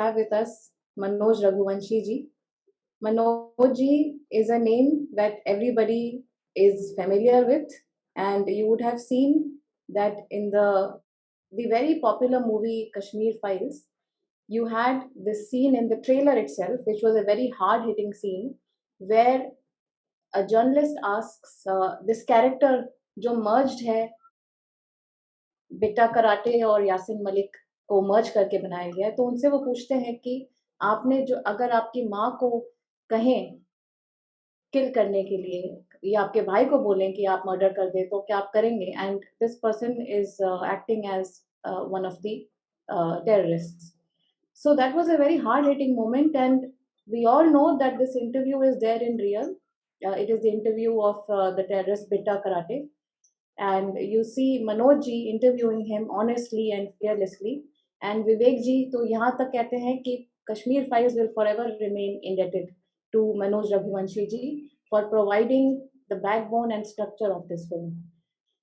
have with us Manoj Raghuvanshi ji. Manoj ji is a name that everybody is familiar with, and you would have seen that in the very popular movie Kashmir Files, you had this scene in the trailer itself, which was a very hard-hitting scene, where a journalist asks this character जो merged है Bitta karate और यासिन मलिक को मर्ज करके बनाया गया है, तो उनसे वो पूछते हैं कि आपने जो अगर आपकी माँ को कहें किल करने के लिए या आपके भाई को बोलें कि आप मर्डर कर दें तो क्या आप करेंगे? And this person is acting as one of the terrorists. So that was a very hard hitting moment, and we all know that this interview is there in real. It is the interview of the terrorist Bitta Karate, and you see Manoj ji interviewing him honestly and fearlessly, and Vivek ji तो यहाँ तक कहते हैं कि Kashmir Files will forever remain indebted to Manoj Raghuvanshi ji for providing the backbone and structure of this film.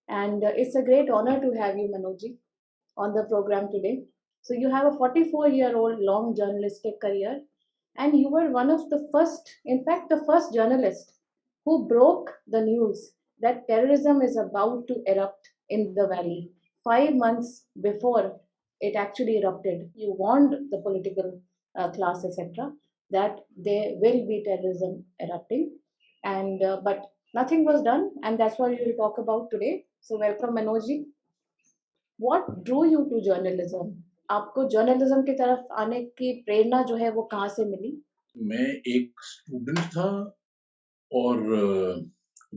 And it's a great honor to have you, Manoj ji, on the program today. So you have a 44-year-old long journalistic career, and you were one of the first, in fact, the first journalist who broke the news that terrorism is about to erupt in the valley 5 months before it actually erupted. You warned the political class, etc., that there will be terrorism erupting, and but nothing was done, and that's what we will talk about today. So welcome, Manoj ji. What drew you to journalism? आपको journalism की तरफ आने की प्रेरणा जो है वो कहाँ से मिली? मैं एक स्टूडेंट था और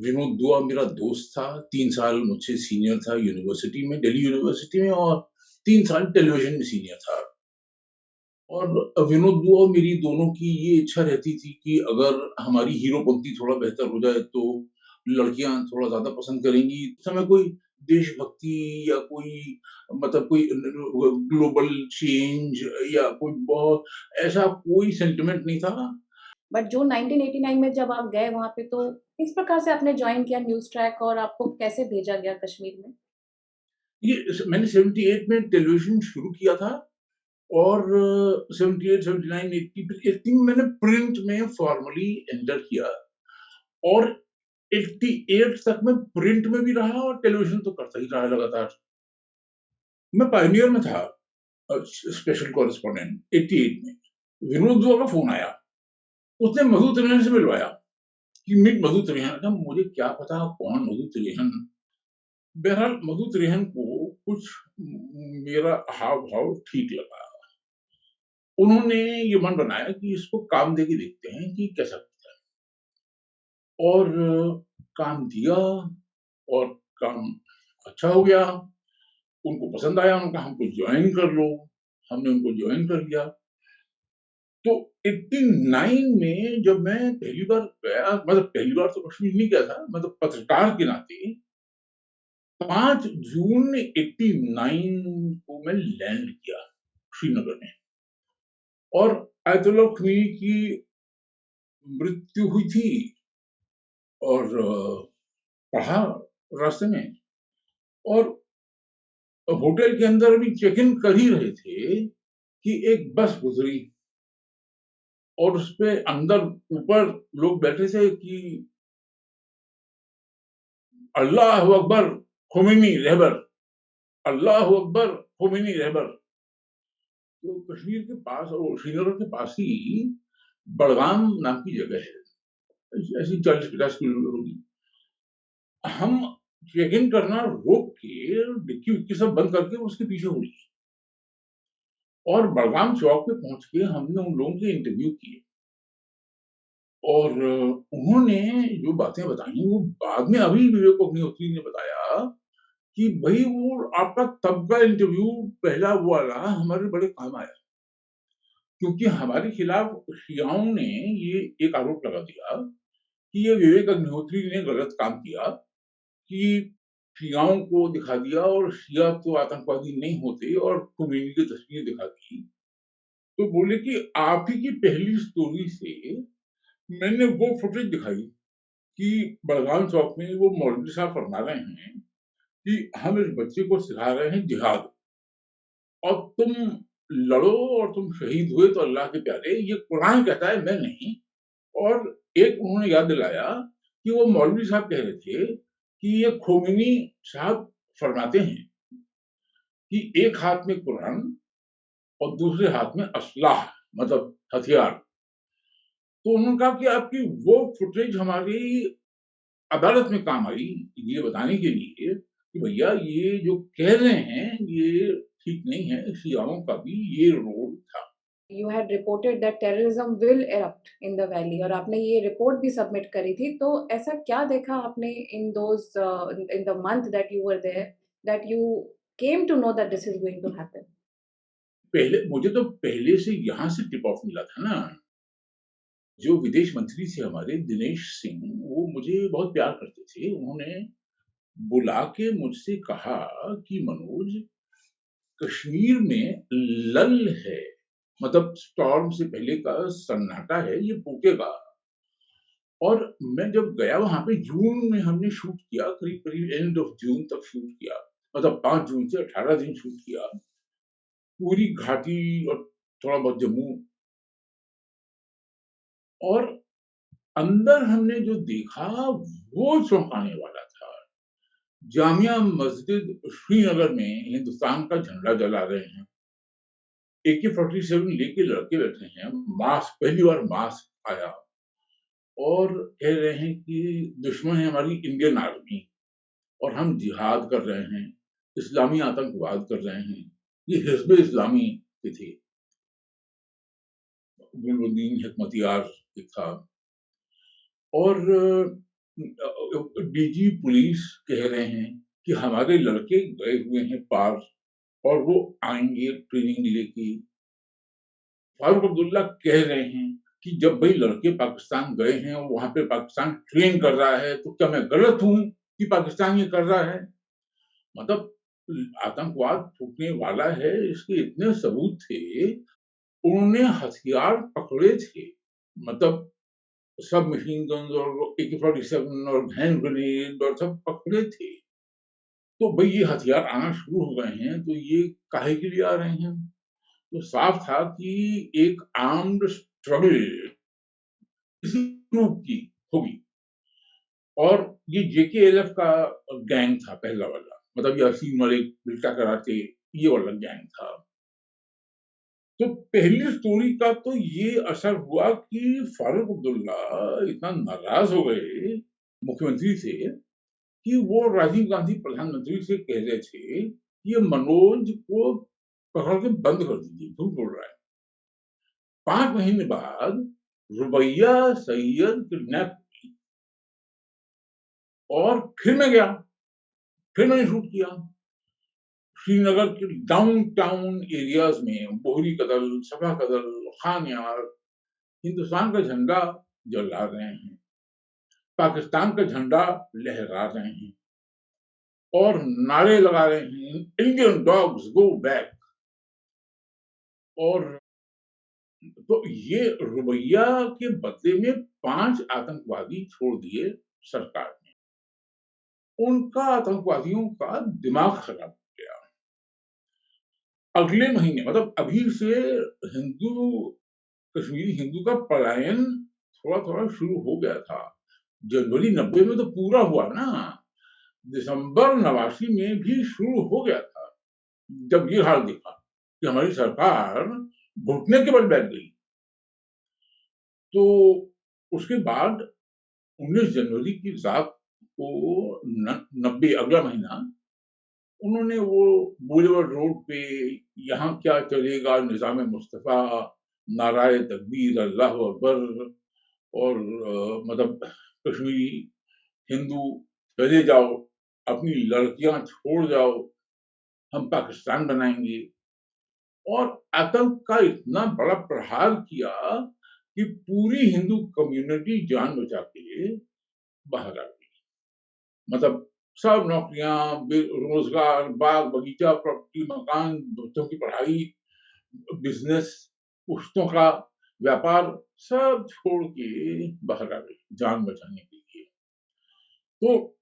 विनोद दुआ मेरा दोस्त था। 3 साल मुझसे सीनियर था यूनिवर्सिटी में, दिल्ली यूनिवर्सिटी में, और 3 साल टेलीविजन में सीनियर था। और विनोद दुआ और मेरी दोनों की ये इच्छा रहती थी कि अगर हमारी हीरोपंती थोड़ा बेहतर हो जाए तो लड़कियां थोड़ा ज्यादा पसंद करेंगी। उस समय कोई देशभक्ति या कोई मतलब कोई ग्लोबल चेंज या कोई बहुत ऐसा कोई सेंटिमेंट नहीं था। बट जून 1989 में जब आप गए वहां पे, तो किस प्रकार से आपने ज्वाइन किया न्यूज ट्रैक और आपको कैसे भेजा गया कश्मीर में? ये मैंने 78 में टेलीविजन शुरू किया था और 78, 79, 80 फिर 80 में मैंने प्रिंट में फॉर्मली एंटर किया और 88 तक मैं प्रिंट में भी रहा और टेलीविजन तो करता ही रहा लगातार। मैं पायनियर में था, स्पेशल कॉरेस्पॉन्डेंट 88 में। विनोद दुआ का फोन आया, उसने मधु त्रिवेहन से मिलवाया कि मीट मधु त्रिवेहन। मुझे क्या पता कौन मधु त्रिवेहन। बहरहाल मधु त्रिवेहन को कुछ मेरा हाव भाव ठीक लगा। उन्होंने ये मन बनाया कि इसको काम देके देखते हैं कि कैसा करता है, और काम दिया और काम अच्छा हो गया। उनको पसंद आया, उनका हमको ज्वाइन कर लो। हमने उनको ज्वाइन कर लिया। तो 89 में जब मैं पहली बार गया, मतलब पहली बार तो कश्मीर नहीं गया था, मतलब पत्रकार के नाते 5 जून 89 को मैं लैंड किया श्रीनगर में, और आयतुल्लाह खमीनी की मृत्यु हुई थी और पढ़ा रास्ते में, और होटल के अंदर अभी चेक इन कर ही रहे थे कि एक बस गुजरी और उसपे अंदर ऊपर लोग बैठे थे कि अल्लाह अकबर खोमेनी रहबर, अल्लाह अकबर खोमेनी रहबर। तो कश्मीर के पास और श्रीनगर के पास ही बड़गाम नाम की जगह है, ऐसी 40-50 किलोमीटर होगी। हम चेक इन करना रोक के डिक्की विक्की सब बंद करके उसके पीछे उड़ी और बड़गाम चौक पे पहुंच के हमने उन लोगों के इंटरव्यू किए, और उन्होंने जो बातें बताई वो बाद में अभी विवेक अग्निहोत्री ने बताया कि भाई वो आपका तब का इंटरव्यू पहला वाला हमारे बड़े काम आया, क्योंकि हमारे खिलाफ शियाओं ने ये एक आरोप लगा दिया कि ये विवेक अग्निहोत्री ने गलत काम किया कि शियाओं को दिखा दिया और शिया तो आतंकवादी नहीं होते और खुमैनी की तस्वीर दिखा दी। तो बोले कि आप ही की पहली स्टोरी से मैंने वो फुटेज दिखाई कि बड़गाम चौक में वो मौलवी साहब फरमा रहे हैं कि हम इस बच्चे को सिखा रहे हैं जिहाद, और तुम लड़ो और तुम शहीद हुए तो अल्लाह के प्यारे, ये कुरान कहता है, मैं नहीं। और एक उन्होंने याद दिलाया कि वो मौलवी साहब कह रहे थे कि ये खोमेनी साहब फरमाते हैं कि एक हाथ में कुरान और दूसरे हाथ में असलाह, मतलब हथियार। तो उन्होंने कहा कि आपकी वो फुटेज हमारी अदालत में काम आई, ये बताने के लिए कि भैया ये जो कह रहे हैं ये ठीक नहीं है, शियाओं का भी ये रोल था। You had reported that terrorism will erupt in the valley और आपने ये रिपोर्ट भी सबमिट करी थी, तो ऐसा क्या देखा आपने in those in the month that you were there that you came to know that this is going to happen? पहले मुझे तो पहले से यहाँ से टिप ऑफ मिला था ना, जो विदेश मंत्री थे हमारे दिनेश सिंह, वो मुझे बहुत प्यार करते थे। उन्होंने बुला के मुझसे कहा कि मनोज, कश्मीर में लल है, मतलब स्टॉर्म से पहले का सन्नाटा है, ये फूकेगा। और मैं जब गया वहां पे जून में हमने शूट किया, करीब करीब एंड ऑफ जून तक शूट किया, मतलब 5 जून से 18 दिन शूट किया, पूरी घाटी और थोड़ा बहुत जम्मू। और अंदर हमने जो देखा वो चौंकाने वाला था। जामिया मस्जिद श्रीनगर में हिंदुस्तान का झंडा जला रहे हैं, AK-47 लेके लड़के बैठे हैं, मास्क, पहली बार मास्क आया, और कह रहे हैं कि दुश्मन है हमारी इंडियन आर्मी और हम जिहाद कर रहे हैं, इस्लामी आतंकवाद कर रहे हैं। ये हिज़्ब इस्लामी के थे, गुलबुद्दीन हिकमतियार एक था। और डीजी पुलिस कह रहे हैं कि हमारे लड़के गए हुए हैं पार और वो आएंगे ट्रेनिंग लेके। फारूक अब्दुल्ला कह रहे हैं कि जब भाई लड़के पाकिस्तान गए हैं और वहां पे पाकिस्तान ट्रेन कर रहा है, तो क्या मैं गलत हूं कि पाकिस्तान ये कर रहा है? मतलब आतंकवाद फूटने वाला है, इसके इतने सबूत थे। उन्होंने हथियार पकड़े थे, मतलब सब मशीन गन्स और AK-47 और हैंड ग्रेनेड और सब पकड़े थे। तो भाई ये हथियार आना शुरू हो गए हैं, तो ये काहे के लिए आ रहे हैं? तो साफ था कि एक आर्म्ड स्ट्रगल किसी ग्रुप की होगी। और ये JKLF का गैंग था पहला वाला, मतलब यासीन मलिक, बिल्टा कराटे, ये वाला गैंग था। तो पहली स्टोरी का तो ये असर हुआ कि फारूक अब्दुल्ला इतना नाराज हो गए मुख्यमंत्री से कि वो राजीव गांधी प्रधानमंत्री से कह रहे थे कि ये मनोज को पकड़ के बंद कर दीजिए, झूठ बोल रहा है। 5 महीने बाद रुबैया सैयद किडनैप, और फिर मैं गया, फिर मैंने शूट किया श्रीनगर के डाउनटाउन एरियाज में, बोहरी कदल, सभा कदल, खान यार, हिंदुस्तान का झंडा जला रहे हैं, पाकिस्तान का झंडा लहरा रहे हैं और नारे लगा रहे हैं, इंडियन डॉग्स गो बैक। और तो ये रुबैया के बदले में 5 आतंकवादी छोड़ दिए सरकार ने। उनका आतंकवादियों का दिमाग खराब हो गया। अगले महीने, मतलब अभी से हिंदू, कश्मीरी हिंदू का पलायन थोड़ा-थोड़ा शुरू हो गया था। जनवरी 90 में तो पूरा हुआ ना, दिसंबर 89 में भी शुरू हो गया था। जब ये हाल देखा कि हमारी सरकार घुटने के बल बैठ गई, तो उसके बाद 19 जनवरी की रात को 90, अगला महीना, उन्होंने वो बुलेवार्ड रोड पे यहाँ क्या चलेगा निज़ाम मुस्तफ़ा, नाराए तकबीर, अल्लाह अकबर, और मतलब कश्मीरी हिंदू चले जाओ, अपनी लड़कियां छोड़ जाओ, हम पाकिस्तान बनाएंगे। और आतंक का इतना बड़ा प्रहार किया कि पूरी हिंदू कम्युनिटी जान बचा के बाहर आ गई। मतलब सब नौकरियां, रोजगार, बाग बगीचा, प्रॉपर्टी, मकान, बच्चों की पढ़ाई, बिजनेस, पुश्तों का व्यापार, सब छोड़ के बाहर आ गई जान बचाने के लिए। तो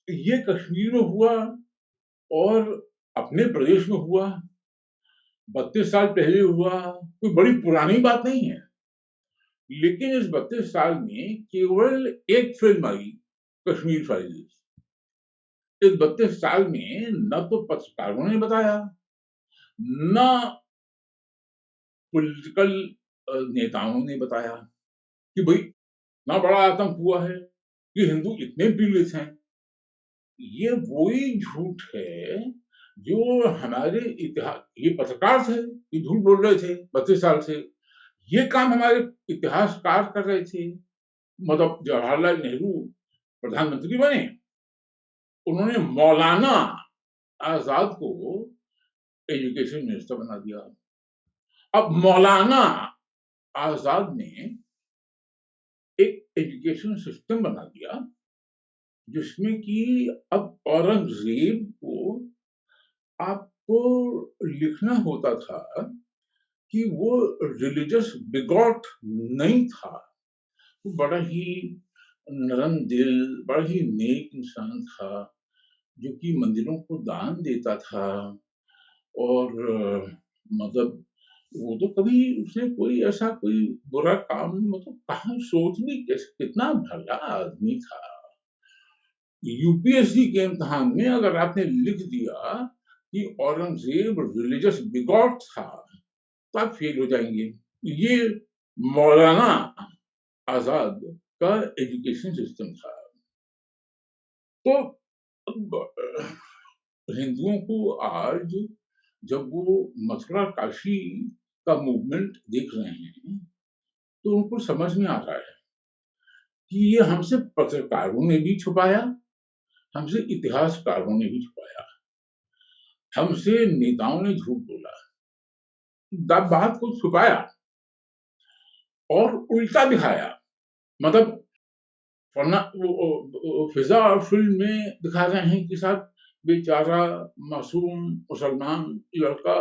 ये कश्मीर में हुआ और अपने प्रदेश में हुआ। 32 साल पहले हुआ, कोई बड़ी पुरानी बात नहीं है। लेकिन इस 32 साल में केवल एक फ़िल्म आई, कश्मीर फाइल्स। इस 32 साल में न तो पत्रकारों ने बताया, ना पॉलिटिकल नेताओं ने बताया कि भई इतना बड़ा आतंक हुआ है, कि हिंदू इतने पीड़ित हैं। ये वही झूठ है, जो हमारे ये पत्रकार थे, ये झूठ बोल रहे थे 32 साल से। ये काम हमारे इतिहासकार कर रहे थे। मतलब जवाहरलाल नेहरू प्रधानमंत्री बने, उन्होंने मौलाना आज़ाद को एजुकेशन मिनिस्टर बना दिया। अब मौलाना आज़ाद ने एक एजुकेशन सिस्टम बना दिया, जिसमें कि अब औरंगज़ेब को आपको लिखना होता था कि वो रिलीजियस बिगॉट नहीं था। वो बड़ा ही नरम दिल, बड़ा ही नेक इंसान था, जो कि मंदिरों को दान देता था और मतलब वो तो कभी उसने कोई ऐसा कोई बुरा काम मतलब कहाँ सोच भी कैसे कितना भला आदमी था। यूपीएससी के इम्तिहान में अगर आपने लिख दिया कि औरंगज़ेब रिलीजियस बिगॉट था, तो आप फेल हो जाएँगे। ये मौलाना आज़ाद का एजुकेशन सिस्टम था। तो अब हिंदुओं को आज जब वो मथुरा काशी का मूवमेंट देख रहे हैं, तो उनको समझ में आ रहा है कि ये हमसे पत्रकारों ने भी छुपाया, हमसे इतिहासकारों ने भी छुपाया, हमसे नेताओं ने झूठ बोला, बात को छुपाया और उल्टा दिखाया। मतलब वरना वो फिज़ा और फ़िल्म में दिखा रहे हैं कि साहब बेचारा मासूम मुसलमान लड़का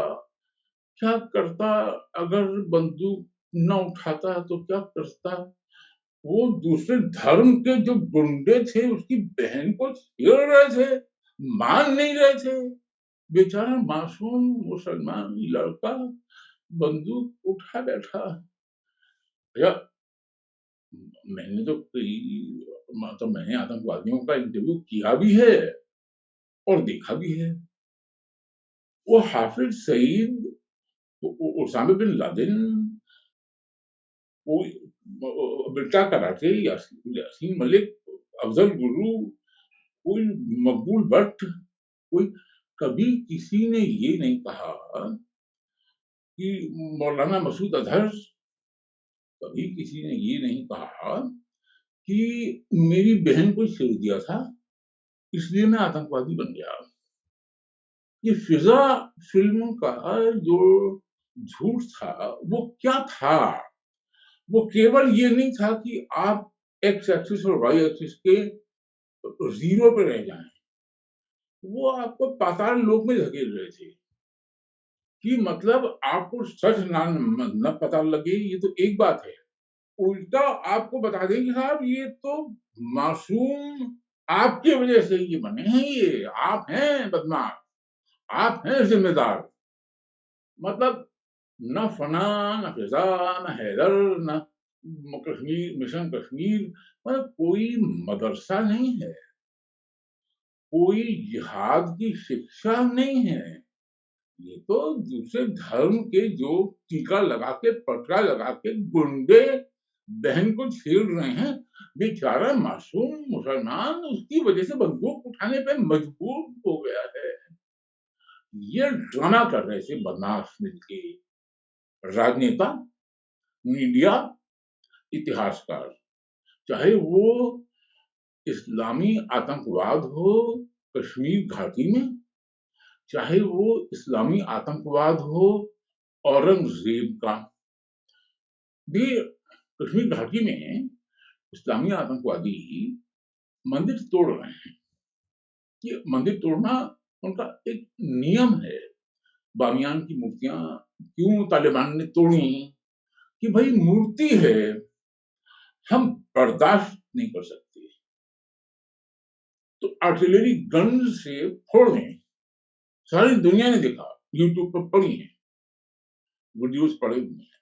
क्या करता, अगर बंदूक न उठाता तो क्या करता? वो दूसरे धर्म के जो गुंडे थे उसकी बहन को छेड़ रहे थे, मान नहीं रहे थे। बेचारा मासूम मुसलमान लड़का बंदूक उठा बैठा। भैया मैंने तो कई मतलब मैंने आतंकवादियों का इंटरव्यू किया भी है और देखा भी है। वो हाफिज़ सईद, उसामा बिन लादेन, कोई बिरसा कराटे, यासीन मलिक, अफजल गुरु, कोई मकबूल भट्ट, कोई कभी किसी ने ये नहीं कहा कि मौलाना मसूद अजहर, कभी किसी ने ये नहीं कहा कि मेरी बहन को छेड़ दिया था, इसलिए मैं आतंकवादी बन गया। ये फिज़ा फ़िल्म का जो झूठ था, वो क्या था? वो केवल ये नहीं था कि आप एक्स एक्सिस और वाई एक्सिस के ज़ीरो पे रह जाएँ। वो आपको पाताल लोक में धकेल रहे थे कि मतलब आपको सच न पता लगे, ये तो एक बात है। उल्टा आपको बता दें कि साहब ये तो मासूम आपकी वज़ह से ये बने हैं ये, आप हैं बदमाश, आप हैं ज़िम्मेदार। मतलब न फना, न फिज़ा, न हैदर, न कश्मीर मिशन कश्मीर, मतलब कोई मदरसा नहीं है, कोई जिहाद की शिक्षा नहीं है। ये तो दूसरे धर्म के जो टीका लगा के, पटका लगा के गुंडे बहन को छेड़ रहे हैं, बेचारा मासूम मुसलमान उसकी वजह से बंदूक उठाने पे मजबूर हो गया है। ये ड्रामा कर रहे थे बदमाश मिलके, राजनेता, मीडिया, इतिहासकार, चाहे वो इस्लामी आतंकवाद हो कश्मीर घाटी में, चाहे वो इस्लामी आतंकवाद हो औरंगज़ेब का। भी कश्मीर घाटी में इस्लामी आतंकवादी मंदिर तोड़ रहे हैं। ये मंदिर तोड़ना उनका एक नियम है। बामियान की मूर्तियाँ क्यों तालिबान ने तोड़ी कि भई मूर्ति है, हम बर्दाश्त नहीं कर सकते, तो आर्टिलरी गन से फोड़ दें। सारी दुनिया ने देखा, यूट्यूब पर पड़ी है। वीडियोस पड़े हुए हैं।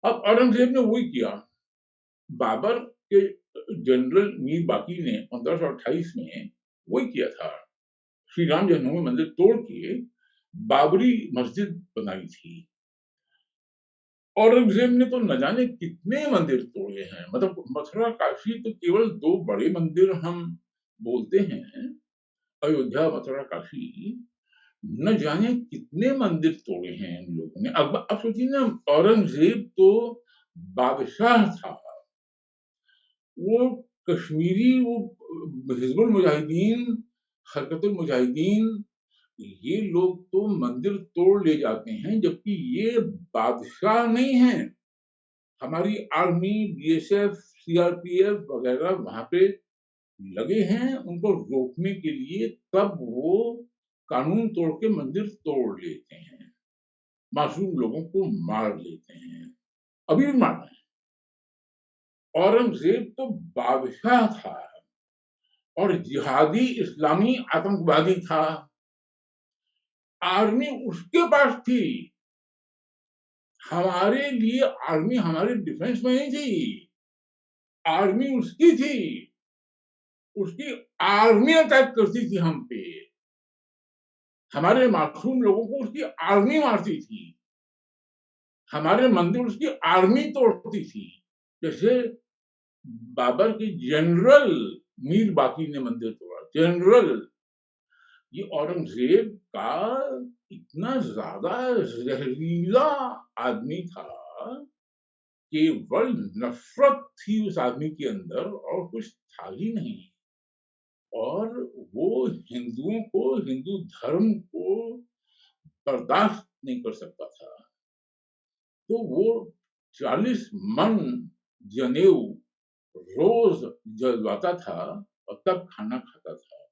अब औरंगजेब ने वही किया। बाबर के जनरल मीर बाकी ने 1528 में वही किया था। श्री राम जन्मभूमि मंदिर तोड़ के बाबरी मस्जिद बनाई थी। औरंगजेब ने तो न जाने कितने मंदिर तोड़े हैं। मतलब मथुरा काशी तो केवल 2 बड़े मंदिर हम बोलते हैं, अयोध्या मथुरा काशी, न जाने कितने मंदिर तोड़े हैं इन लोगों ने। अब सोचिए ना, औरंगजेब तो बादशाह था, वो कश्मीरी, वो हिजबुल मुजाहिदीन, हरकतुल मुजाहिदीन, ये लोग तो मंदिर तोड़ ले जाते हैं, जबकि ये बादशाह नहीं है। हमारी आर्मी, बीएसएफ, सीआरपीएफ वगैरह वहां पे लगे हैं उनको रोकने के लिए, तब वो कानून तोड़ के मंदिर तोड़ लेते हैं, मासूम लोगों को मार लेते हैं, अभी भी मार रहे हैं। औरंगजेब तो बादशाह था और जिहादी इस्लामी आतंकवादी था। आर्मी उसके पास थी। हमारे लिए आर्मी हमारे डिफेंस में नहीं थी, आर्मी उसकी थी। उसकी आर्मी अटैक करती थी हम पे, हमारे मासूम लोगों को उसकी आर्मी मारती थी, हमारे मंदिर उसकी आर्मी तोड़ती थी। जैसे बाबर की जनरल मीर बाकी ने मंदिर तोड़ा, जनरल। ये औरंगजेब का इतना ज्यादा जहरीला आदमी था, केवल नफरत थी उस आदमी के अंदर और कुछ था ही नहीं। और वो हिंदुओं को, हिंदू धर्म को बर्दाश्त नहीं कर सकता था। तो वो 40 मन जनेऊ रोज जलवाता था और तब खाना खाता था।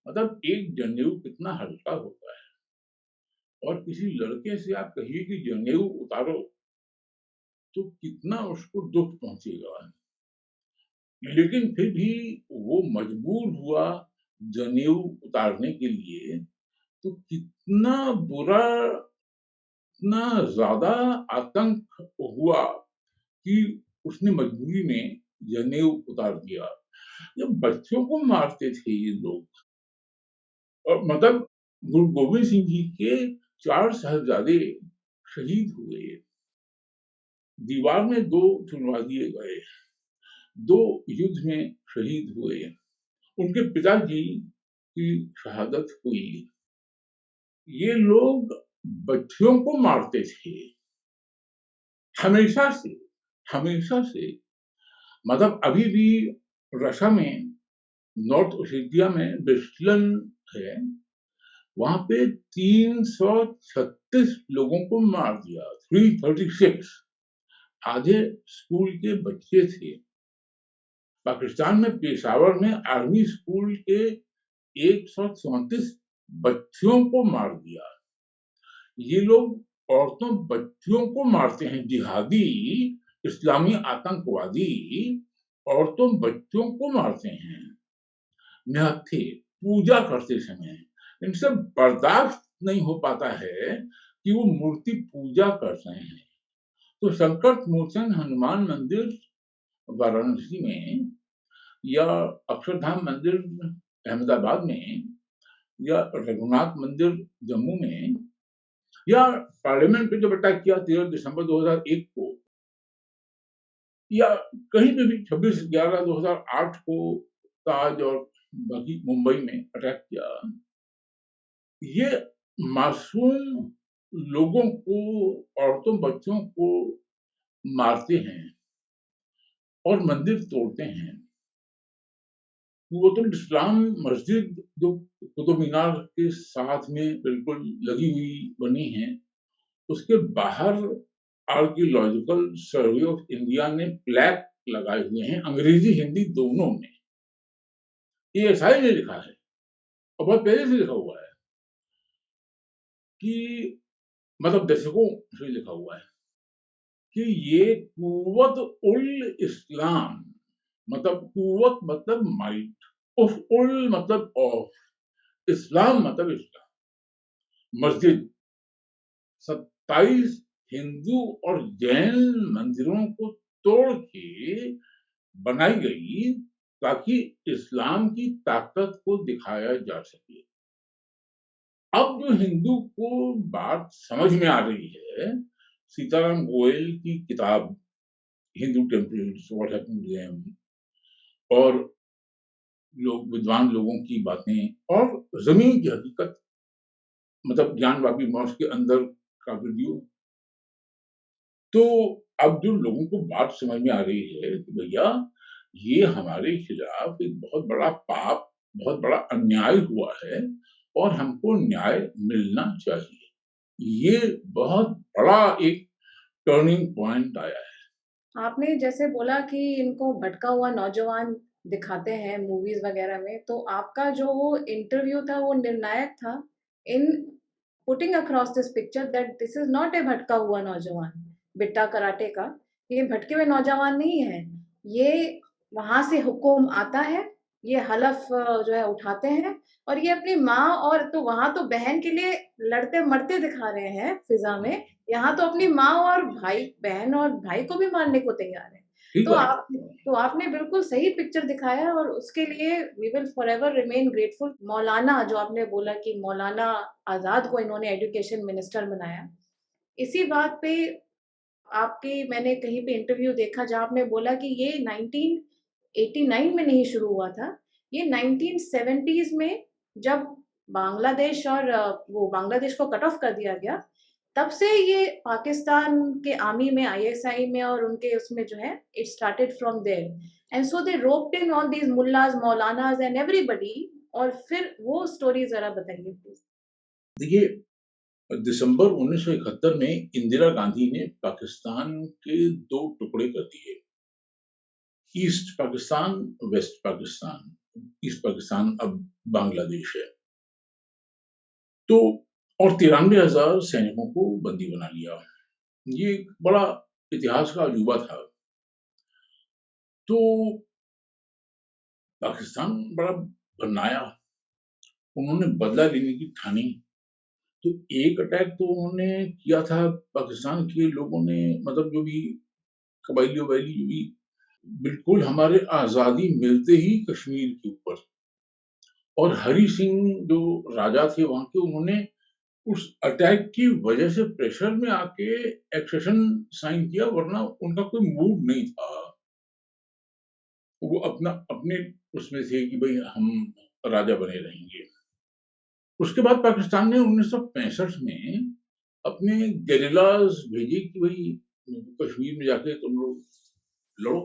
मतलब एक जनेऊ कितना हल्का होता है, और किसी लड़के से आप कहिए कि जनेऊ उतारो तो कितना उसको दुख पहुंचेगा। लेकिन फिर भी वो मजबूर हुआ जनेऊ उतारने के लिए, तो कितना बुरा, इतना ज्यादा आतंक हुआ कि उसने मजबूरी में जनेऊ उतार दिया। ये बच्चों को मारते थे ये लोग। और मतलब गुरु गोविंद सिंह जी के 4 साहिबजादे शहीद हुए, दीवार में 2 चुनवा दिए गए, 2 युद्ध में शहीद हुए, उनके पिताजी की शहादत हुई। ये लोग बच्चियों को मारते थे, हमेशा से, हमेशा से। मतलब अभी भी रशिया में, नॉर्थ ओसेटिया में बेस्टियन है, वहां पे 336 लोगों को मार दिया, 336। आधे स्कूल के बच्चे थे। पाकिस्तान में पेशावर में आर्मी स्कूल के 134 बच्चियों को मार दिया। ये लोग औरतों बच्चियों को मारते हैं, जिहादी इस्लामी आतंकवादी औरतों बच्चों को मारते हैं। निहत्थे पूजा करते समय इनसे बर्दाश्त नहीं हो पाता है कि वो मूर्ति पूजा कर रहे हैं। तो संकट मोचन हनुमान मंदिर वाराणसी में, या अक्षरधाम मंदिर अहमदाबाद में, या रघुनाथ मंदिर जम्मू में, या पार्लियामेंट पे जब अटैक किया 13 दिसंबर 2001 को, या कहीं पे भी 26/11/2008 को ताज और बाकी मुंबई में अटैक किया, ये मासूम लोगों को, औरतों बच्चों को मारते हैं और मंदिर तोड़ते हैं। कुव्वतुल इस्लाम मस्जिद जो कुतुब मीनार के साथ में बिल्कुल लगी हुई बनी है, उसके बाहर आर्कियोलॉजिकल सर्वे ऑफ इंडिया ने प्लेक लगाए हुए हैं, अंग्रेजी हिंदी दोनों में। ये ऐसा ही नहीं लिखा है, और बहुत पहले से लिखा हुआ है कि, मतलब दशकों से लिखा हुआ है कि ये कुव्वत उल इस्लाम, मतलब कुव्वत मतलब माइट, उफ उल मतलब ऑफ, इस्लाम मतलब इस्लाम, मस्जिद 27 हिंदू और जैन मंदिरों को तोड़ के बनाई गई ताकि इस्लाम की ताकत को दिखाया जा सके। अब जो हिंदू को बात समझ में आ रही है, सीताराम गोयल की किताब Hindu temples what happened to them और लोग विद्वान लोगों की बातें और जमीन की हकीकत, मतलब ज्ञानवापी मॉस के अंदर का वीडियो, तो अब जो लोगों को बात समझ में आ रही है कि भैया ये हमारे खिलाफ एक बहुत बड़ा पाप, बहुत बड़ा अन्याय हुआ है और हमको न्याय मिलना चाहिए। ये बहुत बड़ा एक टर्निंग पॉइंट आया है। आपने जैसे बोला कि इनको भटका हुआ नौजवान दिखाते हैं मूवीज वगैरह में, तो आपका जो वो इंटरव्यू था वो निर्णायक था in putting across this picture that this is not a भटका हुआ नौजवान बिट्टा कराटे का। ये भटके हुए नौजवान नहीं है, ये वहां से हुक्म आता है, ये हलफ जो है उठाते हैं और ये अपनी माँ और तो वहां तो बहन के लिए लड़ते मरते दिखा रहे हैं फिजा में, यहाँ तो अपनी माँ और भाई, बहन और भाई को भी मारने को तैयार है। ठीक तो बात आप तो आपने बिल्कुल सही पिक्चर दिखाया और उसके लिए we will forever remain grateful. मौलाना, जो आपने बोला कि मौलाना आजाद को इन्होंने एजुकेशन मिनिस्टर बनाया, इसी बात पे आपकी मैंने कहीं पे इंटरव्यू देखा जहाँ आपने बोला कि ये 1989 में नहीं शुरू हुआ था, ये 1970s में जब बांग्लादेश और वो बांग्लादेश को कट ऑफ कर दिया गया, तब से ये पाकिस्तान के आर्मी में, आईएसआई में और उनके उसमें जो है it started from there and so they roped in all these mullahs, maulanas and everybody. और फिर वो स्टोरी जरा बताइए प्लीज। देखिए, दिसंबर 1971 में इंदिरा गांधी ने पाकिस्तान के 2 टुकड़े कर दिए, east Pakistan, west Pakistan. East Pakistan अब बांग्लादेश है। तो और 93,000 सैनिकों को बंदी बना लिया। ये एक बड़ा इतिहास का अजूबा था। तो पाकिस्तान बड़ा बनाया, उन्होंने बदला लेने की ठानी। तो एक अटैक तो उन्होंने किया था पाकिस्तान के लोगों ने, मतलब जो भी कबायली-वबायली जो भी, बिल्कुल हमारे आज़ादी मिलते ही कश्मीर के ऊपर, और हरि सिंह जो राजा थे वहाँ के, उन्होंने उस अटैक की वजह से प्रेशर में आके एक्सेशन साइन किया, वरना उनका कोई मूड नहीं था। वो अपने उसमें थे कि भई हम राजा बने रहेंगे। उसके बाद पाकिस्तान ने 1965 में अपने गेरिल्लास भेजे कि भई कश्मीर में जाके तुम लोग लड़ो,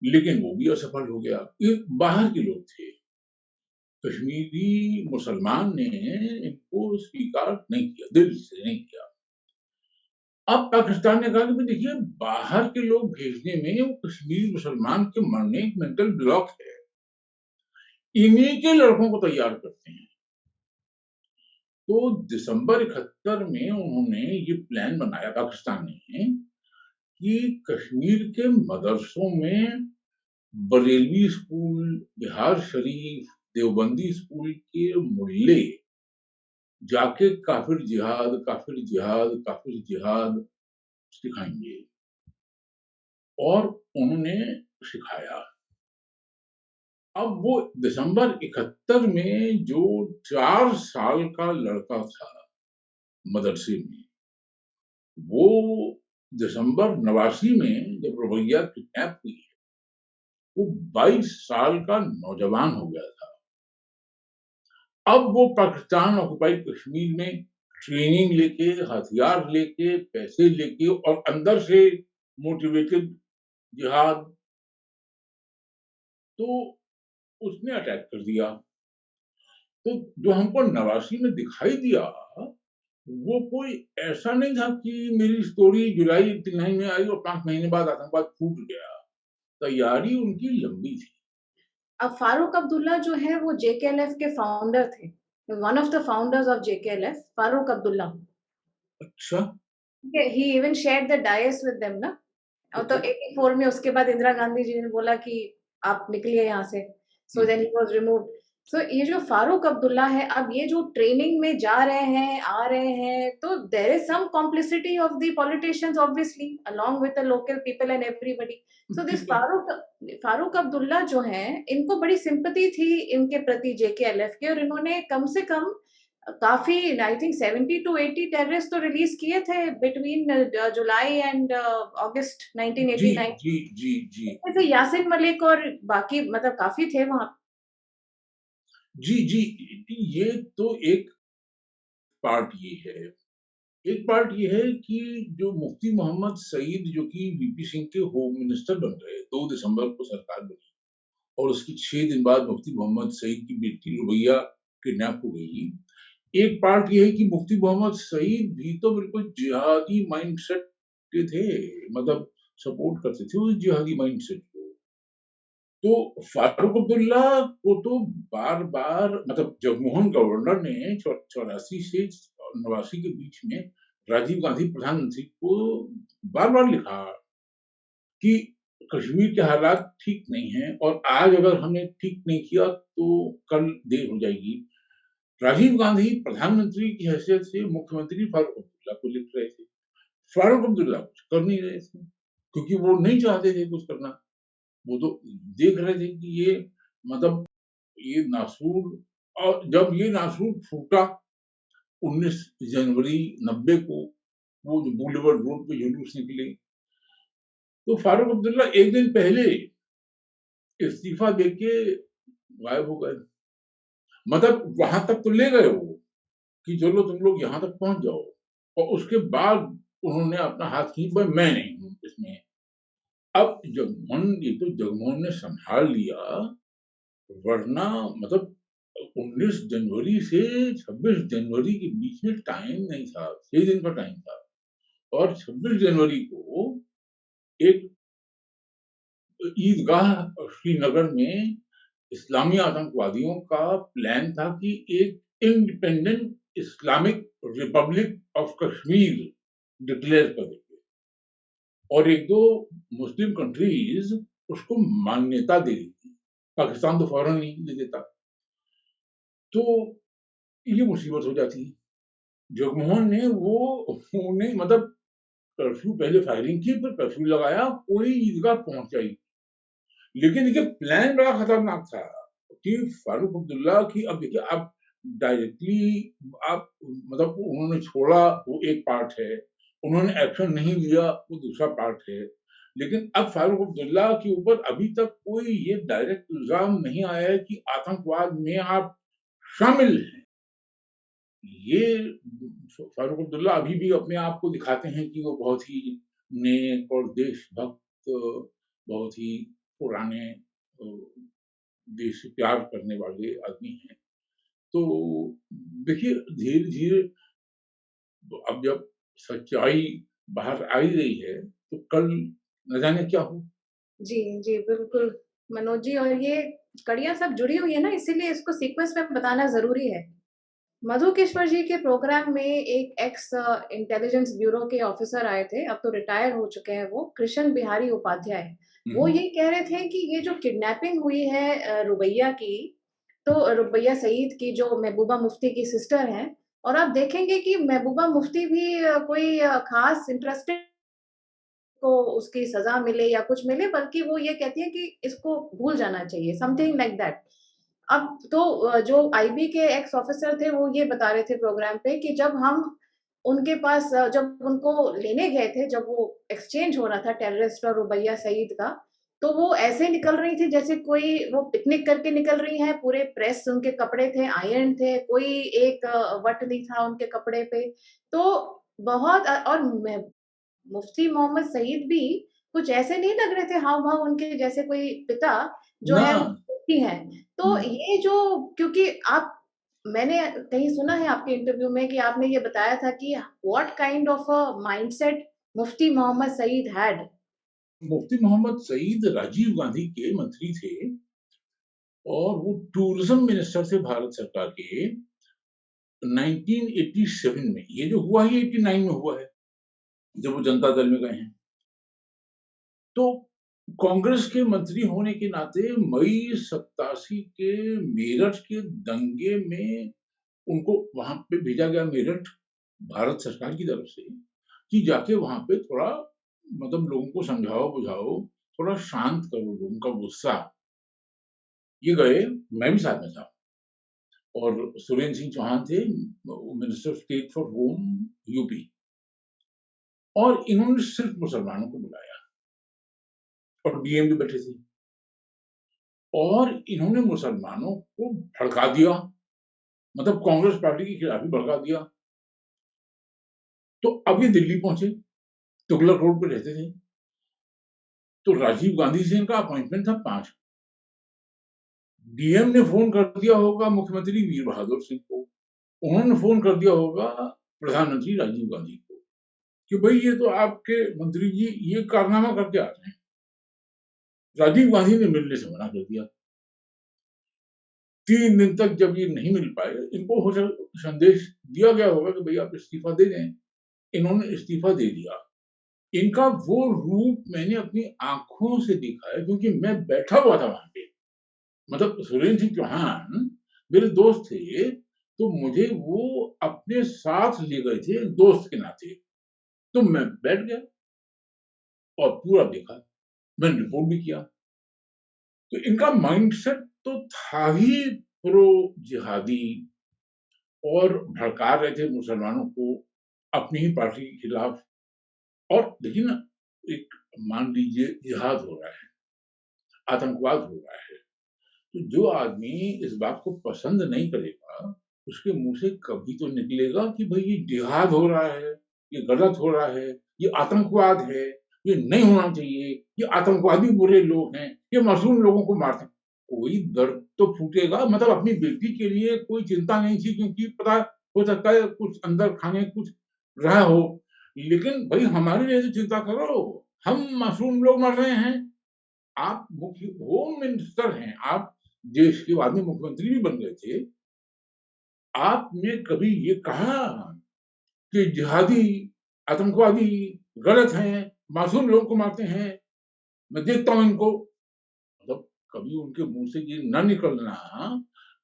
लेकिन वो भी असफल हो गया। ये बाहर के लोग थे। कश्मीरी मुसलमान ने इनको स्वीकार नहीं किया, दिल से नहीं किया। अब पाकिस्तान ने कहा कि भाई देखिए, बाहर के लोग भेजने में वो कश्मीरी मुसलमान के मरने एक मेंटल ब्लॉक है, इन्हीं के लड़कों को तैयार करते हैं। तो दिसंबर 71 में उन्होंने ये प्लान बनाया पाकिस्तान ने कि कश्मीर के मदरसों में बरेलवी स्कूल, बिहार शरीफ, देवबंदी स्कूल के मुल्ले जाके काफिर जिहाद, काफिर जिहाद, काफिर जिहाद सिखाएंगे, और उन्होंने सिखाया। अब वो दिसंबर 71 में जो 4 साल का लड़का था मदरसे में, वो दिसंबर 89 में जब रवैया किडनैप हुई, वो 22 साल का नौजवान हो गया था। अब वो पाकिस्तान ऑक्युपाइड कश्मीर में ट्रेनिंग लेके, हथियार लेके, पैसे लेके और अंदर से मोटिवेटेड जिहाद, तो उसने अटैक कर दिया। तो जो हमको 89 में दिखाई दिया, वो कोई ऐसा नहीं था कि मेरी स्टोरी जुलाई 89 में आई और 5 महीने बाद आतंकवाद फूट गया। तैयारी उनकी लंबी थी। अब फारूक अब्दुल्ला जो है वो जेकेएलएफ के फाउंडर थे, one of the founders of JKLF, Farooq Abdullah. अच्छा। He even shared the dais with them ना। और तो ओके। 84 में उसके बाद इंदिरा गांधी जी ने बोला कि आप निकलिए यहाँ से, so then he was removed. So ये जो फारूक अब्दुल्ला है, अब ये जो ट्रेनिंग में जा रहे हैं, आ रहे हैं, तो there is some complicity of the politicians obviously along with the local people and everybody. So this ठीक है। फारूक अब्दुल्ला जो हैं, इनको बड़ी सिंपैथी थी इनके प्रति जेकेएलएफ की, और इन्होंने कम से कम काफ़ी आई थिंक 70 टू 80 टेररिस्ट तो रिलीज़ किए थे बिटवीन जुलाई एंड अगस्त जी, 1989। जी, जी, जी। जैसे यासिन मलिक और बाकी मतलब काफ़ी थे वहाँ। जी, जी। ये तो एक पार्ट ये है। एक पार्ट ये है कि जो मुफ्ती मोहम्मद सईद जो कि वीपी सिंह के होम मिनिस्टर बन गए, 2 दिसंबर को सरकार बनी और उसके 6 दिन बाद मुफ्ती मोहम्मद सईद की बेटी रुबैया किडनैप हो गई। एक पार्ट ये है कि मुफ्ती मोहम्मद सईद भी तो बिल्कुल जिहादी माइंडसेट के थे, मतलब सपोर्ट करते थे उस जिहादी माइंडसेट को। तो फारूक अब्दुल्ला को तो बार-बार मतलब जगमोहन गवर्नर ने 84 से 89 के बीच में राजीव गांधी प्रधानमंत्री को बार-बार लिखा कि कश्मीर के हालात ठीक नहीं हैं और आज अगर हमने ठीक नहीं किया तो कल देर हो जाएगी। राजीव गांधी प्रधानमंत्री की हैसियत से मुख्यमंत्री फारूक अब्दुल्ला को लिख रहे थे। फारूक अब्दुल्ला कुछ कर नहीं रहे थे, क्योंकि वो नहीं चाहते थे कुछ करना। वो तो देख रहे थे कि ये मतलब ये नासूर, और जब ये नासूर फूटा 19 जनवरी 90 को, वो जो बुलेवार्ड रोड पे जुलूस निकले, तो फारूक अब्दुल्ला एक दिन पहले इस्तीफा देके गायब हो गए। मतलब वहां तक तो ले गए वो कि चलो तुम लोग यहाँ तक पहुंच जाओ, और उसके बाद उन्होंने अपना हाथ खींच भाई मैं नहीं हूँ इसमें। अब जगमोहन ने संभाल लिया, वरना मतलब 19 जनवरी से 26 जनवरी के बीच में टाइम नहीं था, 6 दिन का टाइम था। और 26 जनवरी को एक ईदगाह श्रीनगर में इस्लामी आतंकवादियों का प्लान था कि एक independent Islamic Republic of Kashmir declare कर देंगे और एक दो मुस्लिम कंट्रीज उसको मान्यता दे रही थी। पाकिस्तान तो फौरन नहीं दे देता, तो ये मुसीबत हो जाती। जगमोहन ने वो उन्हें मतलब कर्फ्यू पहले फायरिंग की, फिर कर्फ्यू लगाया, कोई ईदगाह पहुंच आई। लेकिन देखिए प्लान बड़ा खतरनाक था कि फारूक अब्दुल्ला की, अब देखिए आप डायरेक्टली आप मतलब उन्होंने छोड़ा वो एक पार्ट है, उन्होंने एक्शन नहीं लिया वो दूसरा पार्ट है। लेकिन अब फारूक अब्दुल्ला के ऊपर अभी तक कोई ये डायरेक्ट इल्जाम नहीं आया है कि आतंकवाद में आप शामिल हैं। ये फारूक अब्दुल्ला अभी भी अपने आप को दिखाते हैं कि वो बहुत ही नेक और देशभक्त, बहुत ही पुराने देश से प्यार करने वाले आदमी हैं। तो देखिए धीरे-धीरे अब जब सच्चाई बाहर आ ही रही है, तो कल न जाने क्या हो। जी, जी, बिल्कुल, मनोज जी, और ये कड़ियाँ सब जुड़ी हुई है ना, इसीलिए इसको सीक्वेंस में बताना ज़रूरी है। मधुकेश्वर जी के प्रोग्राम में एक एक्स इंटेलिजेंस ब्यूरो के ऑफिसर आए थे, अब तो रिटायर हो चुके हैं वो, कृष्ण बिहारी उपाध्याय। हुँ, वो हुँ। ये कह रहे थे कि ये जो किडनैपिंग हुई है रुबैया की, तो रुबैया सईद की जो महबूबा मुफ्ती की सिस्टर हैं, और आप देखेंगे कि महबूबा मुफ्ती भी कोई खास इंटरेस्टेड को उसकी सज़ा मिले या कुछ मिले, बल्कि वो ये कहती है कि इसको भूल जाना चाहिए, समथिंग लाइक दैट। अब तो जो आईबी के एक्स ऑफिसर थे, वो ये बता रहे थे प्रोग्राम पे कि जब हम उनके पास जब उनको लेने गए थे, जब वो एक्सचेंज हो रहा था टेररिस्ट और रुबैया सईद का, तो वो ऐसे निकल रही थी जैसे कोई वो पिकनिक करके निकल रही हैं, पूरे प्रेस उनके कपड़े थे, आयरन थे, कोई एक वट नहीं था उनके कपड़े पे। तो बहुत और मैं मुफ्ती मोहम्मद सईद भी कुछ ऐसे नहीं लग रहे थे हाव-भाव उनके जैसे कोई पिता जो ना। है वो मुफ्ती हैं। तो हुँ। ये जो क्योंकि आप मैंने कहीं सुना है आपके इंटरव्यू में कि आपने ये बताया था कि what kind of a mindset Mufti Mohammad Sayeed had. Mufti Mohammad Sayeed Rajiv Gandhi के मंत्री थे और वो टूरिज्म मिनिस्टर थे भारत सरकार के 1987 में। ये जो हुआ है ये 89 में हुआ है, जब वो जनता दल में गए हैं। तो कांग्रेस के मंत्री होने के नाते मई 87 के मेरठ के दंगे में उनको वहां पे भेजा गया, मेरठ, भारत सरकार की तरफ से, कि जाके वहां पे थोड़ा मतलब लोगों को समझाओ बुझाओ, थोड़ा शांत करो लोगों का गुस्सा। ये गए, मैं भी साथ में था, और सुरेंद्र सिंह चौहान थे, minister of state for home, UP. और इन्होंने सिर्फ मुसलमानों को बुलाया, और डीएम भी बैठे थे, और इन्होंने मुसलमानों को भड़का दिया, मतलब कांग्रेस पार्टी के खिलाफ ही भड़का दिया। तो अब ये दिल्ली पहुंचे, तुगलक रोड पे रहते थे, तो राजीव गांधी से इनका अपॉइंटमेंट था 5। डीएम ने फोन कर दिया होगा मुख्यमंत्री वीर बहादुर सिंह को, उन्होंने फोन कर दिया होगा प्रधानमंत्री राजीव गांधी को, कि भाई ये तो आपके मंत्री जी ये कारनामा करके आ रहे हैं। राजीव गांधी ने मिलने से मना कर दिया। 3 दिन तक जब ये नहीं मिल पाए, इनको हो संदेश दिया गया होगा कि भाई आप इस्तीफा दे दें। इन्होंने इस्तीफा दे दिया। इनका वो रूप मैंने अपनी आंखों से देखा है, क्योंकि मैं बैठा हुआ था वहां पे। मतलब सुरेंद्र सिंह चौहान मेरे दोस्त थे, तो मुझे वो अपने साथ ले गए थे दोस्त के नाते। तो मैं बैठ गया और पूरा देखा, मैंने रिपोर्ट भी किया। तो इनका माइंडसेट तो था ही प्रो जिहादी, और भड़का रहे थे मुसलमानों को अपनी ही पार्टी के खिलाफ। और देखिए ना, एक मान लीजिए जिहाद हो रहा है, आतंकवाद हो रहा है, तो जो आदमी इस बात को पसंद नहीं करेगा, उसके मुंह से कभी तो निकलेगा कि भाई ये जिहाद हो रहा है, ये गलत हो रहा है, ये आतंकवाद है, ये नहीं होना चाहिए, ये आतंकवादी बुरे लोग हैं, ये मासूम लोगों को मारते हैं। कोई दर्द तो फूटेगा, मतलब अपनी बेटी के लिए कोई चिंता नहीं थी, क्योंकि पता हो सकता है कुछ अंदर खाने कुछ रहा हो, लेकिन भाई हमारे लिए तो चिंता करो, हम मासूम लोग मर रहे हैं। आप मुख्य होम मिनिस्टर हैं, आप देश के बाद में मुख्यमंत्री भी बन गए थे। आपने कभी ये कहा कि जिहादी, आतंकवादी गलत हैं, मासूम लोगों को मारते हैं, मैं देखता हूं इनको? मतलब कभी उनके मुंह से ये न निकलना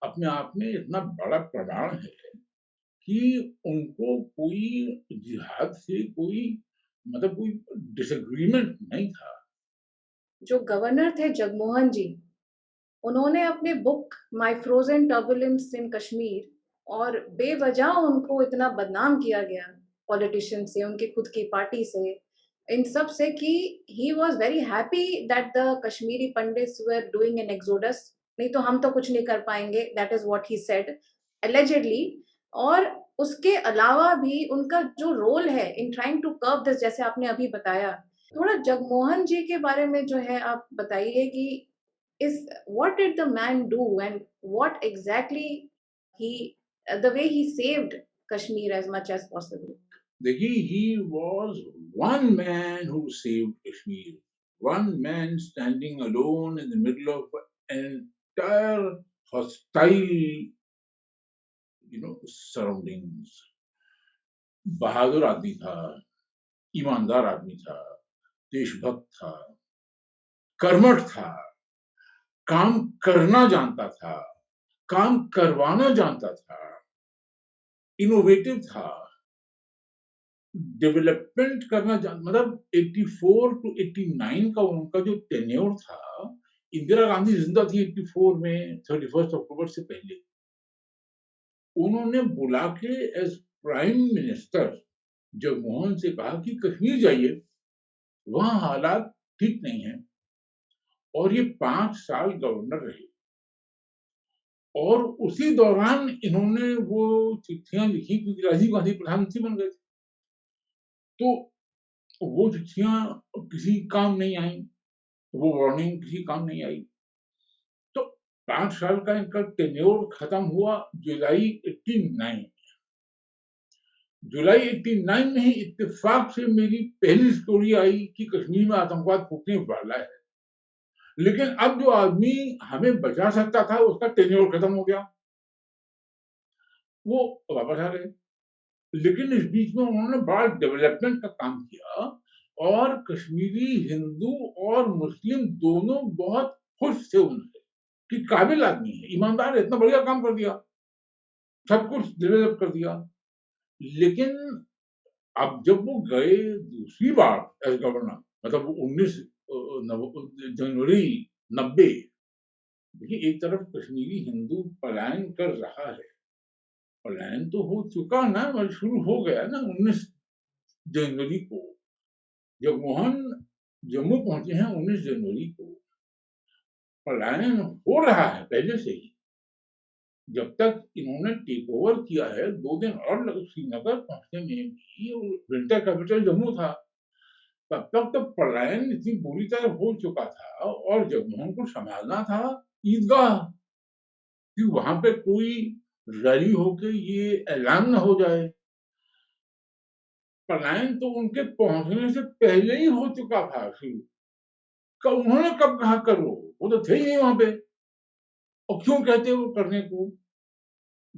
अपने आप में इतना बड़ा प्रमाण है कि उनको कोई जिहाद से कोई मतलब कोई डिसएग्रीमेंट नहीं था। जो गवर्नर थे जगमोहन जी, उन्होंने अपने बुक माय फ्रोजन टर्बुलेंस इन कश्मीर, और बेवजह उनको इतना बदनाम किया गया पॉलिटिशियन से, उनके खुद की पार्टी से, इन सब से, कि he was very happy that the Kashmiri Pandits were doing an exodus, नहीं तो हम तो कुछ नहीं कर पाएंगे, that is what he said allegedly. और उसके अलावा भी उनका जो रोल है in trying to curb this, जैसे आपने अभी बताया, थोड़ा जगमोहन जी के बारे में जो है आप बताइए कि is what did the man do, and what exactly he the way he saved Kashmir as much as possible? देखिए, he was one man who saved Kashmir, one man standing alone in the middle of an entire hostile, surroundings. बहादुर आदमी था, ईमानदार आदमी था, देशभक्त था, कर्मठ था, काम करना जानता था, काम करवाना जानता था, इनोवेटिव था, डेवलपमेंट करना मतलब 84 टू 89 का उनका जो टेन्योर था, इंदिरा गांधी जिंदा थी 84 में, 31 अक्टूबर से पहले। उन्होंने बुला के एज प्राइम मिनिस्टर जगमोहन से कहा कि कश्मीर जाइए, वहां हालात ठीक नहीं है। और ये 5 साल गवर्नर रहे, और उसी दौरान इन्होंने वो चिट्ठियां लिखी, क्योंकि राजीव गांधी प्रधानमंत्री बन गए थे। तो वो चिट्ठियां किसी काम नहीं आई, वो वार्निंग किसी काम नहीं आई। तो 5 साल का इनका टेन्योर खत्म हुआ जुलाई 89। जुलाई 89 में ही इत्तेफाक से मेरी पहली स्टोरी आई कि कश्मीर में आतंकवाद फूटने वाला है। लेकिन अब जो आदमी हमें बचा सकता था, उसका टेन्योर खत्म हो गया, वो वापस आ गए। लेकिन इस बीच में उन्होंने बड़ा डेवलपमेंट का काम किया, और कश्मीरी हिंदू और मुस्लिम दोनों बहुत खुश थे उनसे कि काबिल आदमी है, ईमानदार है, इतना बढ़िया काम कर दिया, सब कुछ डेवलप कर दिया। लेकिन अब जब वो गए दूसरी बार एज गवर्नर, मतलब 19 जनवरी 90, देखिए एक तरफ कश्मीरी हिंदू पलायन कर रहा है, पलायन तो हो चुका ना, मतलब शुरू हो गया ना 19 जनवरी को। जगमोहन जम्मू पहुंचे हैं 19 जनवरी को, पलायन हो रहा है पहले से ही। जब तक इन्होंने टेक ओवर किया है 2 दिन और लगे श्रीनगर पहुंचने में भी, और विंटर कैपिटल जम्मू था, तब तक तो पलायन इतनी बुरी तरह हो चुका था और जगमोहन को संभालना था ईदगाह, कि वहां पे कोई रैली होके ये ऐलान न हो जाए। पलायन तो उनके पहुंचने से पहले ही हो चुका था शुरू। उन्होंने कब कहा करो, वो तो थे ही नहीं वहां पे, और क्यों कहते वो करने को,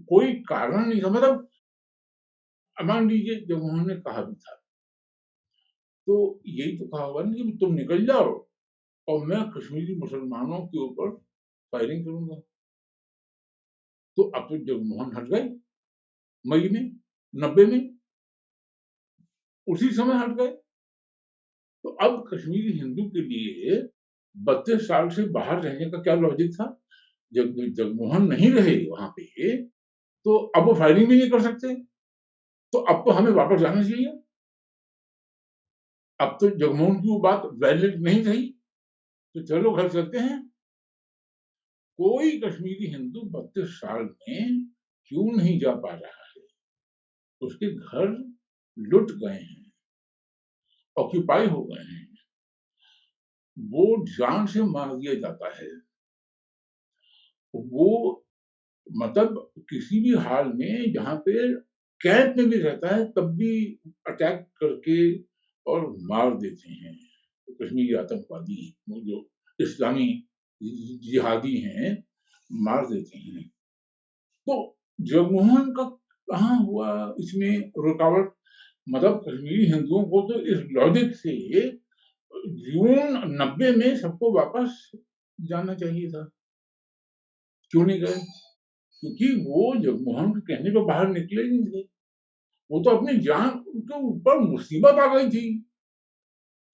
कोई कारण नहीं था। मतलब मान लीजिए जब उन्होंने कहा भी था, तो यही तो कहा हुआ ना कि तुम निकल जाओ और मैं कश्मीरी मुसलमानों के ऊपर फायरिंग करूंगा। तो अब तो जगमोहन हट गए मई में 90 में, उसी समय हट गए। तो अब कश्मीरी हिंदू के लिए 32 साल से बाहर रहने का क्या लॉजिक था? जब जगमोहन नहीं रहे वहां पे, तो अब वो फायरिंग भी नहीं कर सकते, तो अब तो हमें वापस जाना चाहिए। अब तो जगमोहन की वो बात वैलिड नहीं रही, तो चलो घर चलते हैं। कोई कश्मीरी हिंदू 32 साल में क्यों नहीं जा पा रहा है? उसके घर लुट गए हैं, ऑक्यूपाई हो गए हैं, वो जान से मार दिया जाता है। वो मतलब किसी भी हाल में जहां पे कैंप में भी रहता है तब भी अटैक करके और मार देते हैं कश्मीरी आतंकवादी, वो जो इस्लामी जिहादी हैं, मार देते हैं। तो जगमोहन का कहाँ हुआ इसमें रुकावट? मतलब कश्मीरी हिंदुओं को तो इस लॉजिक से जून 90 में सबको वापस जाना चाहिए था, क्यों नहीं गए? क्योंकि वो जगमोहन के कहने पे बाहर निकले ही नहीं थे। वो तो अपनी जान, उनके ऊपर मुसीबत आ गई थी,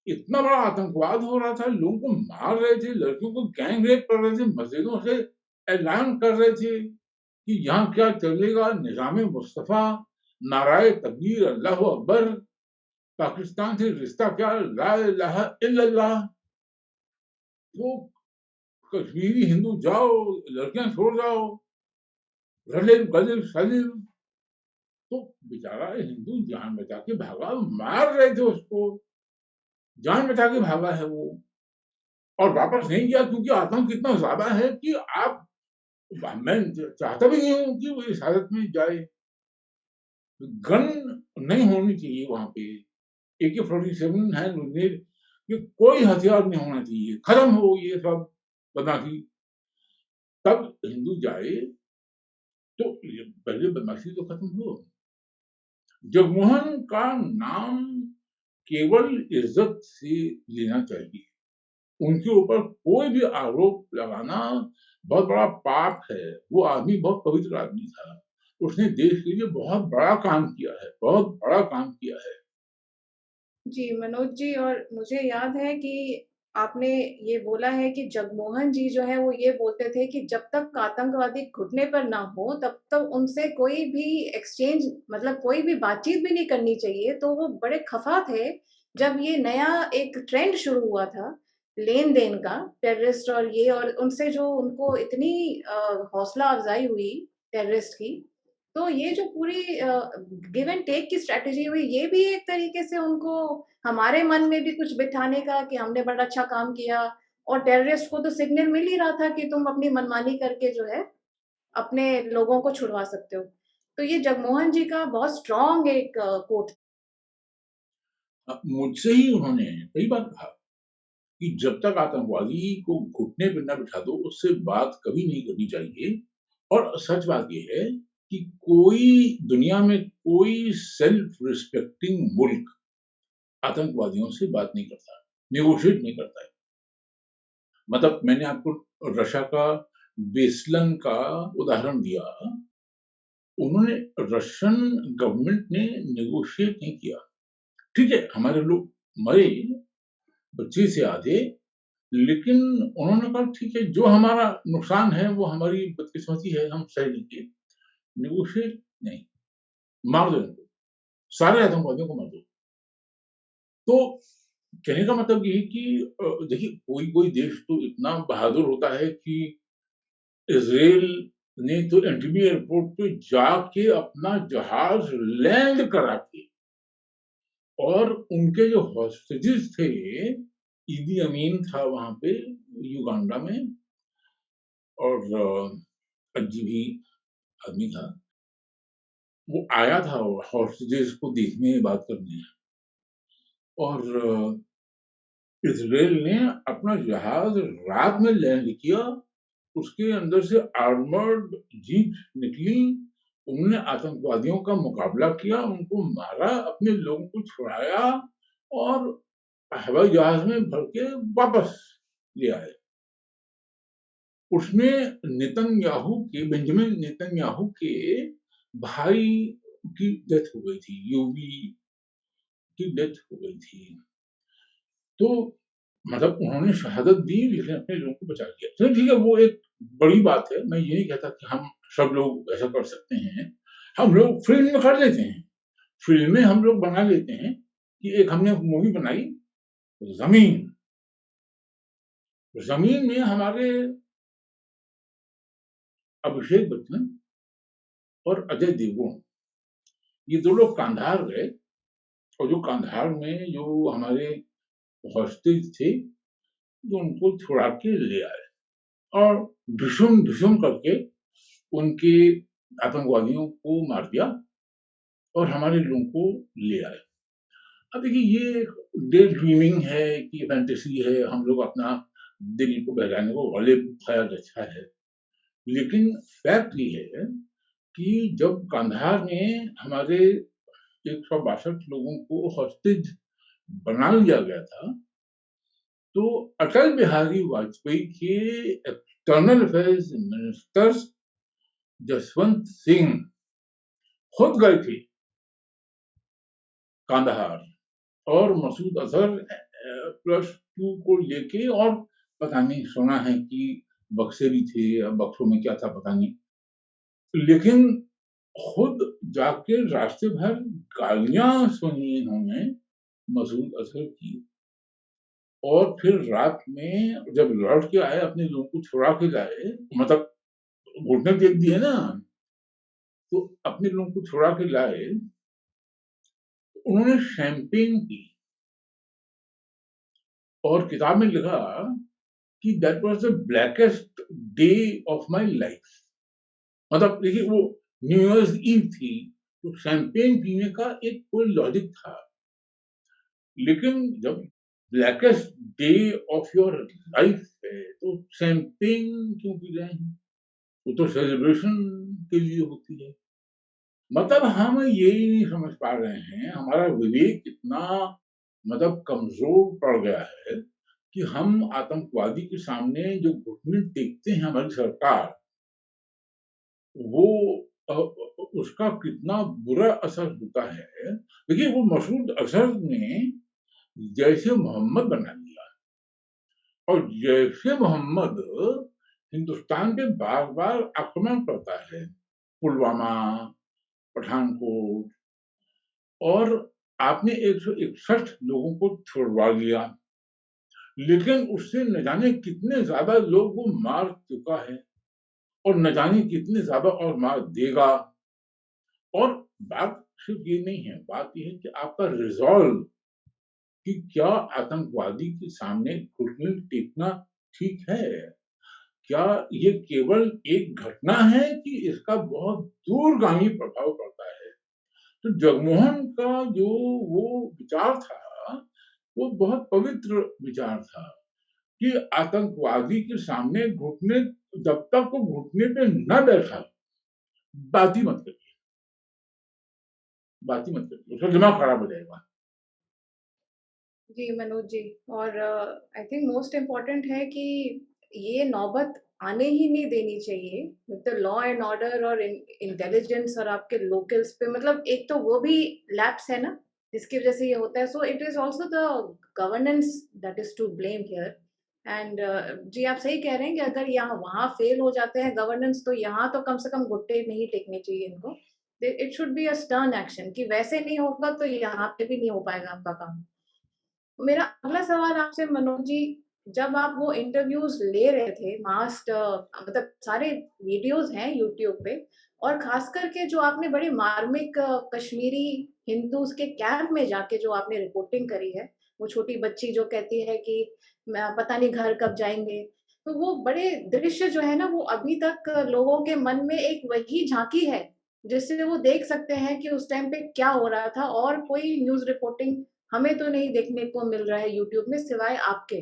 इतना बड़ा आतंकवाद हो रहा था, लोगों को मार रहे थे, लड़कियों को गैंग रेप कर रहे थे, मस्जिदों से ऐलान कर रहे थे कि यहाँ क्या चलेगा, निजाम मुस्तफा, नाराए तकबीर, अल्लाह अकबर, पाकिस्तान से रिश्ता क्या, ला इलाहा इल्लल्लाह। तो कश्मीरी हिंदू जाओ, लड़कियां छोड़ जाओ, रलीम गलीम सलीम। तो बेचारा हिंदू जान बचा के भागा, मार रहे थे उसको, जान बचा के भागा है वो, और वापस नहीं गया क्योंकि आतंक इतना ज्यादा है कि आप, मैं चाहता भी नहीं हूं कि वो इस हालत में जाए। गन नहीं होनी चाहिए वहां पे, AK-47 है, ये कोई हथियार नहीं होना चाहिए, खत्म हो ये सब बदमाशी। तब हिंदू जाए तो पहले बदमाशी तो खत्म हो। जगमोहन का नाम केवल इज्जत से लेना चाहिए, उनके ऊपर कोई भी आरोप लगाना बहुत बड़ा पाप है। वो आदमी बहुत पवित्र आदमी था, उसने देश के लिए बहुत बड़ा काम किया है, बहुत बड़ा काम किया है। जी, मनोज जी, और मुझे याद है कि आपने ये बोला है कि जगमोहन जी जो है वो ये बोलते थे कि जब तक आतंकवादी घुटने पर ना हो तब तक उनसे कोई भी एक्सचेंज, मतलब कोई भी बातचीत भी नहीं करनी चाहिए। तो वो बड़े खफ़ा थे जब ये नया एक ट्रेंड शुरू हुआ था लेन-देन का, टेररिस्ट और ये, और उनसे जो उनको इतनी हौसला अफ़ज़ाई हुई टेररिस्ट की। तो ये जो पूरी गिव एंड टेक की स्ट्रैटेजी हुई, ये भी एक तरीके से उनको हमारे मन में भी कुछ बिठाने का कि हमने बड़ा अच्छा काम किया, और टेररिस्ट को तो सिग्नल मिल ही रहा था कि तुम अपनी मनमानी करके जो है, अपने लोगों को छुड़वा सकते हो। तो ये जगमोहन जी का बहुत स्ट्रॉन्ग एक कोट। मुझसे ही उन्होंने कई बार कहा कि जब तक आतंकवादी को घुटने पे ना बिठा दो, उससे बात कभी नहीं करनी चाहिए। और सच बात ये है कि कोई दुनिया में कोई सेल्फ रिस्पेक्टिंग मुल्क आतंकवादियों से बात नहीं करता, नेगोशिएट नहीं करता है। मतलब मैंने आपको रशिया का बेस्लन का उदाहरण दिया। उन्होंने रशियन गवर्नमेंट ने नेगोशिएट नहीं किया। ठीक है, हमारे लोग मरे, बच्चे से आधे, लेकिन उन्होंने कहा ठीक है, जो हमारा नुकसान है वो हमारी बदकिस्मती है, हम सह लेंगे। नेगोशिएट नहीं, मार दो इनको, सारे आतंकवादियों को मार दो। तो कहने का मतलब ये है कि देखिए, कोई-कोई देश तो इतना बहादुर होता है कि इज़राइल ने तो एंटीबी एयरपोर्ट पे जाके अपना जहाज लैंड करा के, और उनके जो हॉस्टेजेस थे, ईदी अमीन था वहाँ पे युगांडा में, और अजीब आदमी था। वो आया था हॉस्टेजेस को देखने, बात करने, और इज़राइल ने अपना जहाज रात में लैंड किया, उसके अंदर से आर्मर्ड जीप निकली, उन्होंने आतंकवादियों का मुकाबला किया, उनको मारा, अपने लोगों को छुड़ाया और हवाई जहाज में भर के वापस ले आए। उसमें बेंजामिन नेतन्याहू के भाई की डेथ हो गई थी, यूवी की डेथ हो गई थी। तो मतलब उन्होंने शहादत दी, लेकिन अपने लोगों को बचा लिया। चलिए ठीक है, वो एक बड़ी बात है। मैं ये नहीं कहता कि हम सब लोग ऐसा कर सकते हैं। हम लोग फ़िल्म में कर लेते हैं। फ़िल्में हम लोग बना लेते हैं कि एक हमने मूवी बनाई ज़मीन। ज़मीन में हमारे अभिषेक बच्चन और अजय देवगन, ये 2 लोग कांधार गए, और जो कांधार में जो हमारे हॉस्टेज थे, जो उनको छुड़ा के ले आए और ढिशुम-ढिशुम करके उनके आतंकवादियों को मार दिया और हमारे लोगों को ले आए। अब देखिए, ये डे ड्रीमिंग है कि फैंटेसी है, हम लोग अपना दिल को बहलाने को गालिब ख़याल अच्छा है। लेकिन फैक्ट ये है कि जब कांधार में हमारे 162 लोगों को हॉस्टेज बना लिया गया था, तो अटल बिहारी वाजपेयी के external affairs ministers Jaswant Singh खुद गए थे कांधार, और मसूद अजहर +2 को लेके, और पता नहीं, सुना है कि बक्से भी थे, या बक्सों में क्या था पता नहीं। लेकिन खुद जाके रास्ते भर गालियाँ सुनी इन्होंने मसूद अजहर की, और फिर रात में जब लौट के आए, अपने लोगों को छुड़ा के लाए, मतलब घुटने टेक दिए ना, तो अपने लोगों को छुड़ा के लाए, उन्होंने शैंपेन पी, और किताब में लिखा कि that was the blackest day of my life. मतलब देखिए, वो न्यू ईयर्स ईव थी, तो शैंपेन पीने का एक कोई लॉजिक था। लेकिन जब blackest day of your life है, तो शैंपेन क्यों पी रहे हैं? वो तो सेलिब्रेशन के लिए होती है। मतलब हम ये नहीं समझ पा रहे हैं, हमारा विवेक इतना मतलब कमज़ोर पड़ गया है कि हम आतंकवादी के सामने जो घुटने टेकते हैं हमारी सरकार, वो उसका कितना बुरा असर होता है। देखिए, वो मसूद अज़हर ने जैश-ए-मोहम्मद बना लिया, और जैश-ए-मोहम्मद हिंदुस्तान पे बार-बार आक्रमण करता है। पुलवामा, पठानकोट, और आपने 161 लोगों को छुड़वा लिया, लेकिन उससे न जाने कितने ज़्यादा लोग वो मार चुका है, और न जाने कितने ज़्यादा और मार देगा। और बात सिर्फ ये नहीं है, बात ये है कि आपका रिज़ॉल्व, कि क्या आतंकवादी के सामने घुटने टेकना ठीक है? क्या ये केवल एक घटना है कि इसका बहुत दूरगामी प्रभाव पड़ता है? तो जगमोहन का जो वो विचार था, वो बहुत पवित्र विचार था कि आतंकवादी के सामने घुटने, जब तक वो घुटने पे न बैठा, बात ही मत करिए, बात ही मत करिए, उसका दिमाग खराब हो जाएगा। जी, मनोज जी। और आई थिंक मोस्ट इम्पोर्टेंट है कि ये नौबत आने ही नहीं देनी चाहिए with the law and order और इंटेलिजेंस और आपके लोकल्स पे, मतलब एक तो वो भी लैप्स है ना, जिसकी वजह से ये होता है। So it is also the governance that is to blame here. And जी, आप सही कह रहे हैं कि अगर यहाँ वहाँ फेल हो जाते हैं गवर्नेंस, तो यहाँ तो कम से कम घुट्टे नहीं टेकने चाहिए इनको। It should be a stern action कि वैसे नहीं होगा तो यहाँ पे भी नहीं हो पाएगा आपका काम। मेरा अगला सवाल आपसे मनोज जी, जब आप वो इंटरव्यूज ले रहे थे मास्ट, मतलब सारे वीडियोस हैं यूट्यूब पे, और खास करके जो आपने बड़ी मार्मिक कश्मीरी हिंदूज के कैंप में जाके जो आपने रिपोर्टिंग करी है, वो छोटी बच्ची जो कहती है कि मैं पता नहीं घर कब जाएंगे, तो वो बड़े दृश्य जो है ना, वो अभी तक लोगों के मन में एक वही झांकी है जिससे वो देख सकते हैं कि उस टाइम पे क्या हो रहा था। और कोई न्यूज रिपोर्टिंग हमें तो नहीं देखने को मिल रहा है यूट्यूब में सिवाय आपके।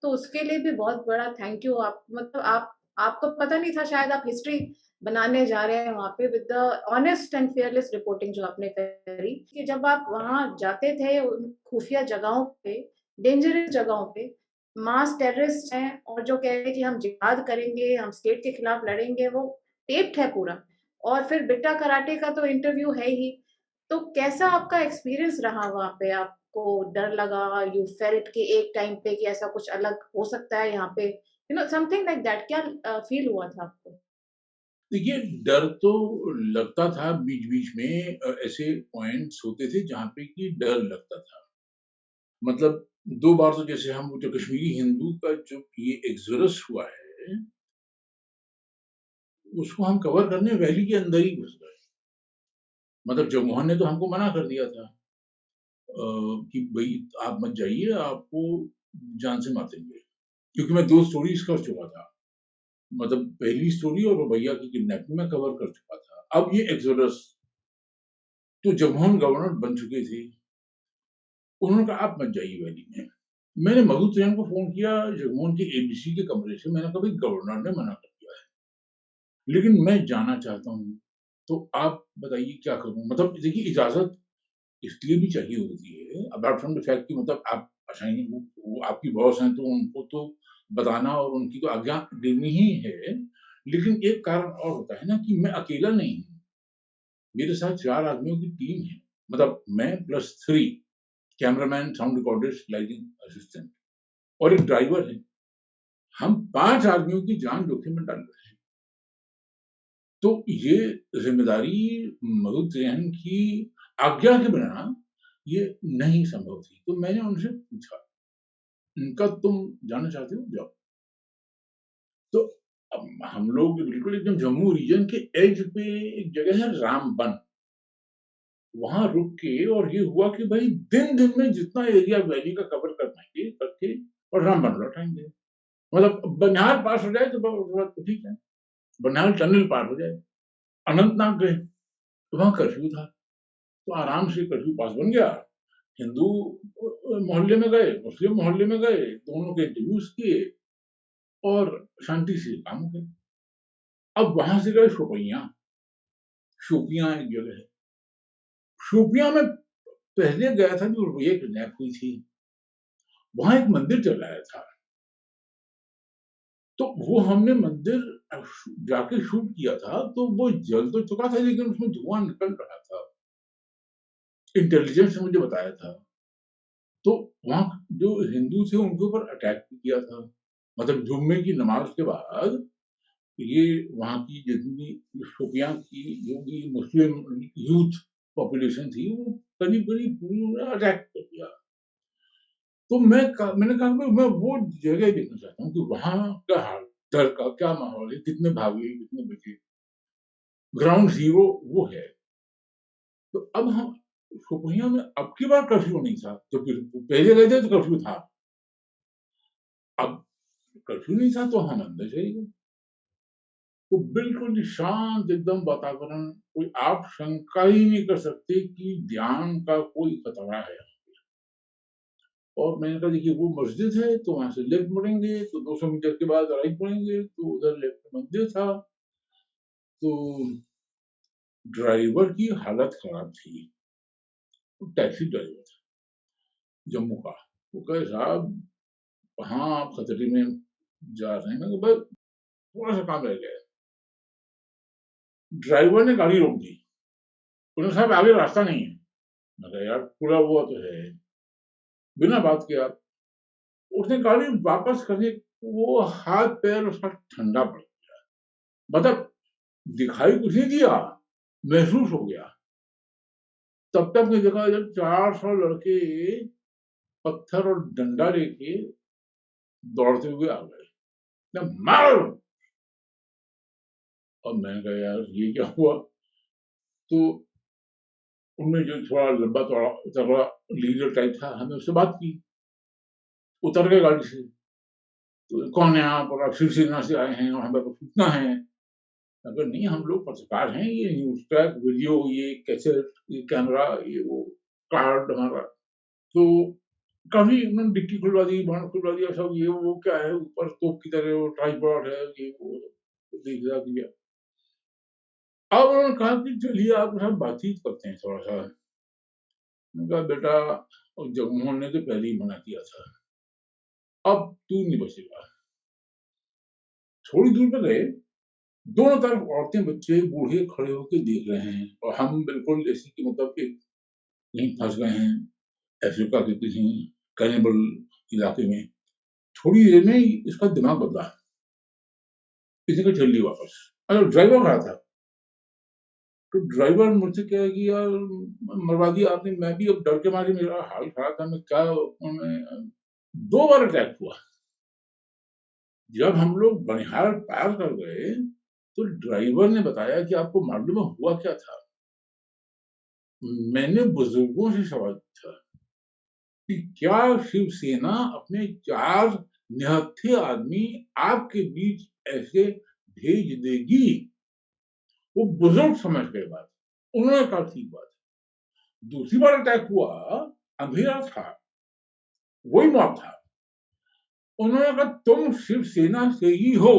तो उसके लिए भी बहुत बड़ा थैंक यू। आप मतलब आप आपको पता नहीं था शायद आप हिस्ट्री बनाने जा रहे हैं वहाँ पे with the honest and fearless reporting जो आपने करी, कि जब आप वहाँ जाते थे उन खुफिया जगहों पे, डेंजरस जगहों पे, मास टेररिस्ट हैं और जो कह रहे हैं कि हम जिहाद करेंगे, हम स्टेट के खिलाफ लड़ेंगे, वो टेप्ड है पूरा। और फिर बिट्टा कराटे का तो इंटरव्यू है ही। तो कैसा आपका एक्सपीरियंस रहा वहाँ पे? आपको डर लगा, यू फेल्ट कि एक टाइम पे कि ऐसा कुछ अलग हो सकता है यहाँ पे, समथिंग लाइक दैट, क्या फील हुआ था आपको? देखिए, डर तो लगता था बीच-बीच में, ऐसे पॉइंट्स होते थे जहाँ पे कि डर लगता था। मतलब 2 बार तो जैसे हम जो कश्मीरी हिंदू का जो ये एक्सोडस हुआ है, उसको हम कवर करने वैली के अंदर ही घुस गए। मतलब जगमोहन ने तो हमको मना कर दिया था कि भई आप मत जाइए, आपको जान से मार देंगे। क्योंकि मैं 2 स्टोरीज़ कर चुका था। मतलब पहली स्टोरी और वो भैया की किडनैपिंग मैं कवर कर चुका था। अब ये एक्सोडस, तो जगमोहन गवर्नर बन चुके थे। उन्होंने कहा आप मत जाइए वैली में। मैंने मधु त्रियान को फ़ोन किया जगमोहन के एबीसी के कमरे से, मैंने कहा भई गवर्नर ने मना कर दिया है, लेकिन मैं जाना चाहता हूँ, तो आप बताइए क्या करूँ? मतलब देखिए इजाज़त इसलिए भी चाहिए होती है, अपार्ट फ्रॉम द फैक्ट कि मतलब आप असाइन वो आपकी बॉस हैं तो उनको तो बताना और उनकी तो आज्ञा देनी ही है। लेकिन एक कारण और होता है ना कि मैं अकेला नहीं हूँ, मेरे साथ 4 आदमियों की टीम है। मतलब मैं plus 3 cameraman, sound recordist, lighting assistant और एक ड्राइवर है। हम 5 आदमियों की जान जोखिम में डाल रहे हैं। तो ये ज़िम्मेदारी मधु जैन की आज्ञा के बिना ये नहीं संभव थी। तो मैंने उनसे पूछा, उनका तुम जाना चाहते हो? जाओ। तो हम लोग बिल्कुल एकदम जम्मू रीजन के एज पे एक जगह है रामबन, वहाँ रुक के और ये हुआ कि भाई दिन-दिन में जितना एरिया वैली का कवर कर पाएँगे करके और रामबन लौट आएँगे। मतलब बनिहाल पास हो जाए तो तो ठीक है, बनिहाल टनल पार हो जाए। अनंतनाग गए, तो वहाँ कर्फ्यू था, तो आराम से कर्फ्यू पास बन गया। हिंदू मोहल्ले में गए, मुस्लिम मोहल्ले में गए, दोनों के इंटरव्यूज़ किए और शांति से काम हो गया। अब वहाँ से गए शोपियाँ, शोपियाँ एक जगह है। शोपियाँ में पहले गया था जो ये किडनैप हुई थी, वहाँ एक मंदिर जलाया था। तो वो हमने मंदिर जाके शूट किया था, तो वो जल तो चुका था लेकिन उसमें धुआँ निकल रहा था। इंटेलिजेंस ने मुझे बताया था। तो वहाँ जो हिंदू थे उनके ऊपर अटैक भी किया था। मतलब जुम्मे की नमाज़ के बाद ये वहाँ की जितनी शोपियाँ की जो भी मुस्लिम यूथ पॉपुलेशन थी, वो करीब-करीब पूरा अटैक कर दिया। तो मैंने कहा कि मैं वो जगह देखना चाहता हूँ कि वहाँ का हाल डर का क्या माहौल है, कितने भागे, कितने बचे। ग्राउंड ज़ीरो वो है। तो अब हम शोपियाँ में अब की बार कर्फ्यू नहीं था, तो फिर पहले गए थे तो कर्फ्यू था। अब कर्फ्यू नहीं था तो हम अंदर चले गए। तो बिल्कुल ही शांत एकदम वातावरण, कोई आप शंका ही नहीं कर सकते कि ध्यान का कोई खतरा है। और मैंने कहा देखिए वो मस्जिद है तो वहाँ से लेफ्ट मुड़ेंगे तो 200 मीटर के बाद राइट मुड़ेंगे तो उधर लेफ्ट में मंदिर था। तो ड्राइवर की हालत खराब थी, वो टैक्सी ड्राइवर था, जम्मू का। वो कहे साहब हाँ, आप खतरे में जा रहे हैं। मैंने कहा भाई थोड़ा-सा काम रह गया है। ड्राइवर ने गाड़ी रोक दी। उन्होंने साहब आगे रास्ता नहीं है। मैं कहा यार खुला हुआ तो है। बिना बात के आप उसने गाड़ी वापस करने वो हाथ-पैर उसका ठंडा पड़ गया। मतलब दिखाई कुछ नहीं दिया, महसूस हो गया। तब तक मैं देखा जब 400 लड़के पत्थर और डंडा लेके दौड़ते हुए आ गए। ना मारो! अब मैंने कहा यार ये क्या हुआ? तो उनमें जो थोड़ा लंबा चौड़ा तगड़ा लीडर टाइप था, हमने उससे बात की। उतर गए गाड़ी से। तो कौन है आप? और आप शिवसेना से आए हैं और हमें आपको पूछना है। मैं कहा नहीं हम लोग पत्रकार हैं, ये न्यूज़ ट्रैक, वीडियो, ये कैसेट, ये कैमरा, ये वो कार्ड हमारा। तो काफ़ी उन्होंने डिक्की खुलवा दी, bonnet खुलवा दिया, सब ये वो क्या है ऊपर तोप की तरह वो ट्राइपॉड है, ये वो दिखा दिया। अब उन्होंने कहा कि चलिए आपके साथ बातचीत करते हैं थोड़ा-सा। मैंने कहा बेटा जगमोहन ने तो पहले ही मना किया था, अब तू नहीं बचेगा। थोड़ी दूर पे गए, दोनों तरफ औरतें, बच्चे, बूढ़े खड़े होके देख रहे हैं और हम बिल्कुल जैसे कि मतलब एक कहीं फँस गए हैं, अफ्रीका के किसी कैनिबल इलाके में। थोड़ी देर में इसका दिमाग बदला, इसने कहा चल लिए वापस। ड्राइवर खड़ा था, तो ड्राइवर मुझसे कहा कि यार मरवा दिया आपने, मैं भी अब डर के मारे मेरा हाल खराब था, मैं क्या मैं 2 बार अटैक हुआ। जब हम लोग बनिहाल पार कर गए, तो ड्राइवर ने बताया कि आपको मालूम है हुआ क्या था? मैंने बुजुर्गों से सवाल पूछा कि क्या शिवसेना अपने 4 निहत्थे आदमी आपके बीच ऐसे भेज देगी? वो बुजुर्ग समझ गए बात। उन्होंने कहा ठीक बात है। दूसरी बार अटैक हुआ, अंधेरा था, वही मौत था। उन्होंने कहा तुम शिवसेना से ही हो।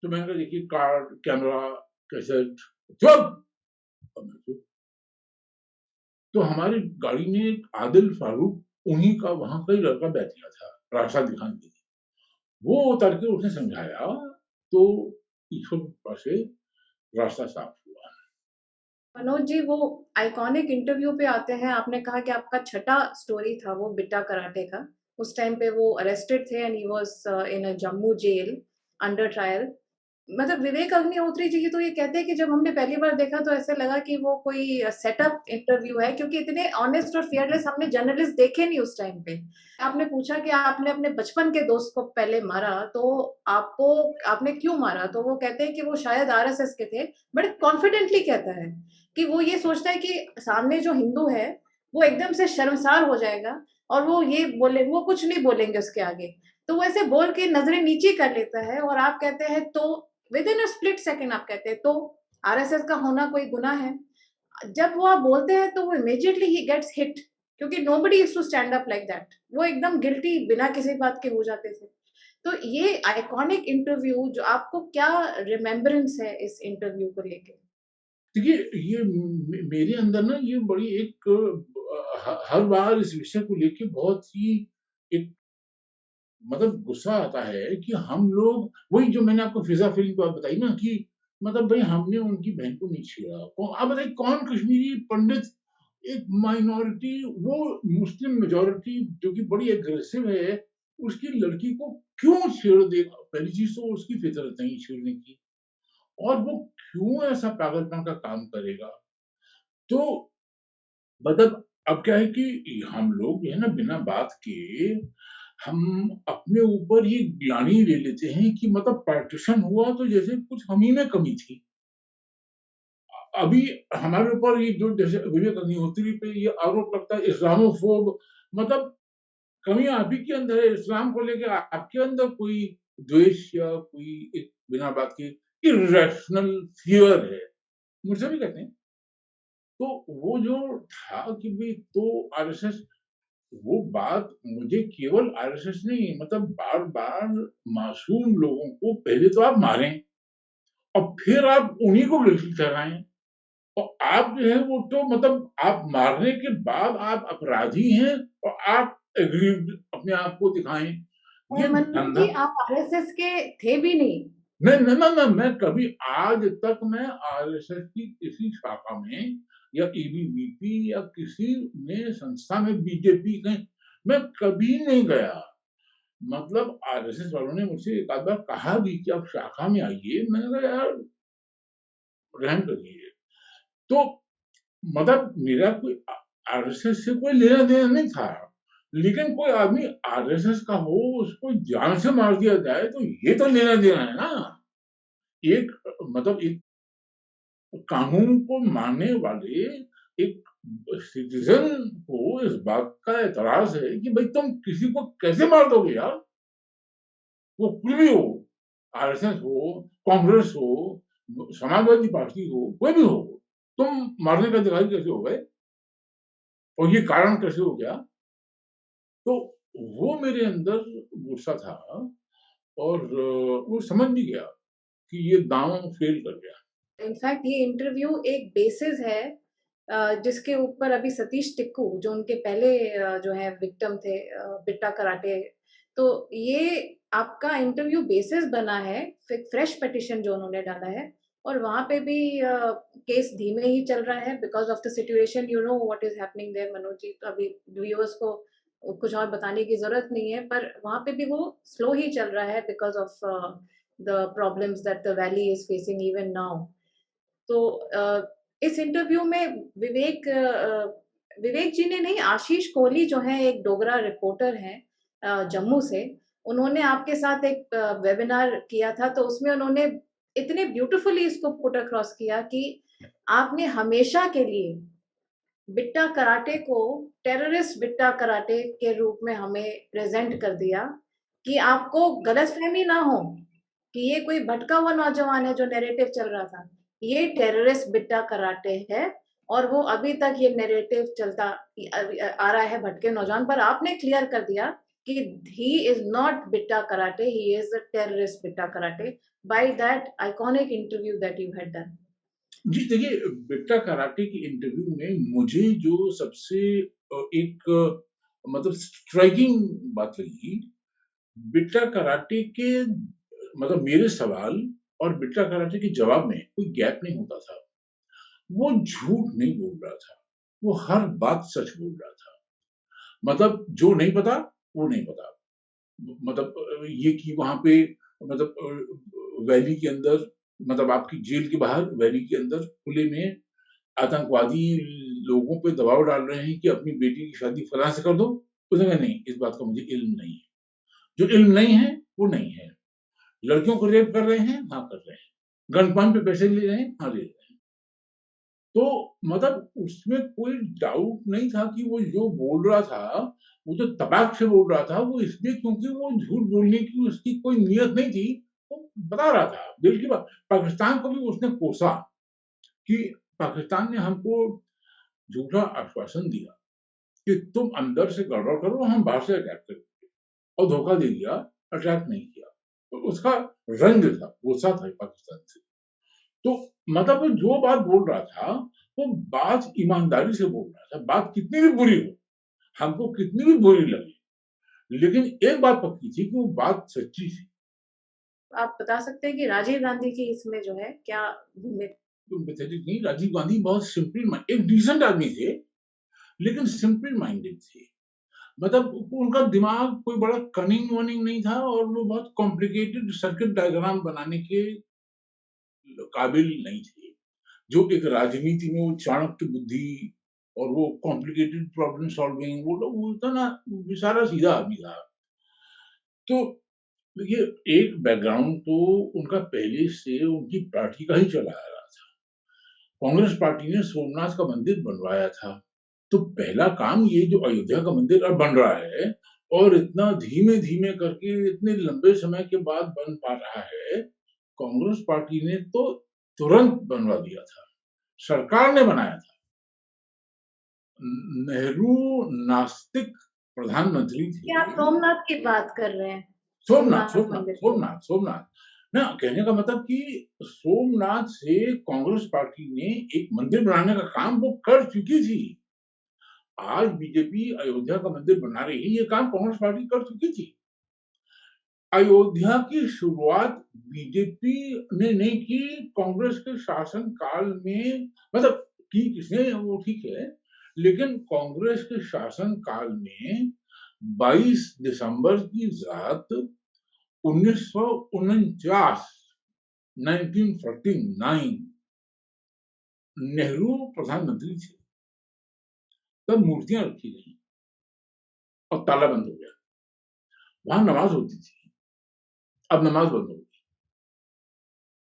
तो मैंने कहा देखिए कार्ड, कैमरा, कैसेट, चुप! अब मैं चुप। तो हमारी गाड़ी में एक आदिल फारूक उन्हीं का वहाँ का ही लड़का बैठ गया था, रास्ता दिखाने के लिए। वो उतर के उसने समझाया, तो ईश्वर की कृपा से रास्ता साफ हुआ। मनोज जी, वो आइकॉनिक इंटरव्यू पे आते हैं। आपने कहा कि आपका छठा स्टोरी था वो बिट्टा कराटे का। उस टाइम पे वो अरेस्टेड थे and he was in a Jammu jail under trial. मतलब विवेक अग्निहोत्री जी की तो ये कहते हैं कि जब हमने पहली बार देखा तो ऐसे लगा कि वो कोई सेटअप इंटरव्यू है, क्योंकि इतने ऑनेस्ट और फियरलेस हमने जर्नलिस्ट देखे नहीं उस टाइम पे। आपने पूछा कि आपने अपने बचपन के दोस्त को पहले मारा, तो आपको आपने क्यों मारा? तो वो कहते हैं कि वो शायद आरएसएस के थे। बड़े कॉन्फिडेंटली कहता है कि वो ये सोचता है कि सामने जो हिंदू है, वो एकदम से शर्मसार हो जाएगा और वो कुछ नहीं बोलेंगे उसके आगे। तो वो ऐसे बोल के नज़रें नीची कर लेता है और आप कहते हैं तो with in a split second आप कहते हैं तो आरएसएस का होना कोई गुनाह है? जब वो आप बोलते हैं तो वो इमीडिएटली ही गेट्स हिट, क्योंकि nobody used to stand up like that. वो एकदम गिल्टी बिना किसी बात के हो जाते थे। तो ये आइकॉनिक इंटरव्यू जो आपको क्या रिमेम्बरेंस है इस इंटरव्यू को लेके? देखिए, ये मेरे अंदर ना ये बड़ी एक हर बार इस विषय को लेके बहुत ही एक मतलब गुस्सा आता है कि हम लोग वही जो मैंने आपको फिज़ा फ़िल्म की बात बताई ना कि मतलब भई हमने उनकी बहन को नहीं छेड़ा। आप बताइए कौन कश्मीरी पंडित एक माइनॉरिटी वो मुस्लिम मेजॉरिटी जो कि बड़ी एग्रेसिव है, उसकी लड़की को क्यों छेड़ देगा? पहली चीज़ तो उसकी फितरत नहीं छेड़ने की और वो क्यों ऐसा पागलपन का काम करेगा? तो मतलब अब क्या है कि हम लोग जो है ना बिना बात के हम अपने ऊपर ये ग्लानि ले लेते हैं कि मतलब पार्टीशन हुआ तो जैसे कुछ हम ही में कमी थी। अभी हमारे ऊपर ये जो जैसे विवेक अग्निहोत्री पे ये आरोप लगता है इस्लामोफोब मतलब कमी आप ही के अंदर है, इस्लाम को लेके आपके अंदर कोई द्वेष या कोई एक बिना बात के इर्रेशनल फ़ियर है। मुझसे भी कहते हैं। तो वो जो था कि भई तो आरएसएस वो बात मुझे केवल आरएसएस नहीं मतलब बार-बार मासूम लोगों को पहले तो आप मारें और फिर आप उन्हीं को गिल्टी ठहराएँ और आप जो है वो तो मतलब आप मारने के बाद आप अपराधी हैं और आप एग्रीड अपने आप को दिखाएं। ये मनोज धंधा जी, आप आरएसएस के थे भी नहीं। नहीं, मैं कभी आज तक मैं आरएसएस की किसी शाखा में या एबीवीपी या किसी में संस्था में बीजेपी कहीं मैं कभी नहीं गया। मतलब आरएसएस वालों ने मुझसे एक आध बार कहा भी कि आप शाखा में आइए, मैंने कहा यार रहम करिए। तो मतलब मेरा कोई आरएसएस से कोई लेना देना नहीं था, लेकिन कोई आदमी आरएसएस का हो उसको जान से मार दिया जाए तो ये तो लेना देना है ना। एक मतलब एक कानून को मानने वाले एक सिटीजन को इस बात का एतराज है कि भाई तुम किसी को कैसे मार दोगे यार, वो कुछ भी हो, आरएसएस हो, कांग्रेस हो, समाजवादी पार्टी हो, कोई भी हो, तुम मारने का अधिकारी कैसे हो गए और ये कारण कैसे हो गया। तो वो मेरे अंदर गुस्सा था और वो समझ भी गया कि ये दांव फेल कर गया। इनफैक्ट ये इंटरव्यू एक बेसिस है जिसके ऊपर अभी सतीश टिक्कू जो उनके पहले जो है विक्टिम थे बिट्टा कराटे, तो ये आपका इंटरव्यू बेसिस बना है फ्रेश पिटिशन जो उन्होंने डाला है, और वहां पे भी केस धीमे ही चल रहा है because of the situation. You know what is happening there Manoj ji, तो अभी व्यूअर्स को कुछ और बताने की जरूरत नहीं है, पर वहां पे भी वो स्लो ही चल रहा है because of the problems that the valley is facing even now. तो इस इंटरव्यू में विवेक जी ने नहीं, आशीष कोहली जो है एक डोगरा रिपोर्टर हैं जम्मू से, उन्होंने आपके साथ एक वेबिनार किया था, तो उसमें उन्होंने इतने ब्यूटीफुली इसको पुट अक्रॉस किया कि आपने हमेशा के लिए बिट्टा कराटे को टेररिस्ट बिट्टा कराटे के रूप में हमें प्रेजेंट कर दिया, कि आपको गलतफहमी ना हो कि ये कोई भटका हुआ नौजवान है जो नैरेटिव चल रहा था। ये टेररिस्ट बिट्टा कराटे है, और वो अभी तक ये नैरेटिव चलता आ रहा है भटके नौजवान पर। आपने क्लियर कर दिया कि he is not Bitta Karate, he is a terrorist Bitta Karate by that iconic interview that you had done. जी देखिए, बिट्टा कराटे की इंटरव्यू में मुझे जो सबसे एक मतलब स्ट्राइकिंग बात लगी, बिट्टा कराटे के मतलब मेरे सवाल और बिट्टा कराटे के जवाब में कोई गैप नहीं होता था। वो झूठ नहीं बोल रहा था, वो हर बात सच बोल रहा था। मतलब जो नहीं पता वो नहीं पता। मतलब ये कि वहां पे मतलब वैली के अंदर, मतलब आपकी जेल के बाहर वैली के अंदर खुले में आतंकवादी लोगों पे दबाव डाल रहे हैं कि अपनी बेटी की शादी फलां से कर दो। उसने कहा नहीं, इस बात का मुझे इल्म नहीं है। जो इल्म नहीं है वो नहीं है। लड़कियों को रेप कर रहे हैं, हाँ कर रहे हैं। गन पॉइंट पे पैसे ले रहे हैं, हाँ ले रहे हैं। तो मतलब उसमें कोई डाउट नहीं था कि वो जो बोल रहा था, वो जो तपाक से बोल रहा था, वो इसलिए क्योंकि वो झूठ बोलने की उसकी कोई नीयत नहीं थी। वो बता रहा था दिल की बात। पाकिस्तान को भी उसने कोसा कि पाकिस्तान ने हमको झूठा आश्वासन दिया कि तुम अंदर से गड़बड़ करो, हम बाहर से अटैक करेंगे, और धोखा दे दिया, अटैक नहीं किया। तो उसका रंग था, गुस्सा था पाकिस्तान से। तो मतलब वो जो बात बोल रहा था, वो बात ईमानदारी से बोल रहा था। बात कितनी भी बुरी हो, हमको कितनी भी बुरी लगे, लेकिन एक बात पक्की थी कि वो बात सच्ची थी। आप बता सकते हैं कि राजीव गांधी की इसमें जो है क्या भूमिका? तो नहीं, राजीव गांधी बहुत सिंपल, एक डिसेंट आदमी थे, लेकिन सिंपल माइंडेड थे। मतलब उनका दिमाग कोई बड़ा कनिंग वनिंग नहीं था, और वो बहुत कॉम्प्लिकेटेड सर्किट डायग्राम बनाने के काबिल नहीं थे। जो एक राजनीति में वो चाणक्य बुद्धि और वो कॉम्प्लिकेटेड प्रॉब्लम सॉल्विंग, वो इतना बेचारा सीधा आदमी था। तो देखिए, एक बैकग्राउंड तो उनका पहले से उनकी पार्टी का ही चला आ रहा था। कांग्रेस पार्टी ने सोमनाथ का मंदिर बनवाया था। तो पहला काम ये जो अयोध्या का मंदिर अब बन रहा है, और इतना धीमे-धीमे करके इतने लंबे समय के बाद बन पा रहा है, कांग्रेस पार्टी ने तो तुरंत बनवा दिया था। सरकार ने बनाया था। नेहरू नास्तिक प्रधानमंत्री क्या आप थे। सोमनाथ की बात कर रहे हैं? सोमनाथ, सोमनाथ सोमनाथ, मंदिर की? सोमनाथ, सोमनाथ। ना कहने का मतलब कि सोमनाथ से कांग्रेस पार्टी ने एक मंदिर बनाने का काम वो कर चुकी थी। आज बीजेपी अयोध्या का मंदिर बना रही है, ये काम कांग्रेस पार्टी कर चुकी थी। अयोध्या की शुरुआत बीजेपी ने नहीं की, कांग्रेस के शासन काल में, मतलब की किसने वो ठीक है, लेकिन कांग्रेस के शासन काल में 22 दिसंबर की रात 1949 1949 नेहरू प्रधानमंत्री थे, तब मूर्तियां रखी गई और ताला बंद हो गया। वहां नमाज होती थी, अब नमाज बंद हो गई।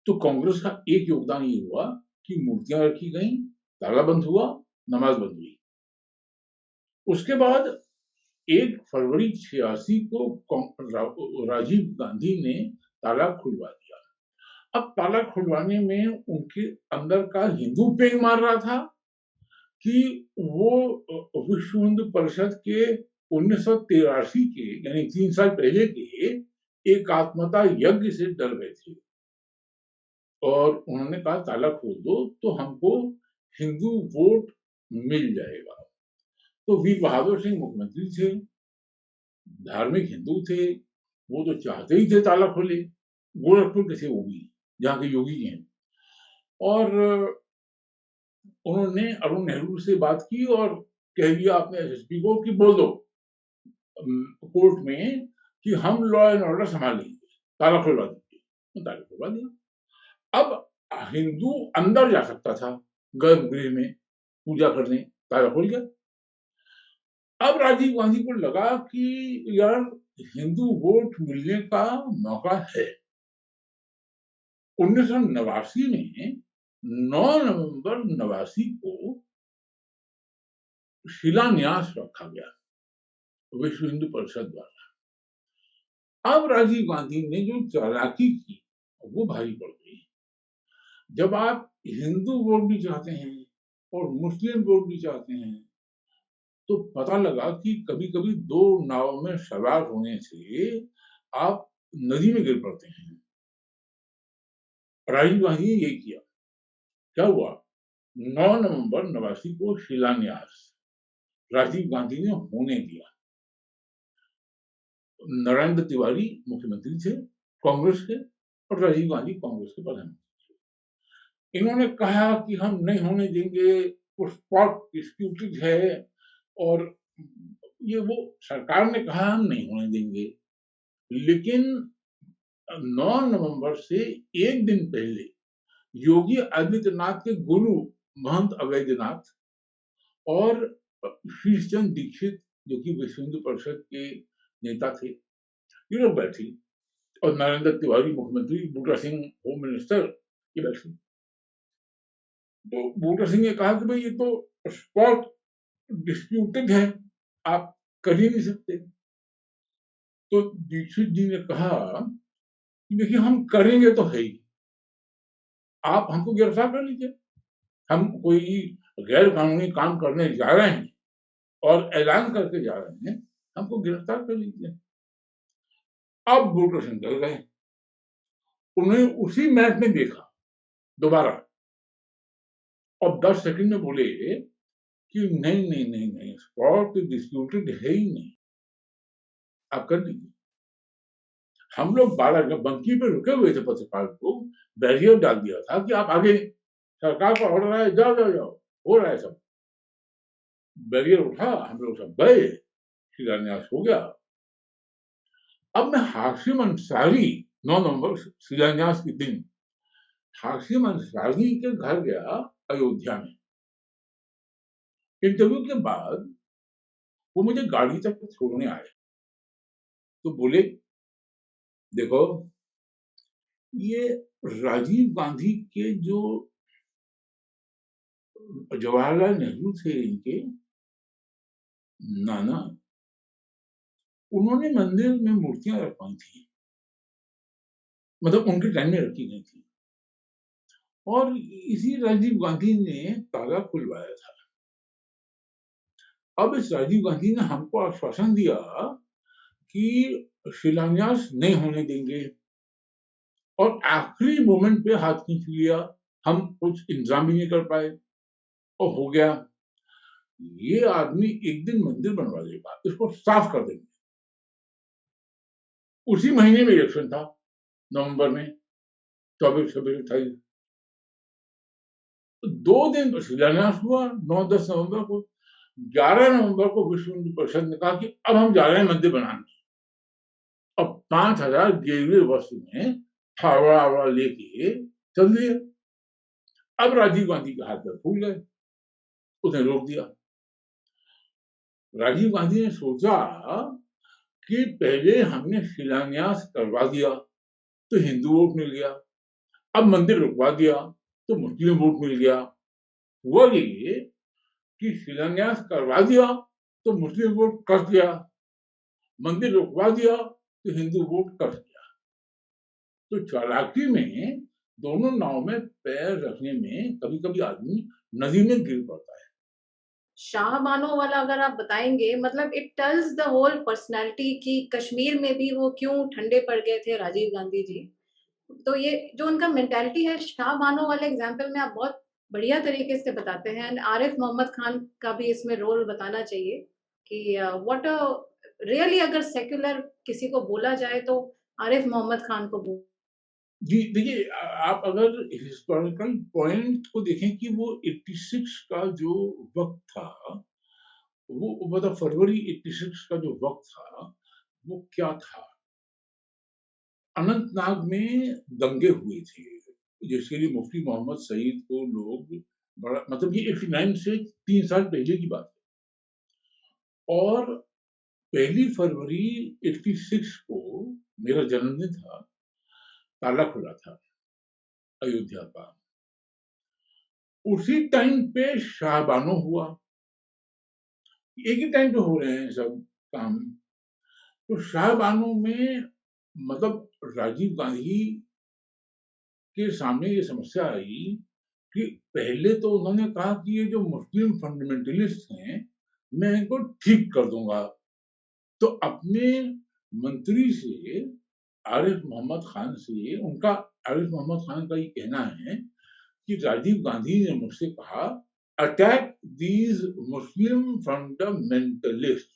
तो कांग्रेस का एक योगदान ये हुआ कि मूर्तियां रखी गई, ताला बंद हुआ, नमाज बंद हुई। उसके बाद 1 फरवरी 86 को राजीव गांधी ने ताला खुलवा दिया। अब ताला खुलवाने में उनके अंदर का हिंदू पेंग मार रहा था कि वो विश्व हिंदू परिषद के 1983 के, यानी 3 साल पहले के एकात्मता यज्ञ से डर गए थे और उन्होंने कहा ताला खोल दो तो हमको हिंदू वोट मिल जाएगा। तो वीर बहादुर सिंह मुख्यमंत्री थे, धार्मिक हिंदू थे, वो तो चाहते ही थे ताला खोले। गोरखपुर के थे वो भी, जहाँ के योगी जी हैं। और उन्होंने अरुण नेहरू से बात की और कह दिया अपने एसएसपी को कि बोल दो कोर्ट में कि हम लॉ एंड ऑर्डर संभाल लेंगे, ताला खुलवा दीजिए। ताला खुलवा दिया। अब हिंदू अंदर जा सकता था गर्भगृह में पूजा करने, ताला खुल गया। अब राजीव गांधी को लगा कि यार हिंदू वोट मिलने का मौका है। 1989 में 9 नवंबर 89 को शिलान्यास रखा गया विश्व हिंदू परिषद द्वारा। अब राजीव गांधी ने जो चालाकी की वो भारी पड़ गई। जब आप हिंदू वोट भी चाहते हैं और मुस्लिम वोट भी चाहते हैं, तो पता लगा कि कभी कभी 2 नाव में सवार होने से आप नदी में गिर पड़ते हैं। राजीव गांधी ने यही किया। क्या हुआ? 9 नवंबर 89 को शिलान्यास राजीव गांधी ने होने दिया। नरेंद्र तिवारी मुख्यमंत्री थे कांग्रेस के और राजीव गांधी कांग्रेस के प्रधानमंत्री थे। इन्होंने कहा कि हम नहीं होने देंगे, कुछ स्पॉट डिस्प्यूटेड है, और ये वो सरकार ने कहा हम नहीं होने देंगे। लेकिन 9 नवंबर से एक दिन पहले योगी आदित्यनाथ के गुरु महंत अवैधनाथ और शीशचंद दीक्षित, जो कि विश्व हिंदू परिषद के नेता थे, ये लोग बैठे और नरेंद्र तिवारी मुख्यमंत्री, बूटा सिंह होम मिनिस्टर, ये बैठे। तो बूटा सिंह ने कहा कि भाई ये तो स्पॉट डिस्प्यूटेड है, आप कर ही नहीं सकते। तो दीक्षित जी ने कहा कि देखिए हम करेंगे तो है ही, आप हमको गिरफ्तार कर लीजिए, हम कोई गैर कानूनी काम करने जा रहे हैं और ऐलान करके जा रहे हैं, हमको गिरफ्तार कर लीजिए। अब बूटा सिंह डर गए, उन्होंने उसी मैच में देखा दोबारा और 10 सेकंड में बोले कि नहीं नहीं नहीं नहीं, स्पॉट डिस्प्यूटेड है ही नहीं, आप कर लीजिए। हम लोग बारह बंकी पे रुके हुए थे, पत्रकार को बैरियर डाल दिया था कि आप आगे, सरकार का ऑर्डर है, जाओ जाओ जाओ, हो रहा है सब। बैरियर उठा, हम लोग सब गए, शिलान्यास हो गया। अब मैं हाशिम अंसारी 9 नवंबर शिलान्यास के दिन हाशिम अंसारी के घर गया अयोध्या में। इंटरव्यू के बाद वो मुझे गाड़ी तक छोड़ने आए, तो बोले देखो ये राजीव गांधी के जो जवाहरलाल नेहरू थे, इनके नाना, उन्होंने मंदिर में मूर्तियां रखवाई थी, मतलब उनके टाइम में रखी गई थी, और इसी राजीव गांधी ने ताला खुलवाया था। अब इस राजीव गांधी ने हमको आश्वासन दिया कि शिलान्यास नहीं होने देंगे, और आखिरी मोमेंट पे हाथ खींच लिया, हम कुछ इंतजाम भी नहीं कर पाए और हो गया। ये आदमी एक दिन मंदिर बनवा देगा, इसको साफ कर देंगे। उसी महीने में इलेक्शन था, नवंबर में, 24, 26, 28। 2 दिन तो शिलान्यास हुआ 9-10 नवंबर को। 11 नवंबर को विश्व हिंदू परिषद ने कहा कि अब हम जा रहे हैं मंदिर बनाने। अब 5,000 गेरुए वस्त्र में फावड़ा लेके चल दिए। अब राजीव गांधी के हाथ पैर फूल गए, उसने रोक दिया। राजीव गांधी ने सोचा कि पहले हमने शिलान्यास करवा दिया तो हिंदू वोट मिल गया, अब मंदिर रुकवा दिया तो मुस्लिम वोट मिल गया। हुआ ये कि शिलान्यास करवा दिया तो मुस्लिम वोट कट गया, मंदिर रुकवा दिया तो हिंदू वोट कट गया। तो चालाकी में दोनों नाव में पैर रखने में कभी कभी आदमी नदी में गिर पड़ता है। शाहबानो वाला अगर आप बताएंगे, मतलब it tells the whole personality कि कश्मीर में भी वो क्यों ठंडे पड़ गए थे राजीव गांधी जी। तो ये जो उनका मेंटालिटी है, शाहबानो वाले एग्जाम्पल में आप बहुत बढ़िया तरीके से बताते हैं। एंड आरिफ मोहम्मद खान का भी इसमें रोल बताना चाहिए कि व्हाट रियली अगर सेक्युलर किसी को बोला जाए तो आरिफ मोहम्मद खान को जी, देखिए आप अगर हिस्टोरिकल पॉइंट को देखें कि वो 86 का जो वक़्त था, वो मतलब फरवरी 86 का जो वक़्त था, वो क्या था? अनंतनाग में दंगे हुए थे, जिसके लिए मुफ्ती मोहम्मद सईद को लोग बड़ा मतलब ये 89 से 3 साल पहले की बात है। और पहली फरवरी 86 को मेरा जन्मदिन था, ताला खुला था अयोध्या का। उसी टाइम पे शाहबानो हुआ। एक ही टाइम पे हो रहे हैं सब काम। तो शाहबानो में मतलब राजीव गांधी के सामने ये समस्या आई कि पहले तो उन्होंने कहा कि ये जो मुस्लिम फंडामेंटलिस्ट हैं, मैं इनको ठीक कर दूंगा। तो अपने मंत्री से आरिफ मोहम्मद खान से उनका आरिफ मोहम्मद खान का ये कहना है कि राजीव गांधी ने मुझसे कहा, attack these Muslim fundamentalist,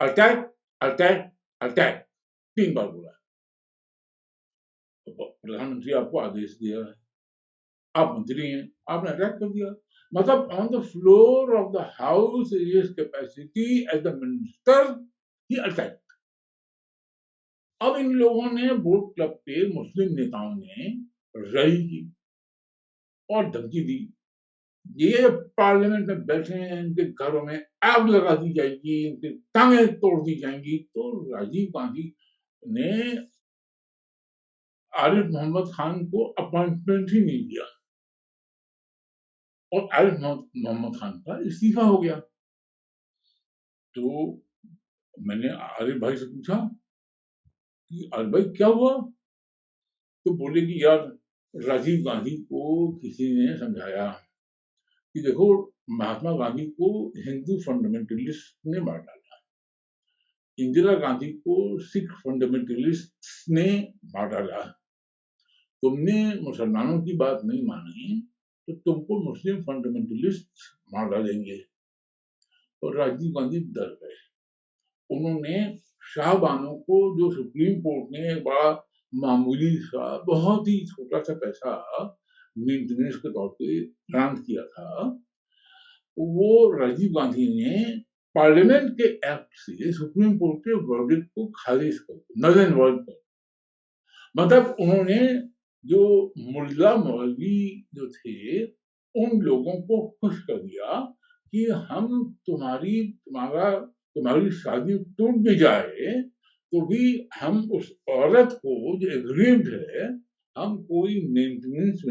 attack attack attack 3 बार बोला। तो प्रधानमंत्री आपको आदेश दिया है, आप मंत्री हैं, आपने अटैक कर दिया। मतलब on the floor of the house his capacity as the minister he attack. अब इन लोगों ने बोट क्लब के मुस्लिम नेताओं ने रही की और धमकी दी, ये पार्लियामेंट में बैठे हैं, इनके घरों में आग लगा दी जाएगी, इनकी टांगें तोड़ दी जाएंगी। तो राजीव गांधी ने आरिफ मोहम्मद खान को अपॉइंटमेंट ही नहीं दिया और आरिफ मोहम्मद खान का इस्तीफा हो गया। तो मैंने आरिफ भाई से पूछा कि आरिफ भाई क्या हुआ? तो बोले कि यार राजीव गांधी को किसी ने समझाया कि देखो महात्मा गांधी को हिंदू फंडामेंटलिस्ट ने मार डाला, इंदिरा गांधी को सिख फंडामेंटलिस्ट ने मार डाला, तुमने मुसलमानों की बात नहीं मानी तो तुमको मुस्लिम फंडामेंटलिस्ट मार डालेंगे। और राजीव गांधी डर गए। उन्होंने शाहबानो को, जो सुप्रीम कोर्ट ने एक बड़ा मामूली सा बहुत ही छोटा सा पैसा मेंटेनेंस के तौर पे ग्रांट किया था, वो राजीव गांधी ने पार्लियामेंट के एक्ट से सुप्रीम कोर्ट के वर्डिक्ट को खारिज कर दिया, नल एंड वॉइड कर। मतलब उन्होंने जो मुल्ला मौलवी जो थे, उन लोगों को खुश कर दिया कि हम तुम्हारी शादी टूट भी जाए तो भी हम उस औरत को जो एग्रीव्ड है, हम कोई मेंटेनेंस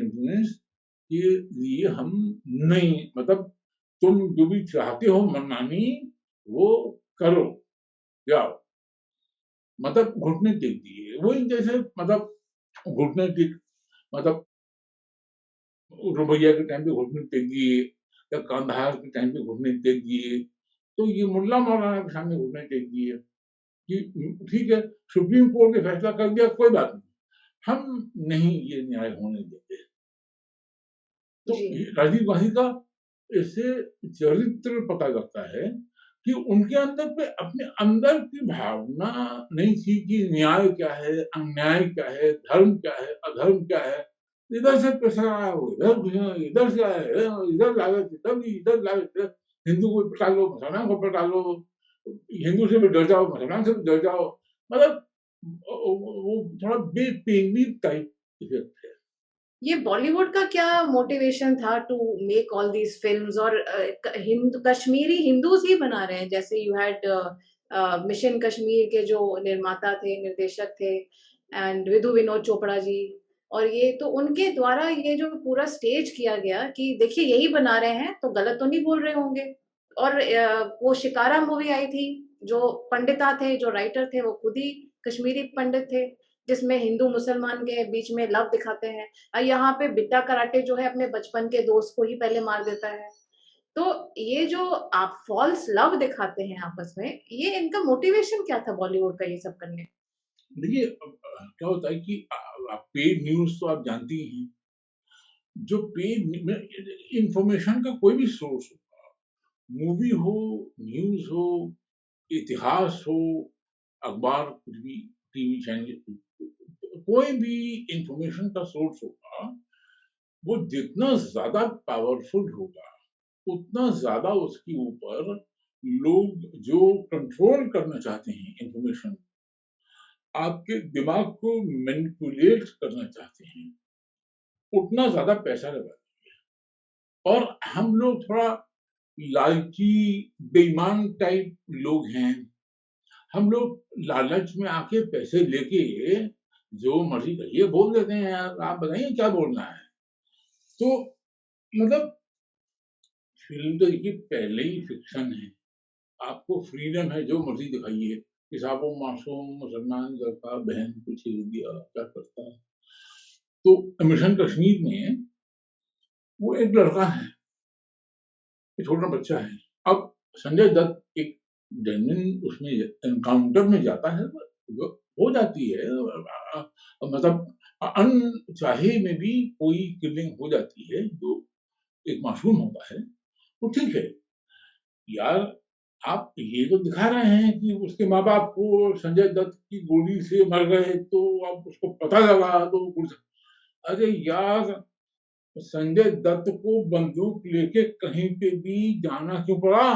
के लिए हम नहीं, मतलब तुम जो भी चाहते हो मनमानी वो करो, जाओ। मतलब घुटने टेक दिए, वही जैसे मतलब घुटने टेक, मतलब रुबैया के टाइम पे घुटने टेक दिए या कांधार के टाइम पे घुटने टेक दिए। तो ये मुल्ला मौलाना के सामने घुटने टेक दिए कि ठीक है, सुप्रीम कोर्ट ने फैसला कर दिया, कोई बात नहीं, हम नहीं ये न्याय होने देते। तो जी राजीव गांधी का इससे चरित्र पता लगता है कि उनके अंदर पे अपने अंदर की भावना नहीं थी कि न्याय क्या है, अन्याय क्या है, धर्म क्या है, अधर्म क्या है। इधर से पैसा आया वो इधर से आया इधर लागत इधर लागत, हिंदू को पटा लो, मुसलमान को पटा लो, हिंदू से भी डर जाओ, मुसलमान से भी डर जाओ। मतलब वो थोड़ा बेपेनी टाइप इफेक्ट है। ये बॉलीवुड का क्या मोटिवेशन था to make all these films? और हिंद कश्मीरी हिंदूज ही बना रहे हैं, जैसे यू हैड मिशन कश्मीर के जो निर्माता थे, निर्देशक थे, एंड विधु विनोद चोपड़ा जी। और ये तो उनके द्वारा ये जो पूरा स्टेज किया गया कि देखिए यही बना रहे हैं, तो गलत तो नहीं बोल रहे होंगे। और वो शिकारा मूवी आई थी, जो पंडिता थे, जो राइटर थे, वो खुद ही कश्मीरी पंडित थे, जिसमें हिंदू मुसलमान के बीच में लव दिखाते हैं। यहाँ पे बिट्टा कराटे जो है अपने बचपन के दोस्त को ही पहले मार देता है। तो ये जो आप फॉल्स लव दिखाते हैं आपस में, ये इनका मोटिवेशन क्या था बॉलीवुड का ये सब करने? देखिए क्या होता है कि पेड न्यूज तो आप जानती ही हैं। जो पेड इंफॉर्मेशन का कोई भी सोर्स हो, मूवी हो, न्यूज हो, इतिहास हो, अखबार, कुछ भी, टीवी चैनल, कोई भी इंफॉर्मेशन का सोर्स होगा, वो जितना ज्यादा पावरफुल होगा, उतना ज्यादा उसके ऊपर लोग जो कंट्रोल करना चाहते हैं इंफॉर्मेशन, आपके दिमाग को मैनिपुलेट करना चाहते हैं, उतना ज्यादा पैसा लगा। और हम लोग थोड़ा लालची, बेईमान टाइप लोग हैं। हम लोग लालच में आके पैसे लेके जो मर्जी करिए बोल देते हैं। यार आप बताइए क्या बोलना है। तो मतलब फिल्म तो देखिए पहले ही फिक्शन है, आपको फ्रीडम है, जो मर्जी दिखाइए, किसाबों मासूम मुसलमान लड़का बहन को छेड़ दिया, क्या करता है। तो मिशन कश्मीर में वो एक लड़का है, एक छोटा बच्चा है। अब संजय दत्त एक जेन्युइन उसमें एनकाउंटर में जाता है, वो हो जाती है, मतलब अनचाहे में भी कोई किलिंग हो जाती है, जो एक मासूम होता है, वो ठीक है। यार आप ये तो दिखा रहे हैं कि उसके माँ बाप को संजय दत्त की गोली से मर गए, तो अब उसको पता लगा तो अरे यार, संजय दत्त को बंदूक लेके कहीं पे भी जाना क्यों पड़ा?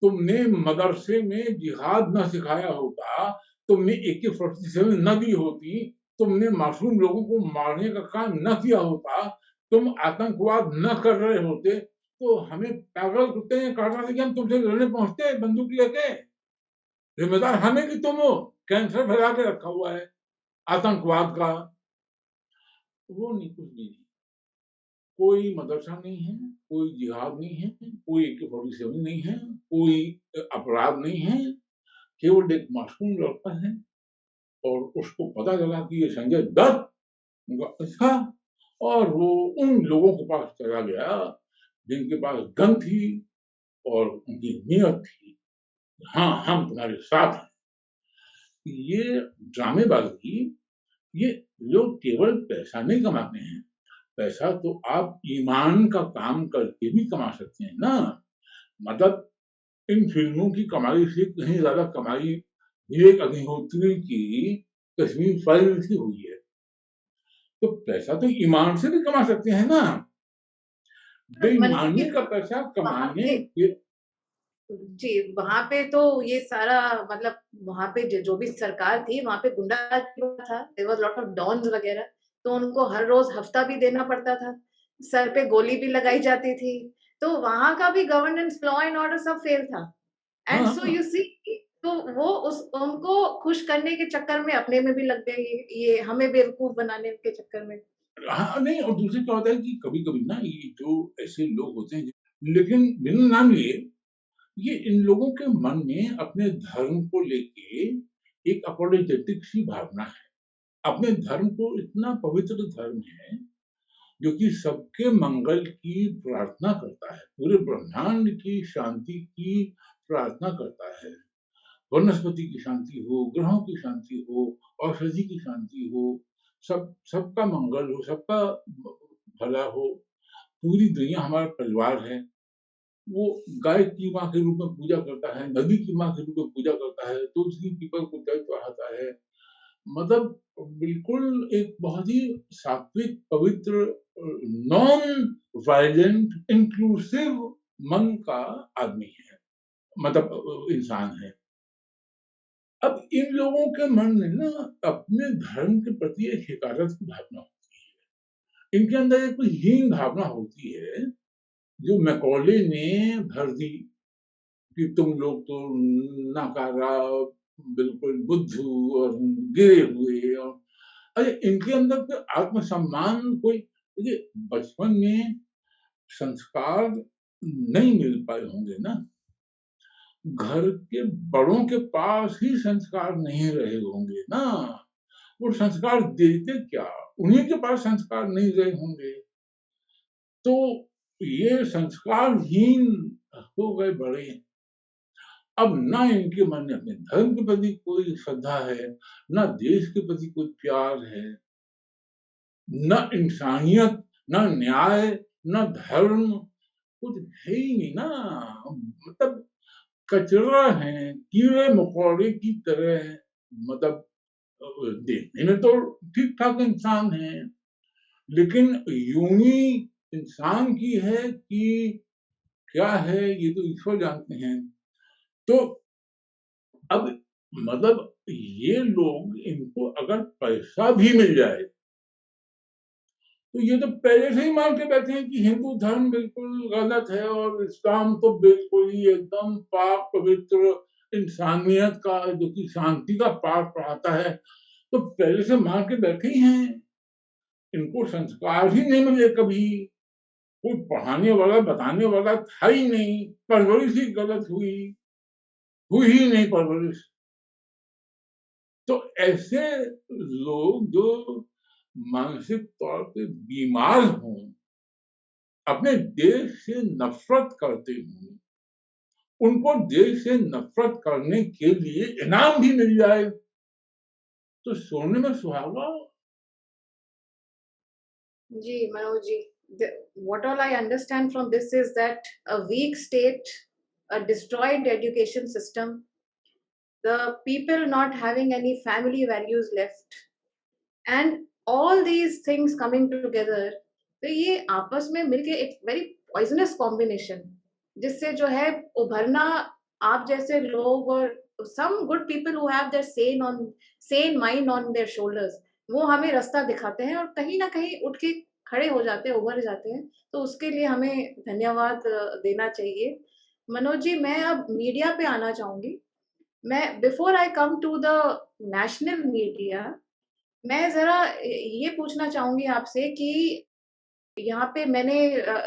तुमने मदरसे में जिहाद न सिखाया होता, तुमने AK-47 न दी होती, तुमने मासूम लोगों को मारने का काम न किया होता, तुम आतंकवाद न कर रहे होते, तो हमें पागल कुत्ते ने काटा था कि हम तुमसे लड़ने पहुंचते बंदूक लेके। जिम्मेदार हमें कि तुम हो, कैंसर फैला के रखा हुआ है आतंकवाद का। वो नहीं, कुछ नहीं, कोई मदरसा नहीं है, कोई जिहाद नहीं है, कोई AK-47 नहीं है, कोई अपराध नहीं है, केवल एक मासूम लड़का है। और उसको पता चला कि ये संजय दत्त था, और वो उन लोगों के पास चला गया जिनके पास गन थी और उनकी नीयत थी, हाँ हम तुम्हारे साथ हैं। ये ड्रामेबाजी, ये लोग केवल पैसा नहीं कमाते हैं, पैसा तो आप ईमान का काम करके भी कमा सकते हैं ना। मतलब इन फिल्मों की कमाई से कहीं ज्यादा कमाई विवेक अग्निहोत्री की कश्मीर फाइल्स की हुई है। तो पैसा तो ईमान से भी कमा सकते हैं ना। बेईमानी मनकीत का पैसा वहां कमाने पे, के। जी वहां पे तो ये सारा मतलब वहां पे जो भी सरकार थी वहां पे गुंडा था, there was lot of dons वगैरह, तो उनको हर रोज हफ्ता भी देना पड़ता था, सर पे गोली भी लगाई जाती थी। तो वहां का भी गवर्नेंस, लॉ एंड ऑर्डर सब फेल था। एंड सो हाँ यू सी, तो वो उस उनको खुश करने के चक्कर में अपने में भी लग गए, ये हमें बेवकूफ बनाने के चक्कर में। हाँ, नहीं, और दूसरी क्या होता है कि कभी कभी ना ये जो ऐसे लोग होते हैं, लेकिन बिना नाम लिए, ये इन लोगों के मन में अपने धर्म को लेके एक अपोलोजेटिक सी भावना है। अपने धर्म को इतना पवित्र धर्म है जो कि सबके मंगल की प्रार्थना करता है, पूरे ब्रह्मांड की शांति की प्रार्थना करता है। वनस्पति की शांति हो, ग्रहों की शांति हो, औषधि की शांति हो, सबका मंगल हो, सबका भला हो। पूरी दुनिया हमारा परिवार है। वो गाय की माँ के रूप में पूजा करता है, नदी की माँ के रूप में पूजा करता है, तुलसी पीपल को जल चढ़ाता है। मतलब बिल्कुल एक बहुत ही सात्विक, पवित्र, नॉन वायलेंट, इंक्लूसिव मन का आदमी है, मतलब इंसान है। अब इन लोगों के मन में ना अपने धर्म के प्रति एक हिकारत की भावना होती है। इनके अंदर एक कोई हीन भावना होती है, जो मैकॉले ने भर दी कि तुम लोग तो नाकारा, बिल्कुल बुद्धू और गिरे हुए। और अरे इनके अंदर कोई आत्मसम्मान, कोई देखिए बचपन में संस्कार नहीं मिल पाए होंगे ना, घर के बड़ों के पास ही संस्कार नहीं रहे होंगे ना, वो संस्कार देते क्या, उन्हीं के पास संस्कार नहीं रहे होंगे, तो ये संस्कारहीन हो गए बड़े। अब ना इनके मन में अपने धर्म के प्रति कोई श्रद्धा है, ना देश के प्रति कोई प्यार है, ना इंसानियत, ना न्याय, ना धर्म, कुछ है ही नहीं ना। मतलब कचरा है, कीड़े-मकोड़े की तरह, मतलब देखने में तो ठीक-ठाक इंसान है, लेकिन यूँ इंसान की है कि क्या है ये तो ईश्वर जानते हैं। तो अब मतलब ये लोग, इनको अगर पैसा भी मिल जाए, तो ये तो पहले से ही मान के बैठे हैं कि हिंदू धर्म बिल्कुल गलत है और इस्लाम तो बिल्कुल ही एकदम पाक पवित्र इंसानियत का, जो कि शांति का पाठ पढ़ाता है, तो पहले से मान के बैठे ही हैं। इनको संस्कार ही नहीं मिले कभी, कोई पढ़ाने वाला बताने वाला था ही नहीं, परवरिश ही गलत हुई ही नहीं परवरिश। तो ऐसे लोग जो मानसिक तौर पे बीमार हों, अपने देश से नफ़रत करते हों, उनको देश से नफ़रत करने के लिए इनाम भी मिल जाए, तो सोने में सुहागा। Ji, Manoj what all I understand from this is that a weak state, a destroyed education system, the people not having any family values left, and all these things coming together, तो ये आपस में मिलके एक very poisonous combination, जिससे जो है उभरना, आप जैसे लोग और some good people who have their sane mind on their shoulders, वो हमें रास्ता दिखाते हैं और कहीं ना कहीं उठ के खड़े हो जाते हैं, उभर जाते हैं। तो उसके लिए हमें धन्यवाद देना चाहिए। मनोज जी, मैं अब मीडिया पे आना चाहूंगी। मैं before I come to the national media, मैं ज़रा ये पूछना चाहूँगी आपसे कि यहाँ पे मैंने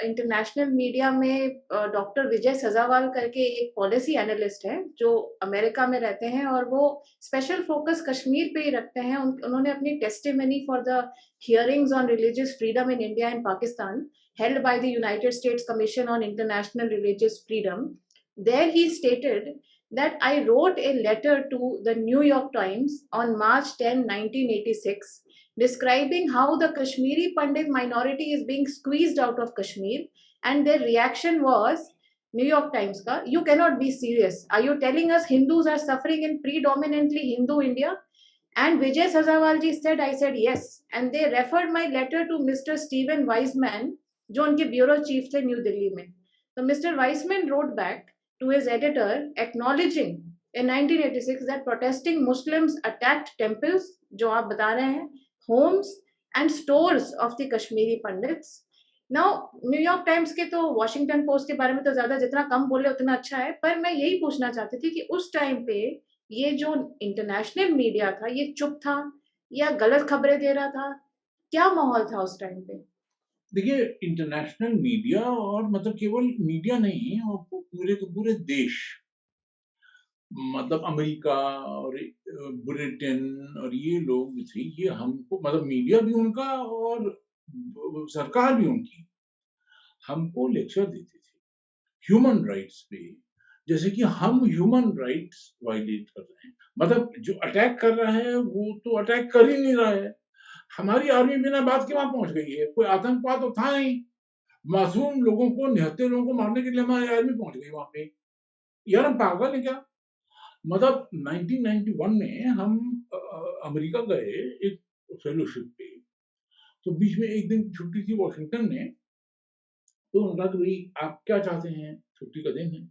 इंटरनेशनल मीडिया में डॉक्टर विजय सजावाल करके एक पॉलिसी एनालिस्ट है, जो अमेरिका में रहते हैं और वो स्पेशल फोकस कश्मीर पे ही रखते हैं। उन्होंने अपनी testimony for the hearings on religious freedom in India and Pakistan held by the United States Commission on International Religious Freedom. There he stated that I wrote a letter to the New York Times on March 10, 1986, describing how the Kashmiri Pandit minority is being squeezed out of Kashmir, and their reaction was, New York Times ka, you cannot be serious. Are you telling us Hindus are suffering in predominantly Hindu India? And Vijay Sazawalji said, I said yes. And they referred my letter to Mr. Stephen Weisman, जो उनके bureau chief थे new Delhi में। तो mister Wiseman wrote back to his editor acknowledging in 1986 that protesting Muslims attacked temples, जो आप बता रहे हैं, homes and stores of the Kashmiri Pandits. Now, New York times के तो वॉशिंगटन पोस्ट के बारे में तो ज्यादा जितना कम बोले उतना अच्छा है, पर मैं यही पूछना चाहती थी कि उस टाइम पे ये जो इंटरनेशनल मीडिया था, ये चुप था या गलत खबरें दे रहा था? क्या माहौल था उस टाइम पे? देखिए इंटरनेशनल मीडिया, और मतलब केवल मीडिया नहीं, और पूरे के पूरे देश, मतलब अमेरिका और ब्रिटेन और ये लोग भी थे, ये हमको, मतलब मीडिया भी उनका और सरकार भी उनकी, हमको लेक्चर देते थे ह्यूमन राइट्स पे, जैसे कि हम ह्यूमन राइट्स वायलेट कर रहे हैं। मतलब जो अटैक कर रहा है वो तो अटैक कर ही नहीं रहा है, हमारी आर्मी बिना बात के वहां पहुंच गई है, कोई आतंकवाद तो था नहीं, मासूम लोगों को, निहत्थे लोगों को मारने के लिए हमारी आर्मी पहुंच गई वहां पे। यार हम पागल हैं क्या? मतलब 1991 में हम अमेरिका गए एक फेलोशिप पे, तो बीच में एक दिन छुट्टी थी वॉशिंगटन में, तो उन्होंने कहा कि भाई आप क्या चाहते हैं, छुट्टी का दिन है।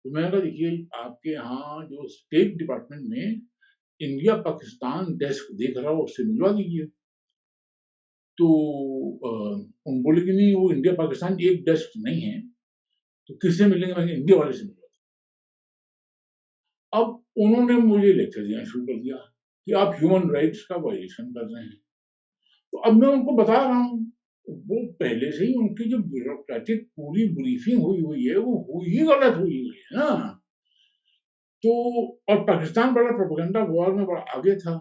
तो मैंने कहा देखिए आपके यहाँ जो स्टेट डिपार्टमेंट में इंडिया पाकिस्तान डेस्क देख रहा हो उससे मिलवा दीजिए। तो उन बोले कि नहीं वो इंडिया पाकिस्तान एक डेस्क नहीं है, तो किससे मिलेंगे? मैं इंडिया वाले से मिलवा। अब उन्होंने मुझे लेक्चर देना शुरू कर दिया कि आप ह्यूमन राइट्स का वायलेशन कर रहे हैं। तो अब मैं उनको बता रहा हूँ, वो पहले से ही उनकी जो ब्यूरोक्रेटिक पूरी ब्रीफिंग हुई हुई है वो हुई ही गलत हुई हुई है ना। तो और पाकिस्तान बड़ा प्रोपेगेंडा वॉर में बड़ा आगे था,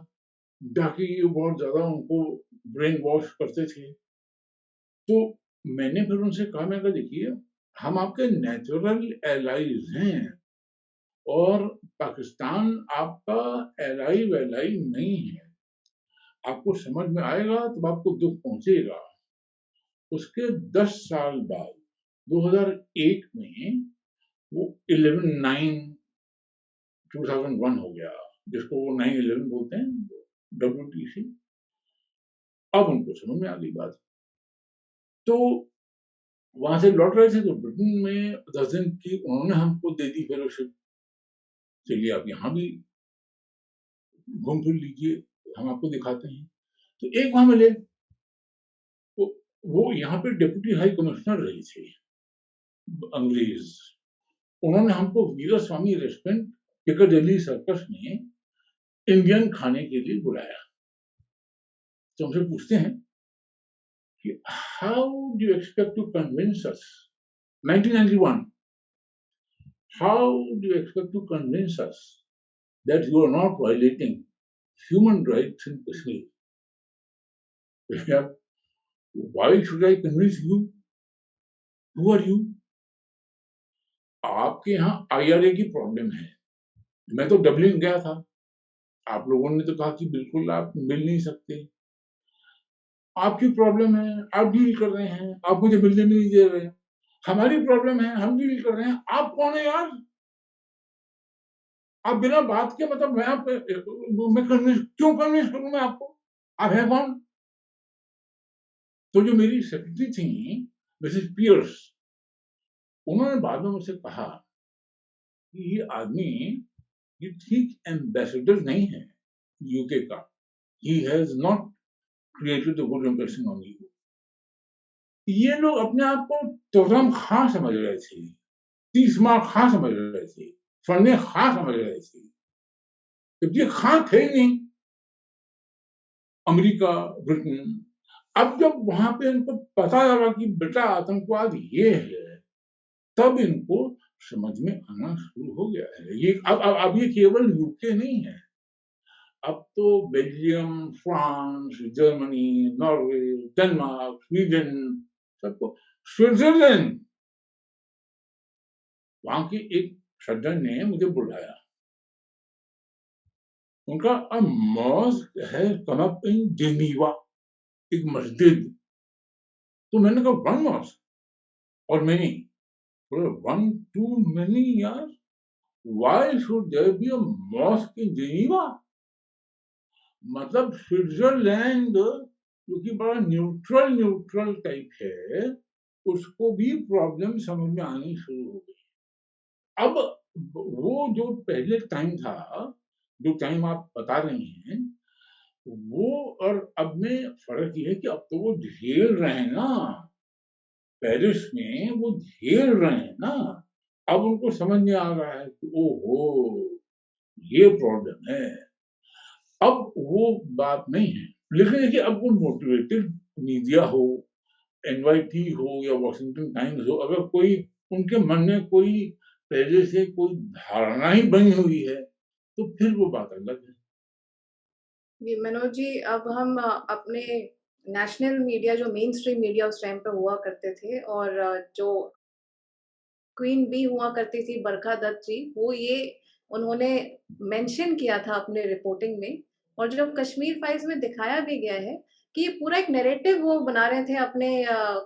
ताकि ये बहुत ज्यादा उनको ब्रेन वॉश करते थे। तो मैंने फिर उनसे कहा, मैं कहा देखिए हम आपके नेचुरल एलाइज हैं और पाकिस्तान आपका एलाई वैलाई नहीं है। आपको समझ में आएगा तब आपको दुख पहुंचेगा। उसके 10 साल बाद 2001 में वो 11/9/2001 हो गया, जिसको वो 9/11 बोलते हैं, WTC। अब उनको समझ में आ गई बात। तो वहां से लौट रहे थे तो ब्रिटेन में 10 दिन की उन्होंने हमको दे दी फेलोशिप। चलिए आप यहाँ भी घूम फिर लीजिए, हम आपको दिखाते हैं। तो एक वहां मिले, तो वो यहाँ पे डिप्टी हाई कमिश्नर रही थी, अंग्रेज। उन्होंने हमको वीरास्वामी रेस्टोरेंट पिकाडेली सर्कस में इंडियन खाने के लिए बुलाया। तो हमसे पूछते हैं कि how do you expect to convince us, 1991, how do you expect to convince us that you are not violating human rights in Kashmir? Why should I convince you? Who are you? आपके यहाँ IRA की problem है, मैं तो Dublin गया था, आप लोगों ने तो कहा कि बिल्कुल आप मिल नहीं सकते। आपकी प्रॉब्लम है, आप डील कर रहे हैं, आप मुझे मिलने नहीं दे रहे हैं। हमारी प्रॉब्लम है, हम डील कर रहे हैं। आप कौन है यार? आप बिना बात के, मतलब मैं कन्विंस करूं मैं आपको? आप हैं कौन? तो जो मेरी सेक्रेटरी थी, मिसेस पियर्स, उन्होंने बाद में मुझसे कहा कि ये आदमी ये ठीक एम्बेसडर नहीं है यूके का। He has not created a good impression on you. ये लोग अपने आप को तोरम खां समझ रहे थे, 30 खां समझ रहे थे, फन्ने खां समझ रहे थे, जबकि खां थे ही नहीं। America, Britain. अब जब वहां पे इनको पता लगा कि बेटा आतंकवाद ये है, तब इनको समझ में आना शुरू हो गया है। ये अब ये केवल यूके नहीं है, अब तो Belgium, France, Germany, Norway, Denmark, Sweden, सबको, स्विट्जरलैंड। वहां के एक सज्जन ने मुझे बुलाया, उनका मॉस्क है कम अप इन जेनीवा, एक मस्जिद। तो मैंने कहा वन मॉस्क और मेनी, वन टू मेनी यार, why should there be a mosque in Geneva? मतलब स्विट्जरलैंड जो कि बड़ा न्यूट्रल न्यूट्रल टाइप है, उसको भी प्रॉब्लम समझ में आनी शुरू हो गई। अब वो जो पहले टाइम था, जो टाइम आप बता रही हैं, वो और अब में फर्क ये है कि अब तो वो झेल रहे हैं ना, पेरिस में वो झेल रहे हैं ना। अब उनको समझ में आ रहा है कि ओहो ये प्रॉब्लम है। अब वो बात नहीं है, लेकिन देखिए अब वो मोटिवेटेड मीडिया हो, NYT हो या वॉशिंगटन टाइम्स हो, अगर कोई उनके मन में कोई पहले से कोई धारणा ही बनी हुई है तो फिर वो बात अलग है। जी मनोज जी, अब हम अपने नेशनल मीडिया, जो मेन स्ट्रीम मीडिया उस टाइम पे हुआ करते थे, और जो क्वीन बी हुआ करती थी बरखा दत्त जी, वो ये उन्होंने मेंशन किया था अपने रिपोर्टिंग में, और जो कश्मीर फाइल्स में दिखाया भी गया है कि पूरा एक नैरेटिव वो बना रहे थे अपने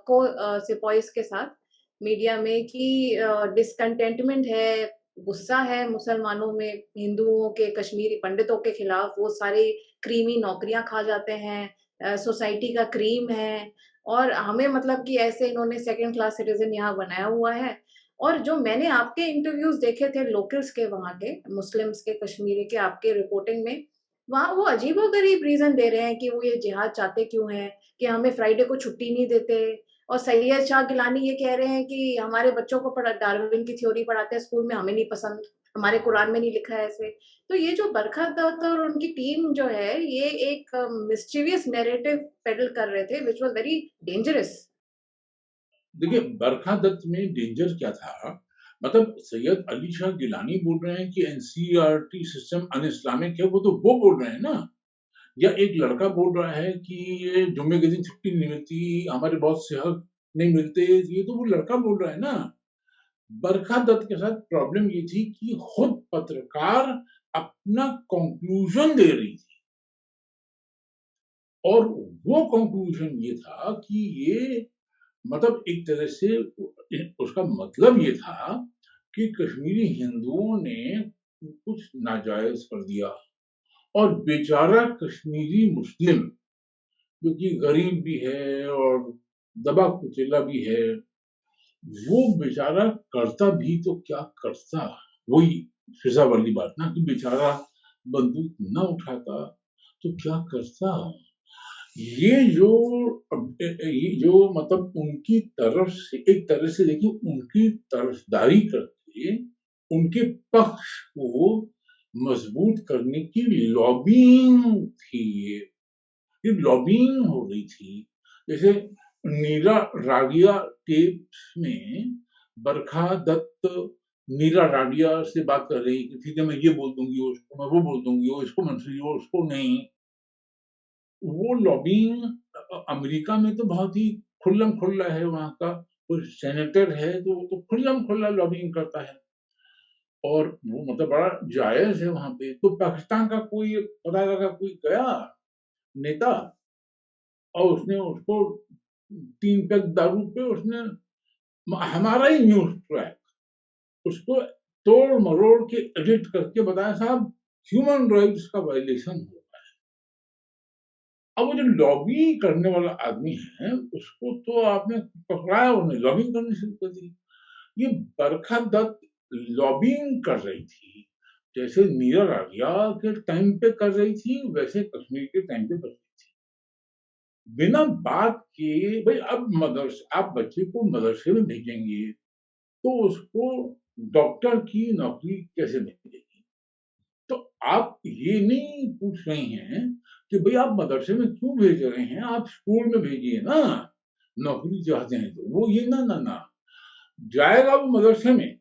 को सिपॉइस के साथ मीडिया में कि डिसकंटेंटमेंट है, गुस्सा है मुसलमानों में, हिंदुओं के, कश्मीरी पंडितों के खिलाफ, वो सारी क्रीमी नौकरियां खा जाते हैं, सोसाइटी का क्रीम है, और हमें मतलब कि ऐसे इन्होंने सेकंड क्लास सिटीजन यहाँ बनाया हुआ है। और जो मैंने आपके इंटरव्यूज देखे थे लोकल्स के, वहाँ के मुस्लिम्स के, कश्मीरी के, आपके रिपोर्टिंग में, वहाँ वो अजीबोगरीब रीजन दे रहे हैं कि वो ये जिहाद चाहते क्यों हैं, कि हमें फ्राइडे को छुट्टी नहीं देते। और सैयद शाह गिलानी ये कह रहे हैं कि हमारे बच्चों को पढ़ा, डार्विन की थ्योरी पढ़ाते हैं स्कूल में, हमें नहीं पसंद, हमारे कुरान में नहीं लिखा है ऐसे। तो ये जो बरखा दत्त और उनकी टीम जो है, ये एक मिस्चीवियस नैरेटिव पेडल कर रहे थे, विच वाज वेरी डेंजरस। देखिए, बरखा दत्त में डेंजर क्या था, मतलब सैयद अली शाह गिलानी बोल रहे हैं कि एनसीईआरटी सिस्टम अन इस्लामिक है, वो बोल रहे हैं ना, या एक लड़का बोल रहा है कि ये जुम्मे के दिन छुट्टी नहीं मिलती, हमारे बहुत से हक नहीं मिलते, ये तो वो लड़का बोल रहा है ना। बरखा दत्त के साथ प्रॉब्लम ये थी कि खुद पत्रकार अपना कंक्लूजन दे रही थी, और वो कंक्लूजन ये था कि ये, मतलब एक तरह से उसका मतलब ये था कि कश्मीरी हिंदुओं ने कुछ नाजायज कर दिया, और बेचारा कश्मीरी मुस्लिम, जो कि गरीब भी है और दबा कुचला भी है, वो बेचारा करता भी तो क्या करता, वही फिजा वाली बात ना, कि बेचारा बंदूक न उठाता तो क्या करता। ये जो ये जो मतलब उनकी तरफ से, एक तरह से देखिए, उनकी तरफदारी करके उनके पक्ष को मजबूत करने की लॉबिंग थी, ये लॉबिंग हो रही थी। जैसे नीरा राडिया टेप्स में बरखा दत्त नीरा राडिया से बात कर रही कि ठीक है, मैं ये बोल दूंगी उसको, मैं वो बोल दूंगी, वो इसको मंत्री हो, उसको नहीं। वो लॉबिंग अमेरिका में तो बहुत ही खुल्लम खुल्ला है, वहां का कोई सेनेटर है तो वो तो खुल्लम खुल्ला लॉबिंग करता है, और वो मतलब बड़ा जायज है वहां पे। तो पाकिस्तान का कोई पता लगा, कोई गया नेता, और उसने उसको 3 पैक दारू पे उसने हमारा ही न्यूज ट्रैक उसको तोड़ मरोड़ के एडिट करके बताया, साहब ह्यूमन राइट्स का वायलेशन हो। अब वो जो लॉबी करने वाला आदमी है, उसको तो आपने पकड़ाया, उन्हें लॉबिंग करनी शुरू कर दी। ये बरखा दत्त लॉबिंग कर रही थी, जैसे नीरा राडिया के टाइम पे कर रही थी, वैसे कश्मीर के टाइम पे कर रही थी, बिना बात के। भाई अब मदरसे, आप बच्चे को मदरसे में भेजेंगे तो उसको डॉक्टर की नौकरी कैसे मिलेगी? तो आप ये नहीं पूछ रहे हैं कि भाई आप मदरसे में क्यों भेज रहे हैं, आप स्कूल में भेजिए ना, नौकरी चाहते हैं तो। वो ये ना ना ना, जाएगा वो मदरसे में,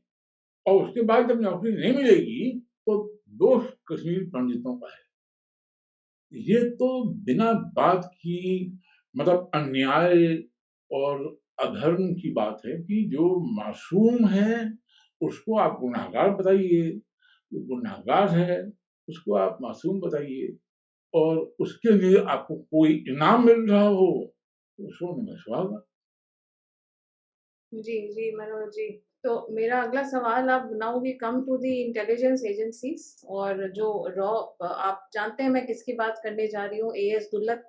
और उसके बाद जब नौकरी नहीं मिलेगी तो दोष कश्मीरी पंडितों का है। ये तो बिना बात की, मतलब अन्याय और अधर्म की बात है कि जो मासूम है उसको आप गुनाहगार बताइए, जो गुनाहगार है उसको आप मासूम बताइए, और उसके लिए आपको कोई इनाम मिल रहा हो तो सोने में सुहागा। जी, जी, मनोज जी। तो मेरा अगला सवाल, अब now we come to the intelligence agencies, और जो रॉ, आप जानते हैं मैं किसकी बात करने जा रही हूँ, एएस दुल्लत,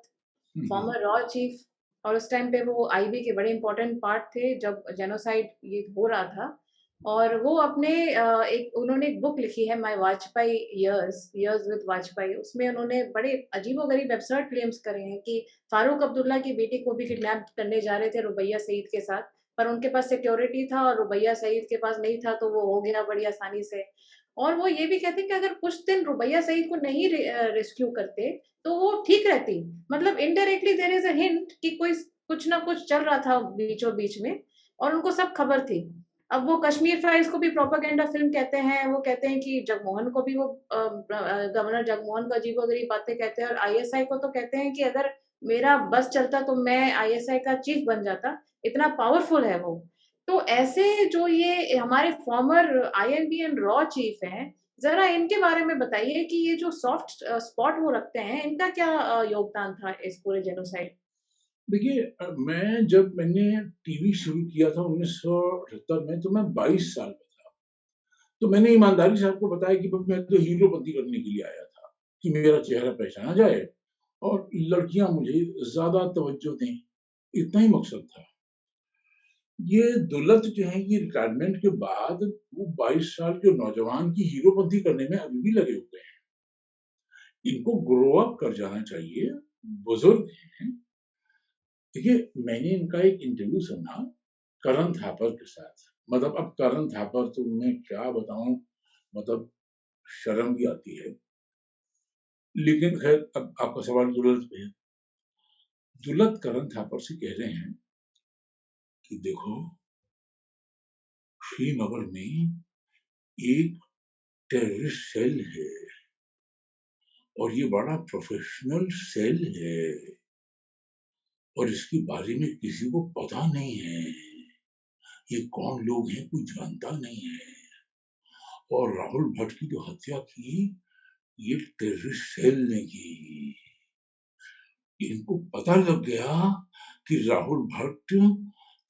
हम्म, फॉर्मर रॉ चीफ। और उस टाइम पे वो आईबी के बड़े इंपॉर्टेंट पार्ट थे जब जेनोसाइड ये हो रहा था। और वो अपने एक, उन्होंने एक बुक लिखी है, my Vajpayee years, years with Vajpayee. उसमें उन्होंने बड़े अजीबोगरीब एब्सर्ड क्लेम्स करे हैं कि फारूक अब्दुल्ला की बेटी को भी किडनैप करने जा रहे थे रुबैया सईद के साथ, पर उनके पास सिक्योरिटी था और रुबैया सईद के पास नहीं था, तो वो हो गया बड़ी आसानी से। और वो ये भी कहते हैं कि अगर कुछ दिन रुबैया सईद को नहीं रेस्क्यू करते तो वो ठीक रहती। मतलब indirectly there is a hint कि कोई कुछ ना कुछ चल रहा था बीचों बीच में, और उनको सब खबर थी। अब वो कश्मीर फाइल्स को भी प्रोपेगेंडा फिल्म कहते हैं, वो कहते हैं कि जगमोहन को भी वो गवर्नर जगमोहन को अजीबोगरीब बातें कहते हैं, और आईएसआई को तो कहते हैं कि अगर मेरा बस चलता तो मैं आईएसआई का चीफ बन जाता, इतना पावरफुल है वो। तो ऐसे जो ये हमारे farmer I&B and raw chief हैं, जरा इनके बारे में बताइए कि ये जो सॉफ्ट स्पॉट वो रखते हैं, इनका क्या योगदान था इस पूरे जेनोसाइड? देखिए मैंने टीवी शुरू किया था 1978 में, तो मैं 22 साल का था। तो मैंने ईमानदारी से आपको बताया कि बस मैं तो हीरोपंती करने के लिए आया था, कि मेरा चेहरा पहचाना जाए और लड़कियाँ मुझे ज़्यादा तवज्जो दें, इतना ही मकसद था। ये दौलत जो है ये रिटायरमेंट के बाद वो 22 साल के नौजवान की हीरोपंती करने में अभी भी लगे हुए हैं। इनको ग्रो अप कर जाना चाहिए, बुजुर्ग हैं। देखिए, मैंने इनका एक इंटरव्यू सुना करण थापर के साथ। मतलब अब करण थापर तो मैं क्या बताऊँ, मतलब शर्म भी आती है। लेकिन खैर अब आपका सवाल दुलत पे है। दुलत करण थापर से कह रहे हैं कि देखो, श्रीनगर में एक टेररिस्ट सेल है और ये बड़ा प्रोफेशनल सेल है और इसके बारे में किसी को पता नहीं है। ये कौन लोग हैं कोई जानता नहीं है और राहुल भट्ट की जो हत्या की ये टेररिस्ट सेल ने की। इनको पता लग गया कि राहुल भट्ट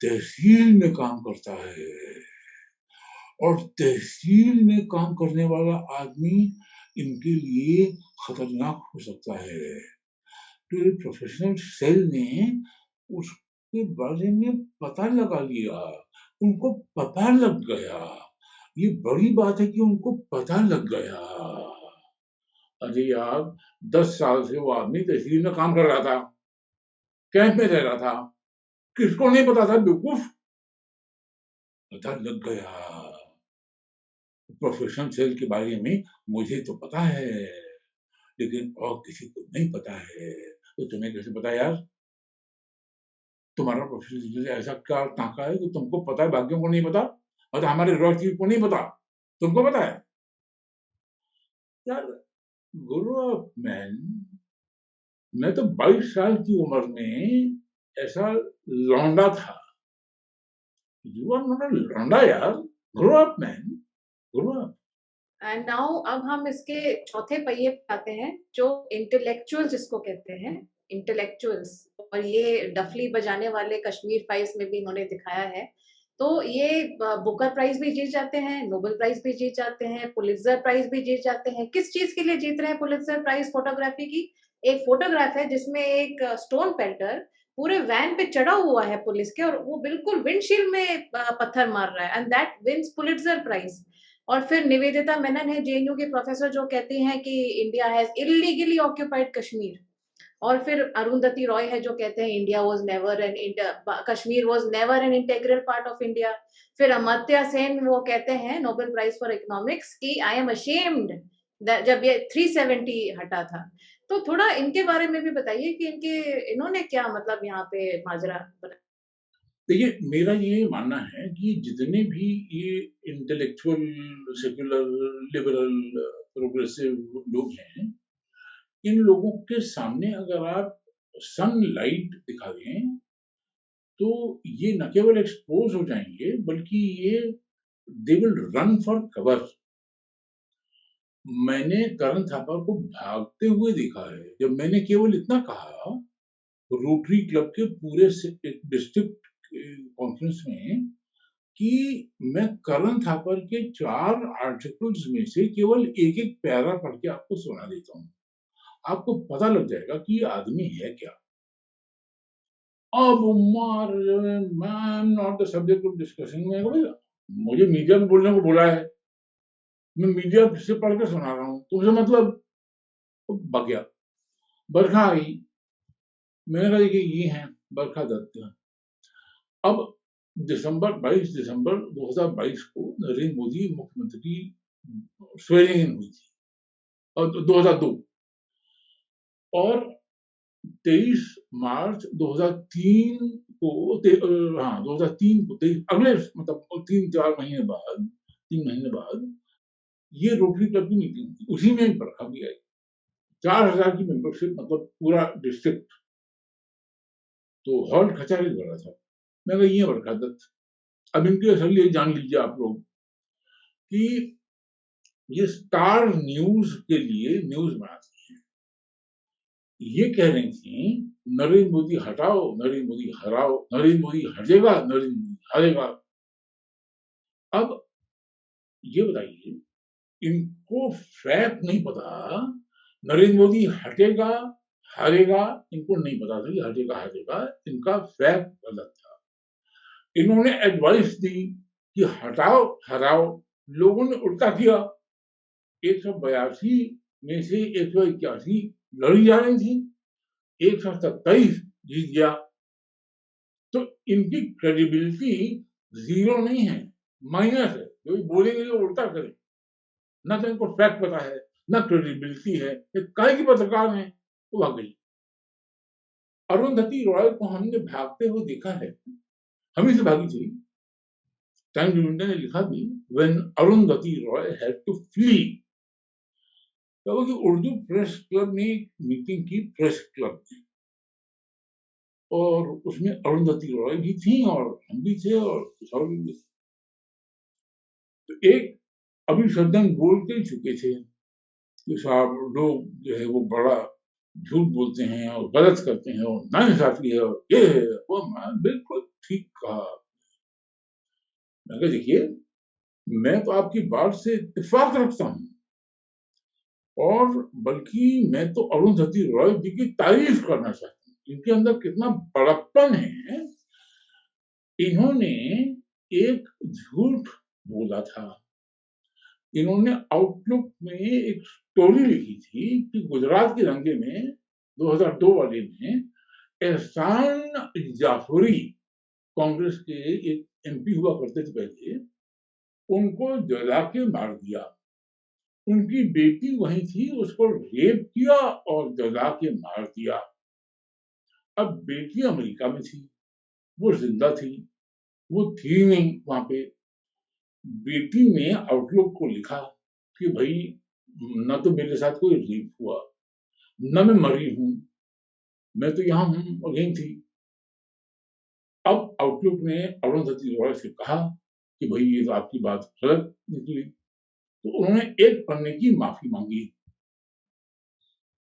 तहसील में काम करता है और तहसील में काम करने वाला आदमी इनके लिए खतरनाक हो सकता है। तो ये प्रोफेशनल सेल ने उसके बारे में पता लगा लिया, उनको पता लग गया। ये बड़ी बात है कि उनको पता लग गया। अरे यार, 10 साल से वो आदमी तहसील में काम कर रहा था, कैंप में रह रहा था, किसको नहीं पता था बेवकूफ? पता लग गया। प्रोफेशनल सेल के बारे में मुझे तो पता है, लेकिन और किसी को नहीं पता है। तो तुम्हें कैसे पता यार? तुम्हारा प्रोफेशनल ऐसा क्या टाँका है कि तुमको पता है, बाकियों को नहीं पता? और हमारे रॉ चीफ को नहीं पता, तुमको पता है? यार, ग्रो अप मैन। मैं तो 22 साल की उम्र में ऐसा लौंडा था। यू आर नॉट अ लौंडा यार। Grow up man, grow up. And now अब हम इसके चौथे पहिए पे आते हैं, जो इंटेलेक्चुअल्स जिसको कहते हैं, इंटेलेक्चुअल्स। और ये डफली बजाने वाले कश्मीर फाइल्स में भी इन्होंने दिखाया है। तो ये बुकर प्राइज भी जीत जाते हैं, नोबेल प्राइज भी जीत जाते हैं, पुलित्जर प्राइज भी जीत जाते हैं। किस चीज के लिए जीत रहे हैं पुलित्जर प्राइज? फोटोग्राफी की। एक फोटोग्राफ है जिसमें एक स्टोन पेल्टर पूरे वैन पे चढ़ा हुआ है पुलिस के, और वो बिल्कुल विंडशील्ड में पत्थर मार रहा है, and that wins Pulitzer prize. और फिर निवेदिता मेनन है, जेएनयू की प्रोफेसर, जो कहती हैं कि India has illegally occupied Kashmir. और फिर अरुंधति रॉय है, जो कहते हैं India was never N Kashmir was never an integral part of India. फिर अमर्त्य सेन वो कहते हैं, नोबेल प्राइज फॉर इकोनॉमिक्स, कि आई एम अशेम्ड जब ये 370 हटा था। तो थोड़ा इनके बारे में भी बताइए कि इन्होंने क्या मतलब यहाँ पे माजरा बना। देखिए, मेरा ये मानना है कि जितने भी ये इंटेलेक्चुअल, सेक्युलर, लिबरल, प्रोग्रेसिव लोग हैं, इन लोगों के सामने अगर आप सनलाइट दिखा दें, तो ये न केवल एक्सपोज हो जाएँगे, बल्कि ये they will run for cover. मैंने करण थापा को भागते हुए देखा है। जब मैंने केवल इतना कहा, रोटरी क्लब के पूरे डिस्ट्रिक्ट कॉन्फ्रेंस में, कि मैं करण थापर के 4 आर्टिकल्स में से केवल एक-एक पैरा पढ़ के आपको सुना देता हूँ। आपको पता लग जाएगा कि ये आदमी है क्या। अब मार मैं am not the subject of discussion. मैं बोला, मुझे मीडिया में बोलने को बोला है, मैं मीडिया से पढ़ के सुना रहा हूँ, तुमसे मतलब? तो भाग गया। बरखा आई। मैंने कहा देखिए ये हैं बरखा दत्त। अब 22 दिसंबर 2022 को नरेंद्र मोदी मुख्यमंत्री स्वेरिंग इन हुई थी, और 2002। और 23 मार्च 2003 को, हाँ 2003 को, 23 अगले मतलब 3-4 महीने बाद, 3 महीने बाद ये रोटरी क्लब की मीटिंग थी, उसी में बरखा भी आई। 4000 की मेंबरशिप, मतलब पूरा डिस्ट्रिक्ट। तो हॉल खचाखच भरा था। मैं कहा ये बरखा दत्त। अब इनकी असलियत जान लीजिए आप लोग, कि ये स्टार न्यूज के लिए न्यूज बनाती हैं। ये कह रही थी नरेंद्र मोदी हटाओ, नरेंद्र मोदी हराओ, नरेंद्र मोदी हटेगा, नरेंद्र मोदी हारेगा। अब ये बताइए, इनको फैक्ट नहीं पता, नरेंद्र मोदी हटेगा हारेगा, इनको नहीं पता था कि हटेगा हारेगा, इनका फैक्ट गलत था। इन्होंने एडवाइस दी कि हटाओ हराओ, लोगों ने उल्टा किया। 182 में से 181 लड़ी जा रही थी, 127 जीत गया। तो इनकी क्रेडिबिलिटी जीरो नहीं है, माइनस है। जो बोलेंगे वो उल्टा करें, ना तो इनको फैक्ट पता है, ना क्रेडिबिलिटी है, काय की पत्रकार है, वो भाग गई। अरुंधति रॉय को हमने भागते हुए देखा है, हम ही से भागी थी। टाइम्स ऑफ इंडिया ने लिखा भी, when Arundhati Roy had to flee. तो कि उर्दू प्रेस क्लब ने एक मीटिंग की, प्रेस क्लब में, और उसमें अरुंधति रॉय भी थी और हम भी थे और कुछ और भी थे। तो एक अभिसंधान बोल के चुके थे कि साहब लोग जो है वो बड़ा झूठ बोलते हैं और गलत करते हैं और नाइंसाफी है और ये है वो। मैं बिल्कुल ठीक कहा। मैं कहा देखिए, मैं तो आपकी बात से इत्तेफाक रखता हूं, और बल्कि मैं तो अरुंधति रॉय जी की तारीफ करना चाहता हूँ। इनके अंदर कितना बड़प्पन है। इन्होंने एक झूठ बोला था। इन्होंने आउटलुक में एक स्टोरी लिखी थी कि गुजरात के दंगे में 2002 वाले में एहसान जाफरी, कांग्रेस के एक एमपी हुआ करते थे पहले, उनको जला के मार दिया। उनकी बेटी वहीं थी, उसको रेप किया और जला के मार दिया। अब बेटी अमेरिका में थी, वो जिंदा थी, वो थी नहीं वहां पे। बेटी ने आउटलुक को लिखा कि भाई न तो मेरे साथ कोई रेप हुआ, न मैं मरी हूं, मैं तो यहां हूं और यहीं थी। अब आउटलुक ने अरुंधति रॉय से कहा कि भाई ये तो आपकी बात गलत निकली। तो उन्होंने एक पन्ने की माफी मांगी।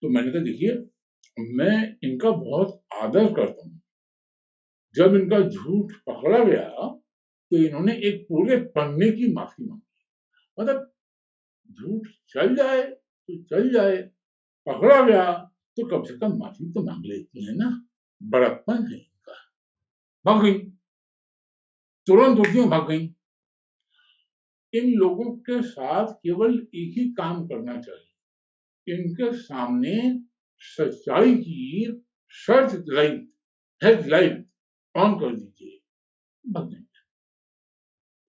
तो मैंने कहा देखिए, मैं इनका बहुत आदर करता हूं। जब इनका झूठ पकड़ा गया तो इन्होंने एक पूरे पन्ने की माफी मांगी। मतलब झूठ चल जाए तो चल जाए, पकड़ा गया तो कम से कम माफी तो मांग लेती है ना। बड़प्पन है इनका। भाग गई, तुरंत उठी भाग गई। इन लोगों के साथ केवल एक ही काम करना चाहिए, इनके सामने सच्चाई की शर्त लाइट, हेडलाइट ऑन कर दीजिए, भाग जाएंगे।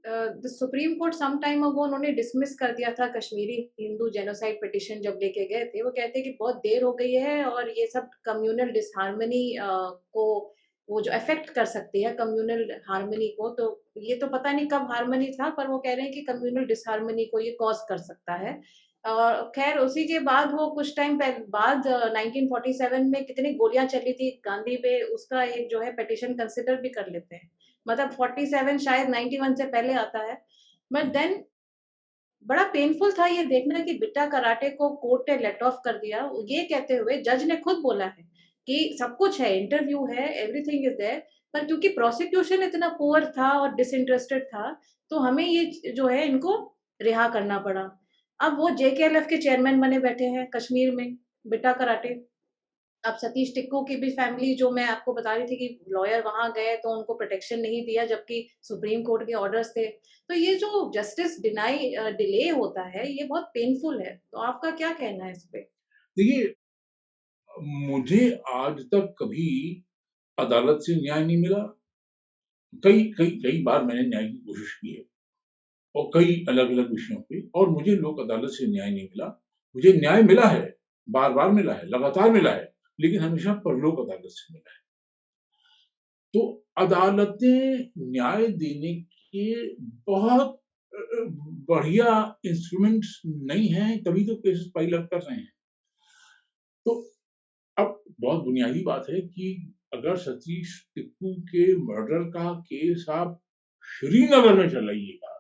The supreme court some time ago उन्होंने डिसमिस कर दिया था कश्मीरी हिंदू जेनोसाइड पिटिशन जब लेके गए थे। वो कहते हैं कि बहुत देर हो गई है और ये सब कम्युनल डिसहार्मनी को वो जो अफेक्ट कर सकती है कम्युनल हार्मनी को। तो ये तो पता नहीं कब हार्मनी था, पर वो कह रहे हैं कि कम्युनल डिसहार्मनी को ये कॉज कर सकता है। और खैर उसी के बाद वो कुछ टाइम बाद 1947 में कितनी गोलियां चली थी गांधी पे, उसका एक जो है पिटिशन कंसिडर भी कर लेते हैं। मतलब 47 शायद 91 से पहले आता है। बट देन बड़ा पेनफुल था ये देखना कि बिट्टा कराटे को कोर्ट ने लेट ऑफ कर दिया, ये कहते हुए जज ने खुद बोला है कि सब कुछ है, इंटरव्यू है, एवरीथिंग इज देयर, पर क्योंकि प्रोसिक्यूशन इतना पुअर था और डिसइंटरेस्टेड था, तो हमें ये जो है इनको रिहा करना पड़ा। अब वो जेकेएलएफ के चेयरमैन बने बैठे हैं कश्मीर में, बिट्टा कराटे। अब सतीश टिक्कू की भी फैमिली, जो मैं आपको बता रही थी कि लॉयर वहां गए तो उनको प्रोटेक्शन नहीं दिया, जबकि सुप्रीम कोर्ट के ऑर्डर्स थे। तो ये जो जस्टिस डिले होता है, ये बहुत पेनफुल है। तो आपका क्या कहना है इस पे? देखिए, मुझे आज तक कभी अदालत से न्याय नहीं मिला। कई कई कई बार मैंने न्याय की कोशिश की है और कई अलग अलग विषयों पे, और मुझे लोक अदालत से न्याय नहीं मिला। मुझे न्याय मिला है, बार बार मिला है, लगातार मिला है, लेकिन हमेशा परलोक अदालत से मिला है। तो अदालतें न्याय देने के बहुत बढ़िया इंस्ट्रूमेंट्स नहीं हैं, तभी तो केसेस पाइल अप कर रहे हैं। तो अब बहुत बुनियादी बात है कि अगर सतीश टिक्कू के मर्डर का केस आप श्रीनगर में चलाइएगा,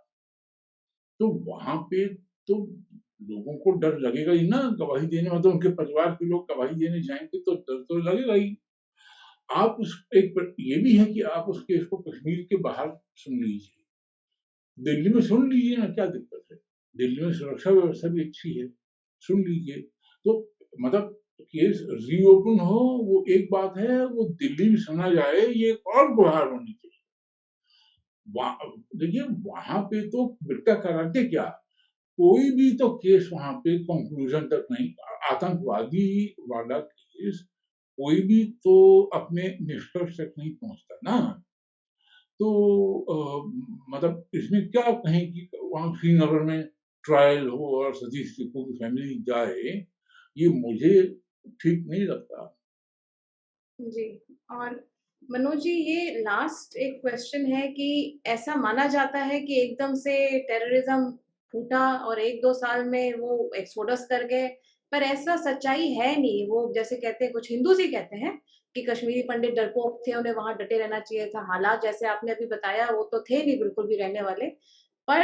तो वहां पे तो लोगों को डर लगेगा ही ना गवाही देने, मतलब उनके परिवार के लोग गवाही देने जाएँगे तो डर तो लगेगा ही। आप उस एक ये भी है कि आप उस केस को कश्मीर के बाहर सुन लीजिए। दिल्ली में सुन लीजिए ना, क्या दिक्कत है? दिल्ली में सुरक्षा व्यवस्था भी अच्छी है, सुन लीजिए। तो मतलब केस रीओपन हो वो एक बात है, वो दिल्ली में सुना जाए ये एक और गुहार होनी चाहिए। देखिए वहाँ पे तो बिट्टा कराटे क्या, कोई भी तो केस वहाँ पे कंक्लूजन तक नहीं, आतंकवादी वाला केस कोई भी तो अपने निष्कर्ष तक नहीं पहुँचता ना। तो मतलब इसमें क्या कहें कि वहाँ श्रीनगर में ट्रायल हो और सतीश टिप्पू की फैमिली जाए, ये मुझे ठीक नहीं लगता। जी। और मनोज जी, ये लास्ट एक क्वेश्चन है कि ऐसा माना जाता है कि एकदम से टेररिज्म फूटा और 1-2 साल में वो एक्सोडस कर गए, पर ऐसा सच्चाई है नहीं। वो जैसे कहते हैं, कुछ हिंदूज़ ही कहते हैं कि कश्मीरी पंडित डरपोक थे, उन्हें वहाँ डटे रहना चाहिए था। हालात जैसे आपने अभी बताया वो तो थे नहीं बिल्कुल भी रहने वाले। पर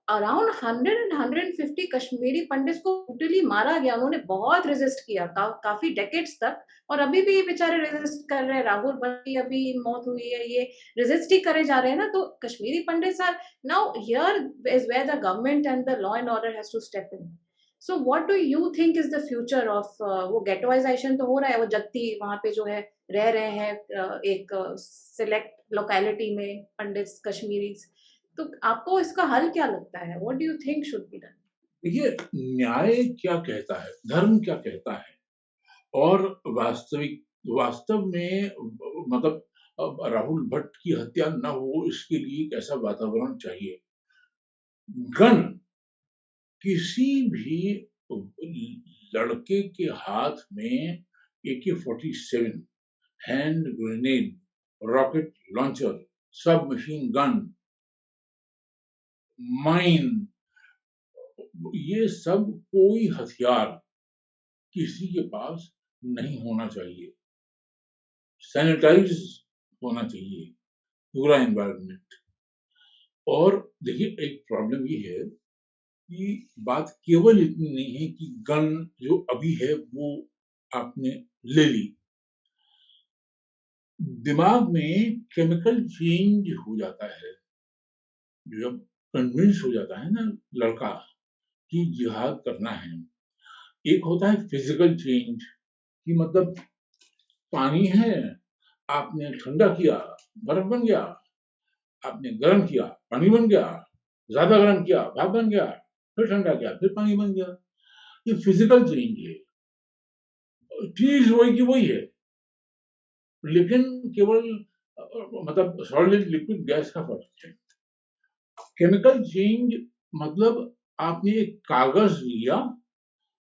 अराउंड 100 एंड 150 कश्मीरी पंडित्स को ब्रूटली मारा गया। उन्होंने बहुत रेज़िस्ट किया काफ़ी डेकेड्स तक, और अभी भी ये बेचारे रेज़िस्ट कर रहे हैं। राहुल भट्ट की अभी मौत हुई है, ये रेज़िस्ट ही करे जा रहे हैं ना। तो Kashmiri Pandits are now here is where the government and the law and order has to step in. So what do you think is the future of वो गेटोइज़ेशन तो हो रहा है, वो जत्ती वहाँ पे जो है रह रहे हैं एक सेलेक्ट लोकेलिटी में पंडित्स कश्मीरीज़। तो आपको इसका हल क्या लगता है? What do you think should be done? देखिए न्याय क्या कहता है, धर्म क्या कहता है और वास्तव में मतलब राहुल भट्ट की हत्या ना हो इसके लिए एक ऐसा वातावरण चाहिए। गन किसी भी लड़के के हाथ में AK-47, hand grenade, rocket launcher, सब मशीन गन, माइन, ये सब कोई हथियार किसी के पास नहीं होना चाहिए। सैनिटाइज होना चाहिए पूरा एनवायरनमेंट। और देखिए एक प्रॉब्लम ये है कि बात केवल इतनी नहीं है कि गन जो अभी है वो आपने ले ली, दिमाग में केमिकल चेंज हो जाता है। जब कन्विंस हो जाता है ना लड़का कि जिहाद करना है, एक होता है फिजिकल चेंज कि मतलब पानी है, आपने ठंडा किया, बर्फ बन गया, आपने गर्म किया, पानी बन गया, ज्यादा गर्म किया, भाप बन गया, फिर ठंडा किया, फिर पानी बन गया। ये फिजिकल चेंज है, चीज वही की वही है, लेकिन केवल मतलब सॉलिड लिक्विड गैस का फर्क है। केमिकल चेंज मतलब आपने एक कागज लिया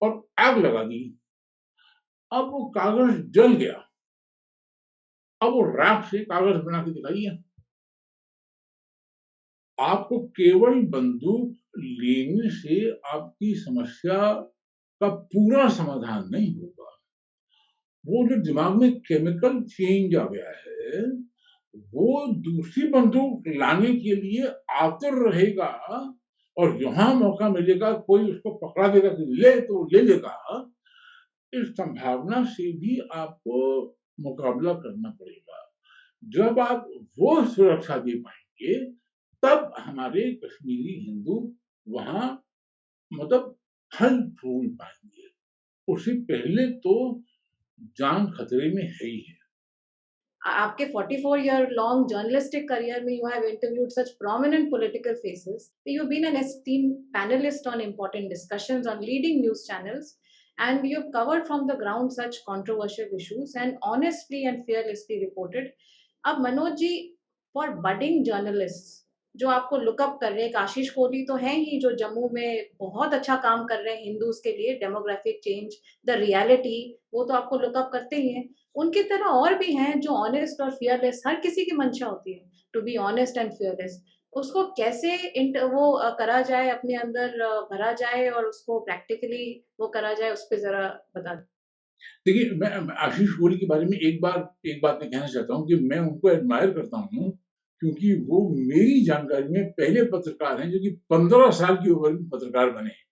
और आग लगा दी, अब वो कागज जल गया, अब वो राख से कागज बना के दिखाइए। आपको केवल बंदूक लेने से आपकी समस्या का पूरा समाधान नहीं होगा। वो जो दिमाग में केमिकल चेंज आ गया है, वो दूसरी बंदूक लाने के लिए आतुर रहेगा और जहां मौका मिलेगा कोई उसको पकड़ा देगा कि ले तो ले लेगा। इस संभावना से भी आपको मुकाबला करना पड़ेगा। जब आप वो सुरक्षा दे पाएंगे तब हमारे कश्मीरी हिंदू वहां मतलब फल फूल पाएंगे। उससे पहले तो जान खतरे में है ही है। आपके 44 year long journalistic career में you have interviewed such prominent political faces. You've been an esteemed panelist on important discussions on leading news channels, and you've covered from the ground such controversial issues and honestly and fearlessly reported. अब Manoj ji, for budding journalist जो आपको lookup कर रहे हैं, आशीष कोहली तो हैं ही जो जम्मू में बहुत अच्छा काम कर रहे हैं हिंदूज के लिए, डेमोग्राफिक चेंज, द रियलिटी, वो तो आपको लुकअप करते ही हैं। उनकी तरह और भी हैं जो ऑनेस्ट और फियरलेस, हर किसी की मंशा होती है to be honest and fearless. उसको कैसे वो करा जाए, अपने अंदर भरा जाए और उसको प्रैक्टिकली वो करा जाए, उस पर जरा बता दें। देखिए मैं आशीष कोहली के बारे में एक बात मैं कहना चाहता हूँ कि मैं उनको एडमायर करता हूँ क्योंकि वो मेरी जानकारी में पहले पत्रकार हैं जो कि 15 साल की उम्र में पत्रकार बने हैं।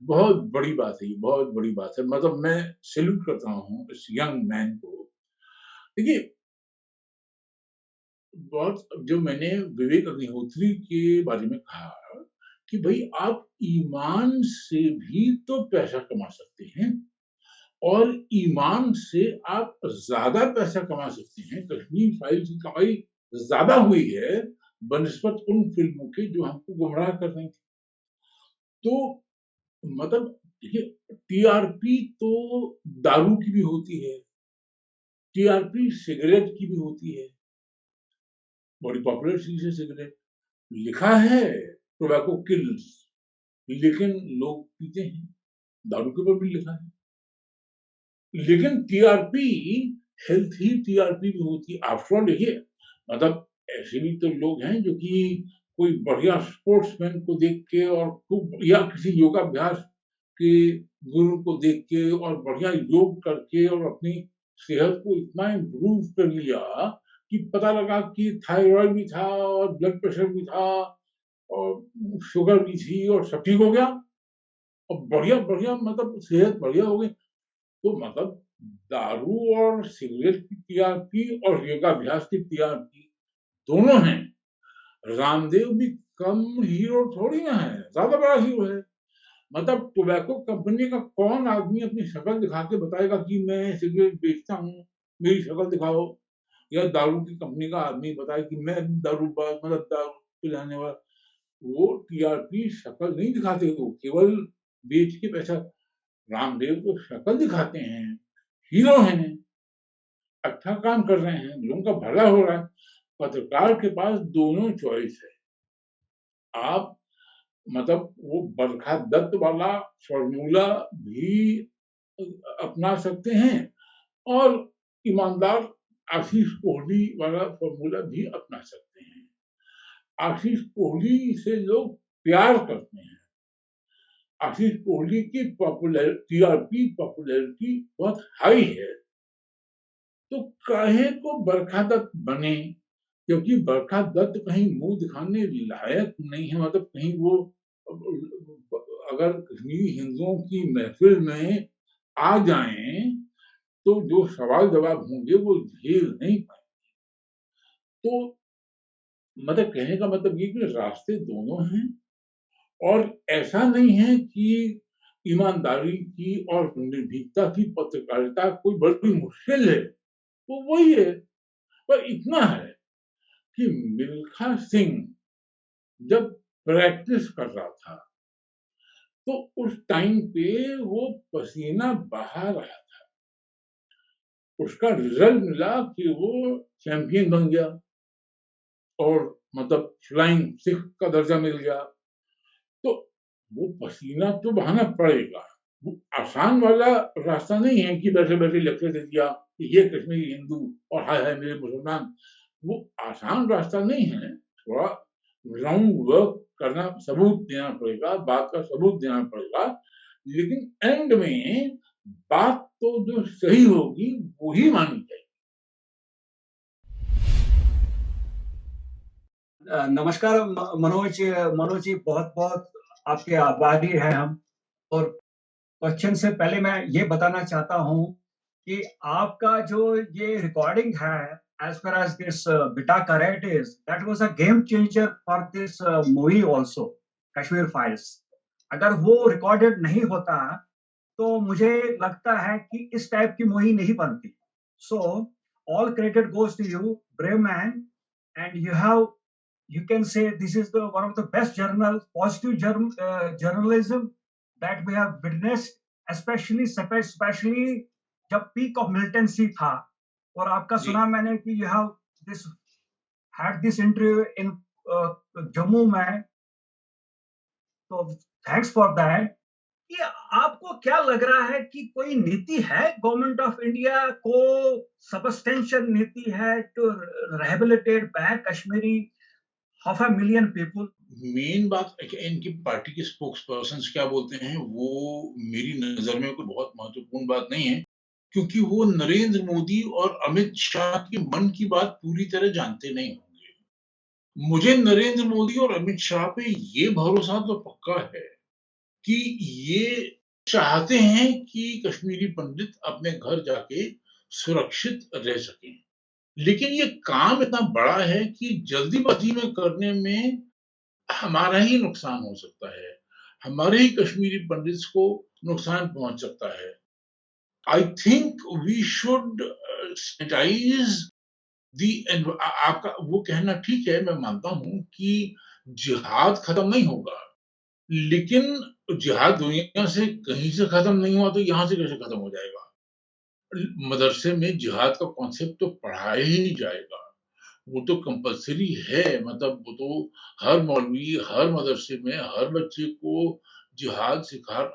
बहुत बड़ी बात है ये, बहुत बड़ी बात है। मतलब मैं सैल्यूट करता हूँ इस यंग मैन को। देखिए, बहुत जो मैंने विवेक अग्निहोत्री के बारे में कहा कि भई आप ईमान से भी तो पैसा कमा सकते हैं और ईमान से आप ज़्यादा पैसा कमा सकते हैं। कश्मीर फाइल्स की कमाई ज़्यादा हुई है बनिस्बत उन फ़िल्मों के जो हमको गुमराह कर रही थी। तो मतलब देखिए, टीआरपी तो दारू की भी होती है, टीआरपी सिगरेट की भी होती है, बड़ी पॉपुलर चीज़ है सिगरेट। लिखा है टोबैको किल्स, लेकिन लोग पीते हैं, दारू के ऊपर भी लिखा है। लेकिन टीआरपी हेल्थी टीआरपी भी होती है। आफ्टर ऑल देखिए, मतलब ऐसे भी तो लोग हैं जो कि कोई बढ़िया स्पोर्ट्समैन को देख के और खूब या किसी योगाभ्यास के गुरु को देख के और बढ़िया योग करके और अपनी सेहत को इतना इम्प्रूव कर लिया कि पता लगा कि थायराइड भी था और ब्लड प्रेशर भी था और शुगर भी थी और सब ठीक हो गया और बढ़िया-बढ़िया मतलब सेहत बढ़िया हो गई। तो मतलब दारू और सिगरेट की टीआरपी और योगाभ्यास की टीआरपी दोनों हैं। रामदेव भी कम हीरो थोड़ी ना है, ज़्यादा बड़ा हीरो है। मतलब टोबैको कंपनी का कौन आदमी अपनी शक्ल दिखा के बताएगा कि मैं सिगरेट बेचता हूँ, मेरी शक्ल दिखाओ। या दारू की कंपनी का आदमी बताए कि मैं दारूबाज मतलब दारू पिलाने वाला। वो टीआरपी शक्ल नहीं दिखाते, वो केवल बेच के पैसा। रामदेव तो शक्ल दिखाते हैं, हीरो हैं, अच्छा काम कर रहे हैं, लोगों का भला हो रहा है। पत्रकार के पास दोनों चॉइस है। आप मतलब वो बरखा दत्त वाला फ़ॉर्मूला भी अपना सकते हैं और ईमानदार आशीष कोहली वाला फ़ॉर्मूला भी अपना सकते हैं। आशीष कोहली से लोग प्यार करते हैं। आशीष कोहली की टीआरपी पॉपुलैरिटी बहुत हाई है। तो काहे को बरखा दत्त बने? क्योंकि बरखा दत्त कहीं मुँह दिखाने लायक नहीं है, मतलब कहीं वो अगर कश्मीरी हिंदुओं की महफ़िल में आ जाएँ, तो जो सवाल-जवाब होंगे वो झेल नहीं पाएँगे। तो मतलब कहने का मतलब ये कि रास्ते दोनों हैं और ऐसा नहीं है कि ईमानदारी की और निर्भीकता की पत्रकारिता कोई बड़ी मुश्किल है, वो वही है। पर इतना है कि मिल्खा सिंह जब प्रैक्टिस कर रहा था, तो उस टाइम पे वो पसीना बहा रहा था। उसका रिज़ल्ट मिला कि वो चैंपियन बन गया और मतलब फ्लाइंग सिख का दर्जा मिल गया। तो वो पसीना तो बहाना पड़ेगा। वो आसान वाला रास्ता नहीं है कि बैठे-बैठे लेक्चर दे दिया कि ये कश्मीरी हिंदू और हाय हाय मेरे मुसलमान। वो आसान रास्ता नहीं है। थोड़ा ग्राउंड वर्क करना, सबूत देना पड़ेगा, बात का सबूत देना पड़ेगा। लेकिन एंड में बात तो जो सही होगी वो ही मानी जाएगी। नमस्कार मनोज मनोज जी, बहुत-बहुत आपके आभारी हैं हम। और क्वेश्चन से पहले मैं ये बताना चाहता हूँ कि आपका जो ये रिकॉर्डिंग है, as far as this Bitta Karate is, that was a game changer for this movie also, Kashmir files. अगर वो रिकॉर्डेड नहीं होता, तो मुझे लगता है कि इस टाइप की मूवी नहीं बनती। So all credit goes to you, brave man, and you can say this is the one of the best journalism that we have witnessed, especially जब peak of militancy था। और आपका जी। सुना मैंने कि you have this had this interview in Jammu में, तो thanks for that. कि आपको क्या लग रहा है कि कोई नीति है गवर्नमेंट ऑफ इंडिया को, सब्सटेंशियल नीति है to rehabilitate back Kashmiri half a million people? Main बात इनकी पार्टी के स्पोक्स पर्सन्स क्या बोलते हैं, वो मेरी नज़र में कोई बहुत महत्वपूर्ण बात नहीं है, क्योंकि वो नरेंद्र मोदी और अमित शाह के मन की बात पूरी तरह जानते नहीं होंगे। मुझे नरेंद्र मोदी और अमित शाह पे ये भरोसा तो पक्का है कि ये चाहते हैं कि कश्मीरी पंडित अपने घर जाके सुरक्षित रह सकें। लेकिन ये काम इतना बड़ा है कि जल्दीबाजी में करने में हमारा ही नुकसान हो सकता है। हमारे ही कश्मीरी पंडित्स को नुकसान पहुंच सकता है। I think we should sanitise the आपका वो कहना ठीक है, मैं मानता हूं कि जिहाद खत्म नहीं होगा, लेकिन जिहाद दुनिया से कहीं से खत्म नहीं हुआ तो यहाँ से कैसे खत्म हो जाएगा? मदरसे में जिहाद का कॉन्सेप्ट तो पढ़ाया ही नहीं जाएगा। वो तो कंपल्सरी है, मतलब वो तो हर मौलवी हर मदरसे में हर बच्चे को जिहाद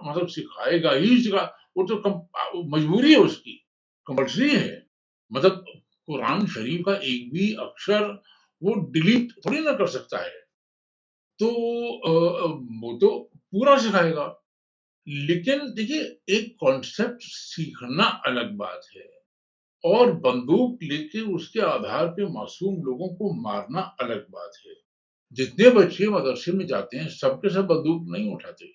मतलब सिखाएगा ही सिखा। वो तो मजबूरी है उसकी, कंपल्सरी है। मतलब कुरान शरीफ का एक भी अक्षर वो डिलीट थोड़ी ना कर सकता है। तो वो तो पूरा सिखाएगा। लेकिन देखिए, एक कॉन्सेप्ट सीखना अलग बात है और बंदूक लेके उसके आधार पे मासूम लोगों को मारना अलग बात है। जितने बच्चे मदरसे में जाते हैं सबके सब बंदूक नहीं उठाते।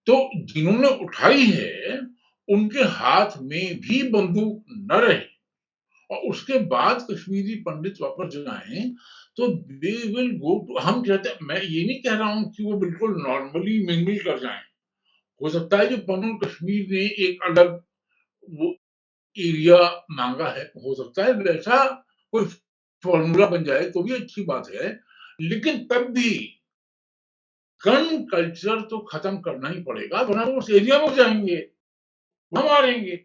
तो जिन्होंने उठाई है उनके हाथ में भी बंदूक न रहे और उसके बाद कश्मीरी पंडित वापस जाएं तो दे विल गो टू, हम कहते हैं, मैं ये नहीं कह रहा हूं कि वो बिल्कुल नॉर्मली मिंगल कर जाएं। हो सकता है जो पन्नू कश्मीर ने एक अलग वो एरिया मांगा है, हो सकता है वैसा कोई फॉर्मूला बन जाए तो भी अच्छी बात है। लेकिन तब भी गन कल्चर तो खत्म करना ही पड़ेगा, वरना वो उस एरिया में जाएंगे, वहां मारेंगे।